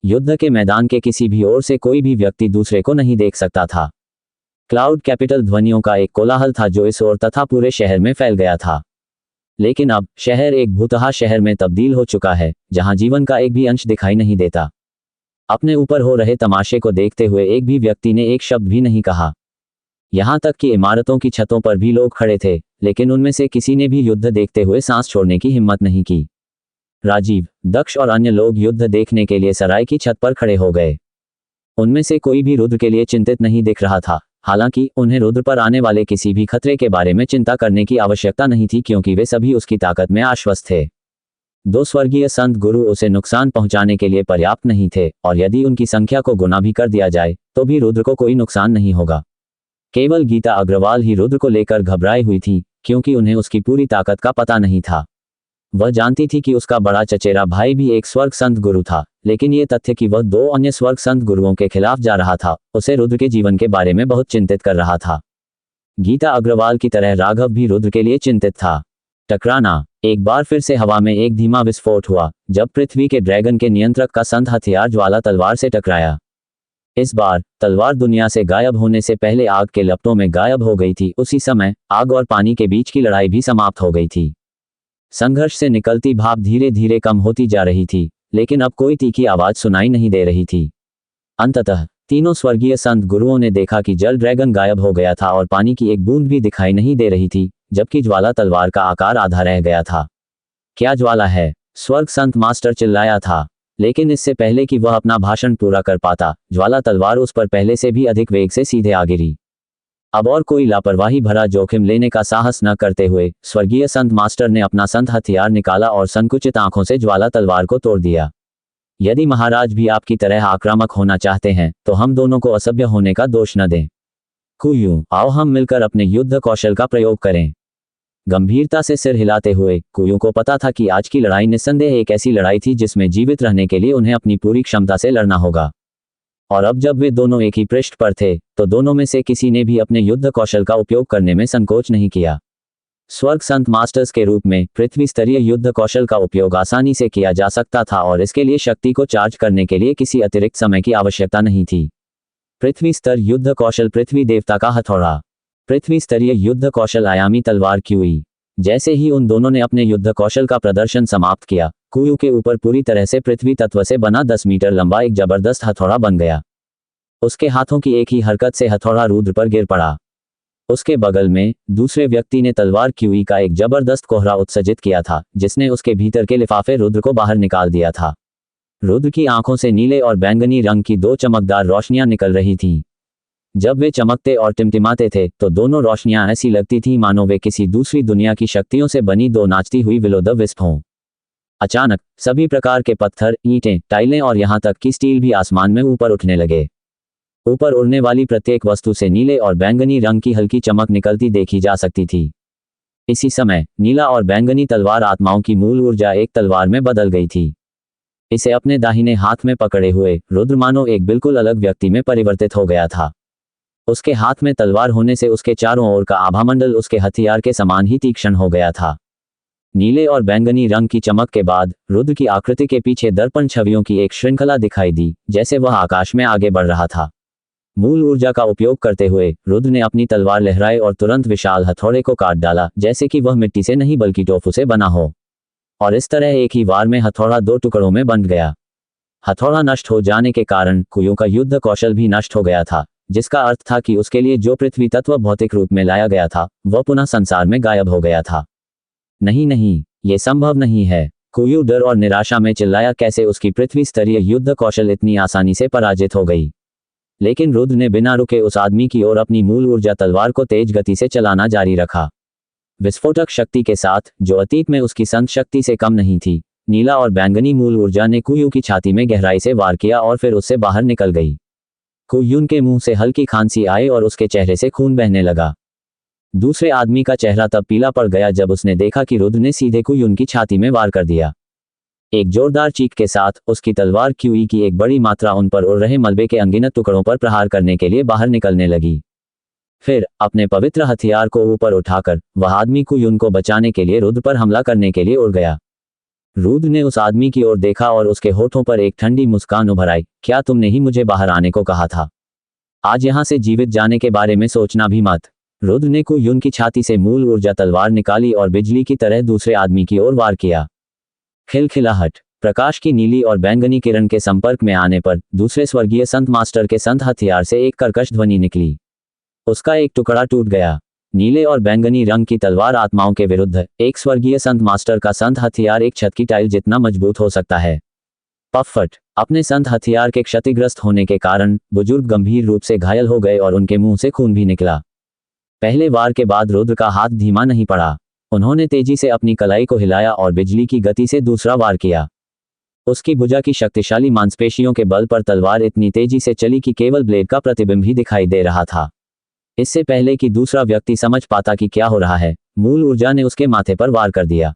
युद्ध के मैदान के किसी भी ओर से कोई भी व्यक्ति दूसरे को नहीं देख सकता था। क्लाउड कैपिटल ध्वनियों का एक कोलाहल था जो इस ओर तथा पूरे शहर में फैल गया था। लेकिन अब शहर एक भूतहा शहर में तब्दील हो चुका है, जहां जीवन का एक भी अंश दिखाई नहीं देता। अपने ऊपर हो रहे तमाशे को देखते हुए एक भी व्यक्ति ने एक शब्द भी नहीं कहा। यहां तक कि इमारतों की छतों पर भी लोग खड़े थे, लेकिन उनमें से किसी ने भी युद्ध देखते हुए सांस छोड़ने की हिम्मत नहीं की। राजीव, दक्ष और अन्य लोग युद्ध देखने के लिए सराय की छत पर खड़े हो गए। उनमें से कोई भी रुद्र के लिए चिंतित नहीं दिख रहा था, हालांकि उन्हें रुद्र पर आने वाले किसी भी खतरे के बारे में चिंता करने की आवश्यकता नहीं थी, क्योंकि वे सभी उसकी ताकत में आश्वस्त थे। 2 स्वर्गीय संत गुरु उसे नुकसान पहुंचाने के लिए पर्याप्त नहीं थे, और यदि उनकी संख्या को गुना भी कर दिया जाए तो भी रुद्र को कोई नुकसान नहीं होगा। केवल गीता अग्रवाल ही रुद्र को लेकर घबराई हुई थी, क्योंकि उन्हें उसकी पूरी ताकत का पता नहीं था। वह जानती थी कि उसका बड़ा चचेरा भाई भी एक स्वर्ग संत गुरु था, लेकिन ये तथ्य कि वह 2 अन्य स्वर्ग संत गुरुओं के खिलाफ जा रहा था, उसे रुद्र के जीवन के बारे में बहुत चिंतित कर रहा था। गीता अग्रवाल की तरह राघव भी रुद्र के लिए चिंतित था। टकराना। एक बार फिर से हवा में एक धीमा विस्फोट हुआ, जब पृथ्वी के ड्रैगन के नियंत्रक का संत हथियार ज्वाला तलवार से टकराया। इस बार तलवार दुनिया से गायब होने से पहले आग के लपटों में गायब हो गई थी। उसी समय आग और पानी के बीच की लड़ाई भी समाप्त हो गई थी। संघर्ष से निकलती भाप धीरे धीरे कम होती जा रही थी, लेकिन अब कोई तीखी आवाज सुनाई नहीं दे रही थी। अंततः तीनों स्वर्गीय संत गुरुओं ने देखा कि जल ड्रैगन गायब हो गया था और पानी की एक बूंद भी दिखाई नहीं दे रही थी, जबकि ज्वाला तलवार का आकार आधा रह गया था। क्या ज्वाला है? स्वर्ग संत मास्टर चिल्लाया था, लेकिन इससे पहले कि वह अपना भाषण पूरा कर पाता, ज्वाला तलवार उस पर पहले से भी अधिक वेग से सीधे आ गिरी। अब और कोई लापरवाही भरा जोखिम लेने का साहस न करते हुए स्वर्गीय संत मास्टर ने अपना संत हथियार निकाला और संकुचित आंखों से ज्वाला तलवार को तोड़ दिया। यदि महाराज भी आपकी तरह आक्रामक होना चाहते हैं तो हम दोनों को असभ्य होने का दोष न दें। कुयू, आओ हम मिलकर अपने युद्ध कौशल का प्रयोग करें। गंभीरता से सिर हिलाते हुए कुयू को पता था कि आज की लड़ाई निस्संदेह एक ऐसी लड़ाई थी जिसमें जीवित रहने के लिए उन्हें अपनी पूरी क्षमता से लड़ना होगा। और अब जब वे दोनों एक ही पृष्ठ पर थे तो दोनों में से किसी ने भी अपने युद्ध कौशल का उपयोग करने में संकोच नहीं किया। स्वर्ग संत मास्टर्स के रूप में पृथ्वी स्तरीय युद्ध कौशल का उपयोग आसानी से किया जा सकता था और इसके लिए शक्ति को चार्ज करने के लिए किसी अतिरिक्त समय की आवश्यकता नहीं थी। पृथ्वी स्तर युद्ध कौशल पृथ्वी देवता का हथौड़ा। पृथ्वी स्तरीय युद्ध कौशल आयामी तलवार क्यूई। जैसे ही उन दोनों ने अपने युद्ध कौशल का प्रदर्शन समाप्त किया, कुयू के ऊपर पूरी तरह से पृथ्वी तत्व से बना 10 मीटर लंबा एक जबरदस्त हथौड़ा बन गया। उसके हाथों की एक ही हरकत से हथौड़ा रुद्र पर गिर पड़ा। उसके बगल में दूसरे व्यक्ति ने तलवार क्यूई का एक जबरदस्त कोहरा उत्सर्जित किया था, जिसने उसके भीतर के लिफाफे रुद्र को बाहर निकाल दिया था। रुद्र की आंखों से नीले और बैंगनी रंग की 2 चमकदार रोशनियां निकल रही थीं। जब वे चमकते और टिमटिमाते थे तो दोनों रोशनियां ऐसी लगती थीं मानो वे किसी दूसरी दुनिया की शक्तियों से बनी 2 नाचती हुई विल ओ द विस्प हों। अचानक सभी प्रकार के पत्थर, ईंटें, टाइलें और यहां तक कि स्टील भी आसमान में ऊपर उठने लगे। ऊपर उड़ने वाली प्रत्येक वस्तु से नीले और बैंगनी रंग की हल्की चमक निकलती देखी जा सकती थी। इसी समय नीला और बैंगनी तलवार आत्माओं की मूल ऊर्जा एक तलवार में बदल गई थी। इसे अपने दाहिने हाथ में पकड़े हुए रुद्र मानो एक बिल्कुल अलग व्यक्ति में परिवर्तित हो गया था। उसके हाथ में तलवार होने से उसके चारों ओर का आभामंडल उसके हथियार के समान ही तीक्ष्ण हो गया था। नीले और बैंगनी रंग की चमक के बाद रुद्र की आकृति के पीछे दर्पण छवियों की एक श्रृंखला दिखाई दी, जैसे वह आकाश में आगे बढ़ रहा था। मूल ऊर्जा का उपयोग करते हुए रुद्र ने अपनी तलवार लहराई और तुरंत विशाल हथौड़े को काट डाला, जैसे कि वह मिट्टी से नहीं बल्कि टोफू से बना हो। और इस तरह एक ही वार में हथौड़ा 2 टुकड़ों में बंट गया। हथौड़ा नष्ट हो जाने के कारण कुयू का युद्ध कौशल भी नष्ट हो गया था, जिसका अर्थ था कि उसके लिए जो पृथ्वी तत्व भौतिक रूप में लाया गया था वह पुनः संसार में गायब हो गया था। नहीं नहीं, ये संभव नहीं है। कुयू डर और निराशा में चिल्लाया, कैसे उसकी पृथ्वी स्तरीय युद्ध कौशल इतनी आसानी से पराजित हो गई। लेकिन रुद्र ने बिना रुके उस आदमी की ओर अपनी मूल ऊर्जा तलवार को तेज गति से चलाना जारी रखा। विस्फोटक शक्ति के साथ, जो अतीत में उसकी संत शक्ति से कम नहीं थी, नीला और बैंगनी मूल ऊर्जा ने कुयू की छाती में गहराई से वार किया और फिर उससे बाहर निकल गई। कुयून के मुंह से हल्की खांसी आई और उसके चेहरे से खून बहने लगा। दूसरे आदमी का चेहरा तब पीला पड़ गया जब उसने देखा कि रुद्र ने सीधे कुयून की छाती में वार कर दिया। एक जोरदार चीख के साथ उसकी तलवार क्यूई की एक बड़ी मात्रा उन पर उड़ रहे मलबे के अनगिनत टुकड़ों पर प्रहार करने के लिए बाहर निकलने लगी। फिर अपने पवित्र हथियार को ऊपर उठाकर वह आदमी कुयून को बचाने के लिए रुद्र पर हमला करने के लिए उड़ गया। रुद्र ने उस आदमी की ओर देखा और उसके होठों पर एक ठंडी मुस्कान उभर आई। क्या तुमने ही मुझे बाहर आने को कहा था? आज यहां से जीवित जाने के बारे में सोचना भी मत। रुद्र ने कुयून की छाती से मूल ऊर्जा तलवार निकाली और बिजली की तरह दूसरे आदमी की ओर वार किया। खिलखिलाहट, प्रकाश की नीली और बैंगनी किरण के संपर्क में आने पर दूसरे स्वर्गीय संत मास्टर के संत हथियार से एक कर्कश ध्वनि निकली। उसका एक टुकड़ा टूट गया। नीले और बैंगनी रंग की तलवार आत्माओं के विरुद्ध एक स्वर्गीय संत मास्टर का संत हथियार एक छत की टाइल जितना मजबूत हो सकता है। पफट, अपने संत हथियार के क्षतिग्रस्त होने के कारण बुजुर्ग गंभीर रूप से घायल हो गए और उनके मुंह से खून भी निकला। पहले वार के बाद रुद्र का हाथ धीमा नहीं पड़ा। उन्होंने तेजी से अपनी कलाई को हिलाया और बिजली की गति से दूसरा वार किया। उसकी भुजा की शक्तिशाली मांसपेशियों के बल पर तलवार इतनी तेजी से चली कि केवल ब्लेड का प्रतिबिंब ही दिखाई दे रहा था। इससे पहले कि दूसरा व्यक्ति समझ पाता कि क्या हो रहा है, मूल ऊर्जा ने उसके माथे पर वार कर दिया।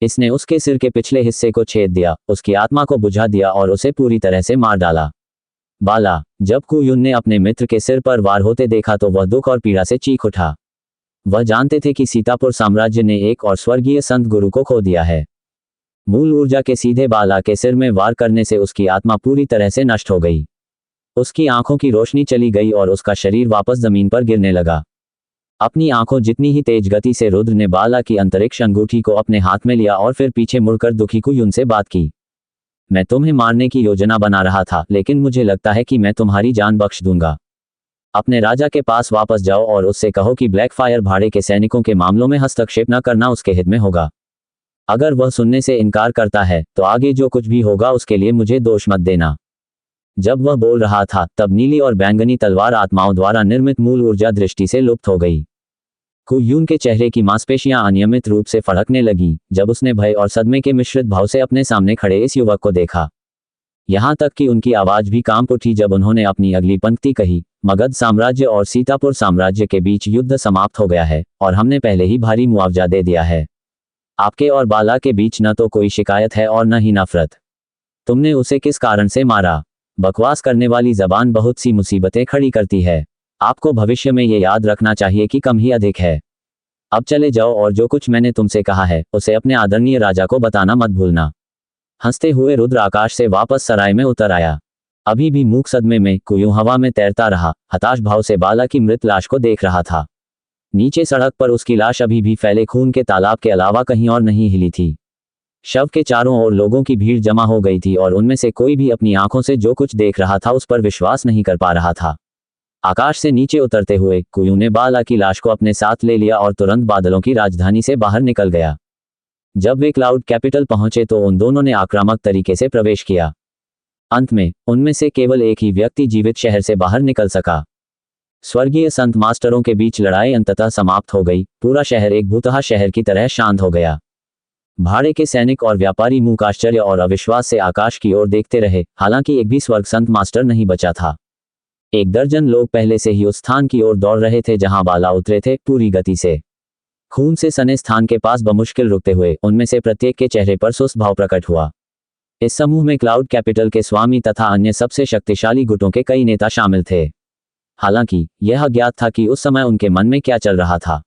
इसने उसके सिर के पिछले हिस्से को छेद दिया, उसकी आत्मा को बुझा दिया और उसे पूरी तरह से मार डाला। बाला, जब कुयून ने अपने मित्र के सिर पर वार होते देखा तो वह दुख और पीड़ा से चीख उठा। वह जानते थे कि सीतापुर साम्राज्य ने एक और स्वर्गीय संत गुरु को खो दिया है। मूल ऊर्जा के सीधे बाला के सिर में वार करने से उसकी आत्मा पूरी तरह से नष्ट हो गई। उसकी आंखों की रोशनी चली गई और उसका शरीर वापस जमीन पर गिरने लगा। अपनी आंखों जितनी ही तेज गति से रुद्र ने बाला की अंतरिक्ष अंगूठी को अपने हाथ में लिया और फिर पीछे मुड़कर दुखी कुयून से बात की। मैं तुम्हें मारने की योजना बना रहा था, लेकिन मुझे लगता है कि मैं तुम्हारी जान बख्श दूंगा। अपने राजा के पास वापस जाओ और उससे कहो कि ब्लैकफायर भाड़े के सैनिकों के मामलों में हस्तक्षेप न करना उसके हित में होगा। अगर वह सुनने से इनकार करता है तो आगे जो कुछ भी होगा उसके लिए मुझे दोष मत देना। जब वह बोल रहा था तब नीली और बैंगनी तलवार आत्माओं द्वारा निर्मित मूल ऊर्जा दृष्टि से लुप्त हो गई। कुयून के चेहरे की मांसपेशियां अनियमित रूप से फड़कने लगी जब उसने भय और सदमे के मिश्रित भाव से अपने सामने खड़े इस युवक को देखा। यहां तक कि उनकी आवाज भी कांप उठी जब उन्होंने अपनी अगली पंक्ति कही, मगध साम्राज्य और सीतापुर साम्राज्य के बीच युद्ध समाप्त हो गया है और हमने पहले ही भारी मुआवजा दे दिया है। आपके और बाला के बीच न तो कोई शिकायत है और न ही नफरत। तुमने उसे किस कारण से मारा? बकवास करने वाली जबान बहुत सी मुसीबतें खड़ी करती है। आपको भविष्य में ये याद रखना चाहिए कि कम ही अधिक है। अब चले जाओ और जो कुछ मैंने तुमसे कहा है उसे अपने आदरणीय राजा को बताना मत भूलना। हंसते हुए रुद्र आकाश से वापस सराय में उतर आया। अभी भी मूक सदमे में कुयूं हवा में तैरता रहा, हताश भाव से बाला की मृत लाश को देख रहा था। नीचे सड़क पर उसकी लाश अभी भी फैले खून के तालाब के अलावा कहीं और नहीं हिली थी। शव के चारों ओर लोगों की भीड़ जमा हो गई थी और उनमें से कोई भी अपनी आंखों से जो कुछ देख रहा था उस पर विश्वास नहीं कर पा रहा था। आकाश से नीचे उतरते हुए कुयूं ने बाला की लाश को अपने साथ ले लिया और तुरंत बादलों की राजधानी से बाहर निकल गया। जब वे क्लाउड कैपिटल पहुंचे तो उन दोनों ने आक्रामक तरीके से प्रवेश किया। अंत में उनमें से केवल एक ही व्यक्ति जीवित शहर से बाहर निकल सका। स्वर्गीय संत मास्टरों के बीच लड़ाई अंततः समाप्त हो गई। पूरा शहर एक भूतहा शहर की तरह शांत हो गया। भाड़े के सैनिक और व्यापारी मूक आश्चर्य और अविश्वास से आकाश की ओर देखते रहे। हालांकि एक भी स्वर्ग संत मास्टर नहीं बचा था। 1 दर्जन लोग पहले से ही उस स्थान की ओर दौड़ रहे थे जहां बाला उतरे थे, पूरी गति से। खून से सने स्थान के पास बमुश्किल रुकते हुए उनमें से प्रत्येक के चेहरे पर सुस्त भाव प्रकट हुआ। इस समूह में क्लाउड कैपिटल के स्वामी तथा अन्य सबसे शक्तिशाली गुटों के कई नेता शामिल थे। हालांकि यह अज्ञात था कि उस समय उनके मन में क्या चल रहा था।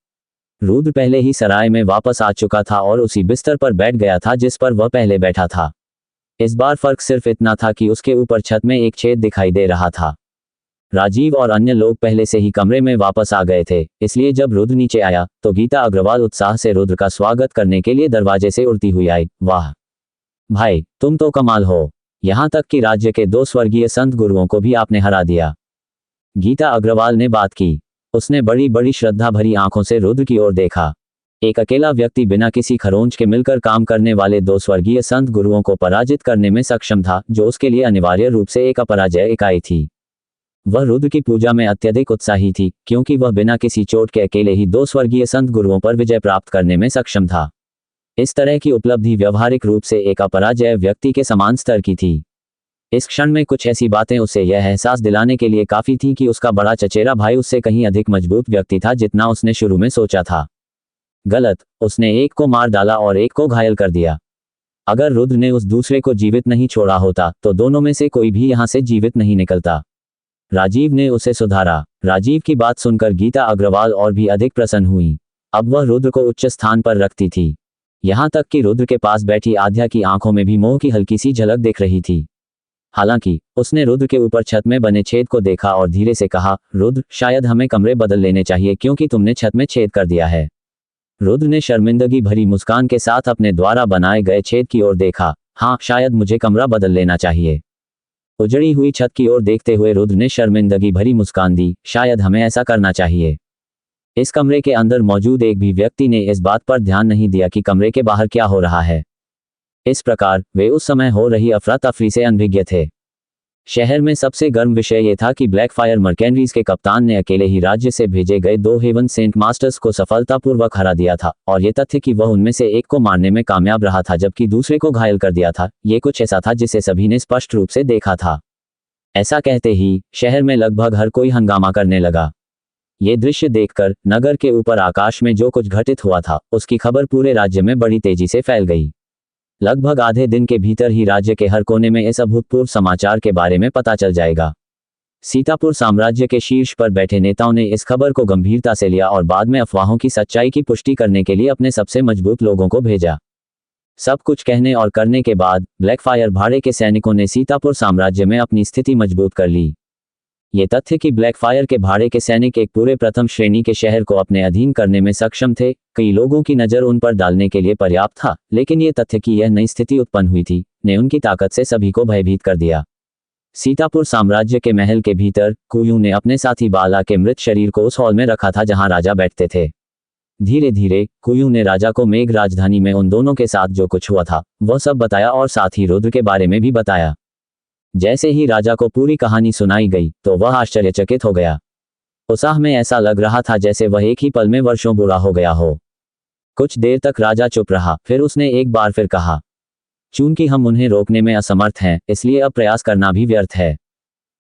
रुद्र पहले ही सराय में वापस आ चुका था और उसी बिस्तर पर बैठ गया था जिस पर वह पहले बैठा था। इस बार फर्क सिर्फ इतना था कि उसके ऊपर छत में एक छेद दिखाई दे रहा था। राजीव और अन्य लोग पहले से ही कमरे में वापस आ गए थे, इसलिए जब रुद्र नीचे आया तो गीता अग्रवाल उत्साह से रुद्र का स्वागत करने के लिए दरवाजे से उड़ती हुई आई। वाह भाई, तुम तो कमाल हो। यहाँ तक कि राज्य के 2 स्वर्गीय संत गुरुओं को भी आपने हरा दिया। गीता अग्रवाल ने बात की। उसने बड़ी बड़ी श्रद्धा भरी आंखों से रुद्र की ओर देखा। एक अकेला व्यक्ति बिना किसी खरोंच के मिलकर काम करने वाले 2 स्वर्गीय संत गुरुओं को पराजित करने में सक्षम था, जो उसके लिए अनिवार्य रूप से एक अपराजय इकाई थी। वह रुद्र की पूजा में अत्यधिक उत्साही थी, क्योंकि वह बिना किसी चोट के अकेले ही 2 स्वर्गीय संत गुरुओं पर विजय प्राप्त करने में सक्षम था। इस तरह की उपलब्धि व्यवहारिक रूप से एक अपराजय व्यक्ति के समान स्तर की थी। इस क्षण में कुछ ऐसी बातें उसे यह एहसास दिलाने के लिए काफी थी कि उसका बड़ा चचेरा भाई उससे कहीं अधिक मजबूत व्यक्ति था जितना उसने शुरू में सोचा था। गलत, उसने एक को मार डाला और एक को घायल कर दिया। अगर रुद्र ने उस दूसरे को जीवित नहीं छोड़ा होता तो दोनों में से कोई भी यहां से जीवित नहीं निकलता। राजीव ने उसे सुधारा। राजीव की बात सुनकर गीता अग्रवाल और भी अधिक प्रसन्न हुई। अब वह रुद्र को उच्च स्थान पर रखती थी। यहां तक कि रुद्र के पास बैठी आध्या की आंखों में भी मोह की हल्की सी झलक दिख रही थी। हालांकि उसने रुद्र के ऊपर छत में बने छेद को देखा और धीरे से कहा, रुद्र, शायद हमें कमरे बदल लेने चाहिए क्योंकि तुमने छत में छेद कर दिया है। रुद्र ने शर्मिंदगी भरी मुस्कान के साथ अपने द्वारा बनाए गए छेद की ओर देखा। हाँ, शायद मुझे कमरा बदल लेना चाहिए। उजड़ी हुई छत की ओर देखते हुए रुद्र ने शर्मिंदगी भरी मुस्कान दी। शायद हमें ऐसा करना चाहिए। इस कमरे के अंदर मौजूद एक भी व्यक्ति ने इस बात पर ध्यान नहीं दिया कि कमरे के बाहर क्या हो रहा है। इस प्रकार वे उस समय हो रही अफरा तफरी से अनभिज्ञ थे। शहर में सबसे गर्म विषय यह था कि ब्लैकफायर मर्केनरीज के कप्तान ने अकेले ही राज्य से भेजे गए 2 हेवन सेंट मास्टर्स को सफलतापूर्वक हरा दिया था, और ये तथ्य कि वह उनमें से एक को मारने में कामयाब रहा था जबकि दूसरे को घायल कर दिया था, ये कुछ ऐसा था जिसे सभी ने स्पष्ट रूप से देखा था। ऐसा कहते ही शहर में लगभग हर कोई हंगामा करने लगा। ये दृश्य देखकर नगर के ऊपर आकाश में जो कुछ घटित हुआ था उसकी खबर पूरे राज्य में बड़ी तेजी से फैल गई। लगभग आधे दिन के भीतर ही राज्य के हर कोने में इस अभूतपूर्व समाचार के बारे में पता चल जाएगा। सीतापुर साम्राज्य के शीर्ष पर बैठे नेताओं ने इस खबर को गंभीरता से लिया और बाद में अफवाहों की सच्चाई की पुष्टि करने के लिए अपने सबसे मजबूत लोगों को भेजा। सब कुछ कहने और करने के बाद ब्लैकफायर भाड़े के सैनिकों ने सीतापुर साम्राज्य में अपनी स्थिति मजबूत कर ली। ये तथ्य कि ब्लैकफायर के भाड़े के सैनिक एक पूरे प्रथम श्रेणी के शहर को अपने अधीन करने में सक्षम थे, कई लोगों की नज़र उन पर डालने के लिए पर्याप्त था, लेकिन ये तथ्य कि यह नई स्थिति उत्पन्न हुई थी ने उनकी ताकत से सभी को भयभीत कर दिया। सीतापुर साम्राज्य के महल के भीतर कुयूं ने अपने साथी बाला के मृत शरीर को उस हॉल में रखा था जहां राजा बैठते थे। धीरे धीरे कुयूं ने राजा को मेघ राजधानी में उन दोनों के साथ जो कुछ हुआ था वह सब बताया और साथ ही रुद्र के बारे में भी बताया। जैसे ही राजा को पूरी कहानी सुनाई गई तो वह आश्चर्यचकित हो गया। उत्साह में ऐसा लग रहा था जैसे वह एक ही पल में वर्षों बूढ़ा हो गया हो। कुछ देर तक राजा चुप रहा, फिर उसने एक बार फिर कहा, चूंकि हम उन्हें रोकने में असमर्थ हैं, इसलिए अब प्रयास करना भी व्यर्थ है।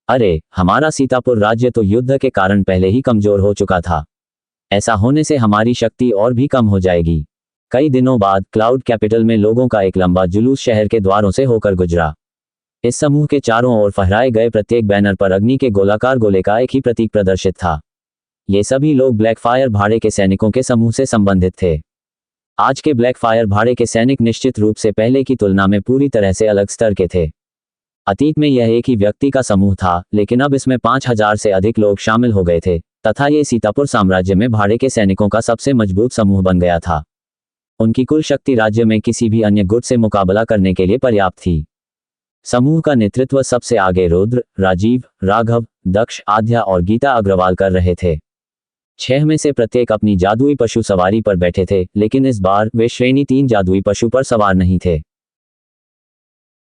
अरे, हमारा सीतापुर राज्य तो युद्ध के कारण पहले ही कमजोर हो चुका था। ऐसा होने से हमारी शक्ति और भी कम हो जाएगी। कई दिनों बाद क्लाउड कैपिटल में लोगों का एक लंबा जुलूस शहर के द्वारों से होकर गुजरा। इस समूह के चारों ओर फहराए गए प्रत्येक बैनर पर अग्नि के गोलाकार गोले का एक ही प्रतीक प्रदर्शित था। ये सभी लोग ब्लैकफायर भाड़े के सैनिकों के समूह से संबंधित थे। आज के ब्लैकफायर भाड़े के सैनिक निश्चित रूप से पहले की तुलना में पूरी तरह से अलग स्तर के थे। अतीत में यह एक ही व्यक्ति का समूह था, लेकिन अब इसमें 5000 से अधिक लोग शामिल हो गए थे तथा ये सीतापुर साम्राज्य में भाड़े के सैनिकों का सबसे मजबूत समूह बन गया था। उनकी कुल शक्ति राज्य में किसी भी अन्य गुट से मुकाबला करने के लिए पर्याप्त थी। समूह का नेतृत्व सबसे आगे रुद्र, राजीव, राघव, दक्ष, आध्या और गीता अग्रवाल कर रहे थे। 6 में से प्रत्येक अपनी जादुई पशु सवारी पर बैठे थे, लेकिन इस बार वे श्रेणी 3 जादुई पशु पर सवार नहीं थे।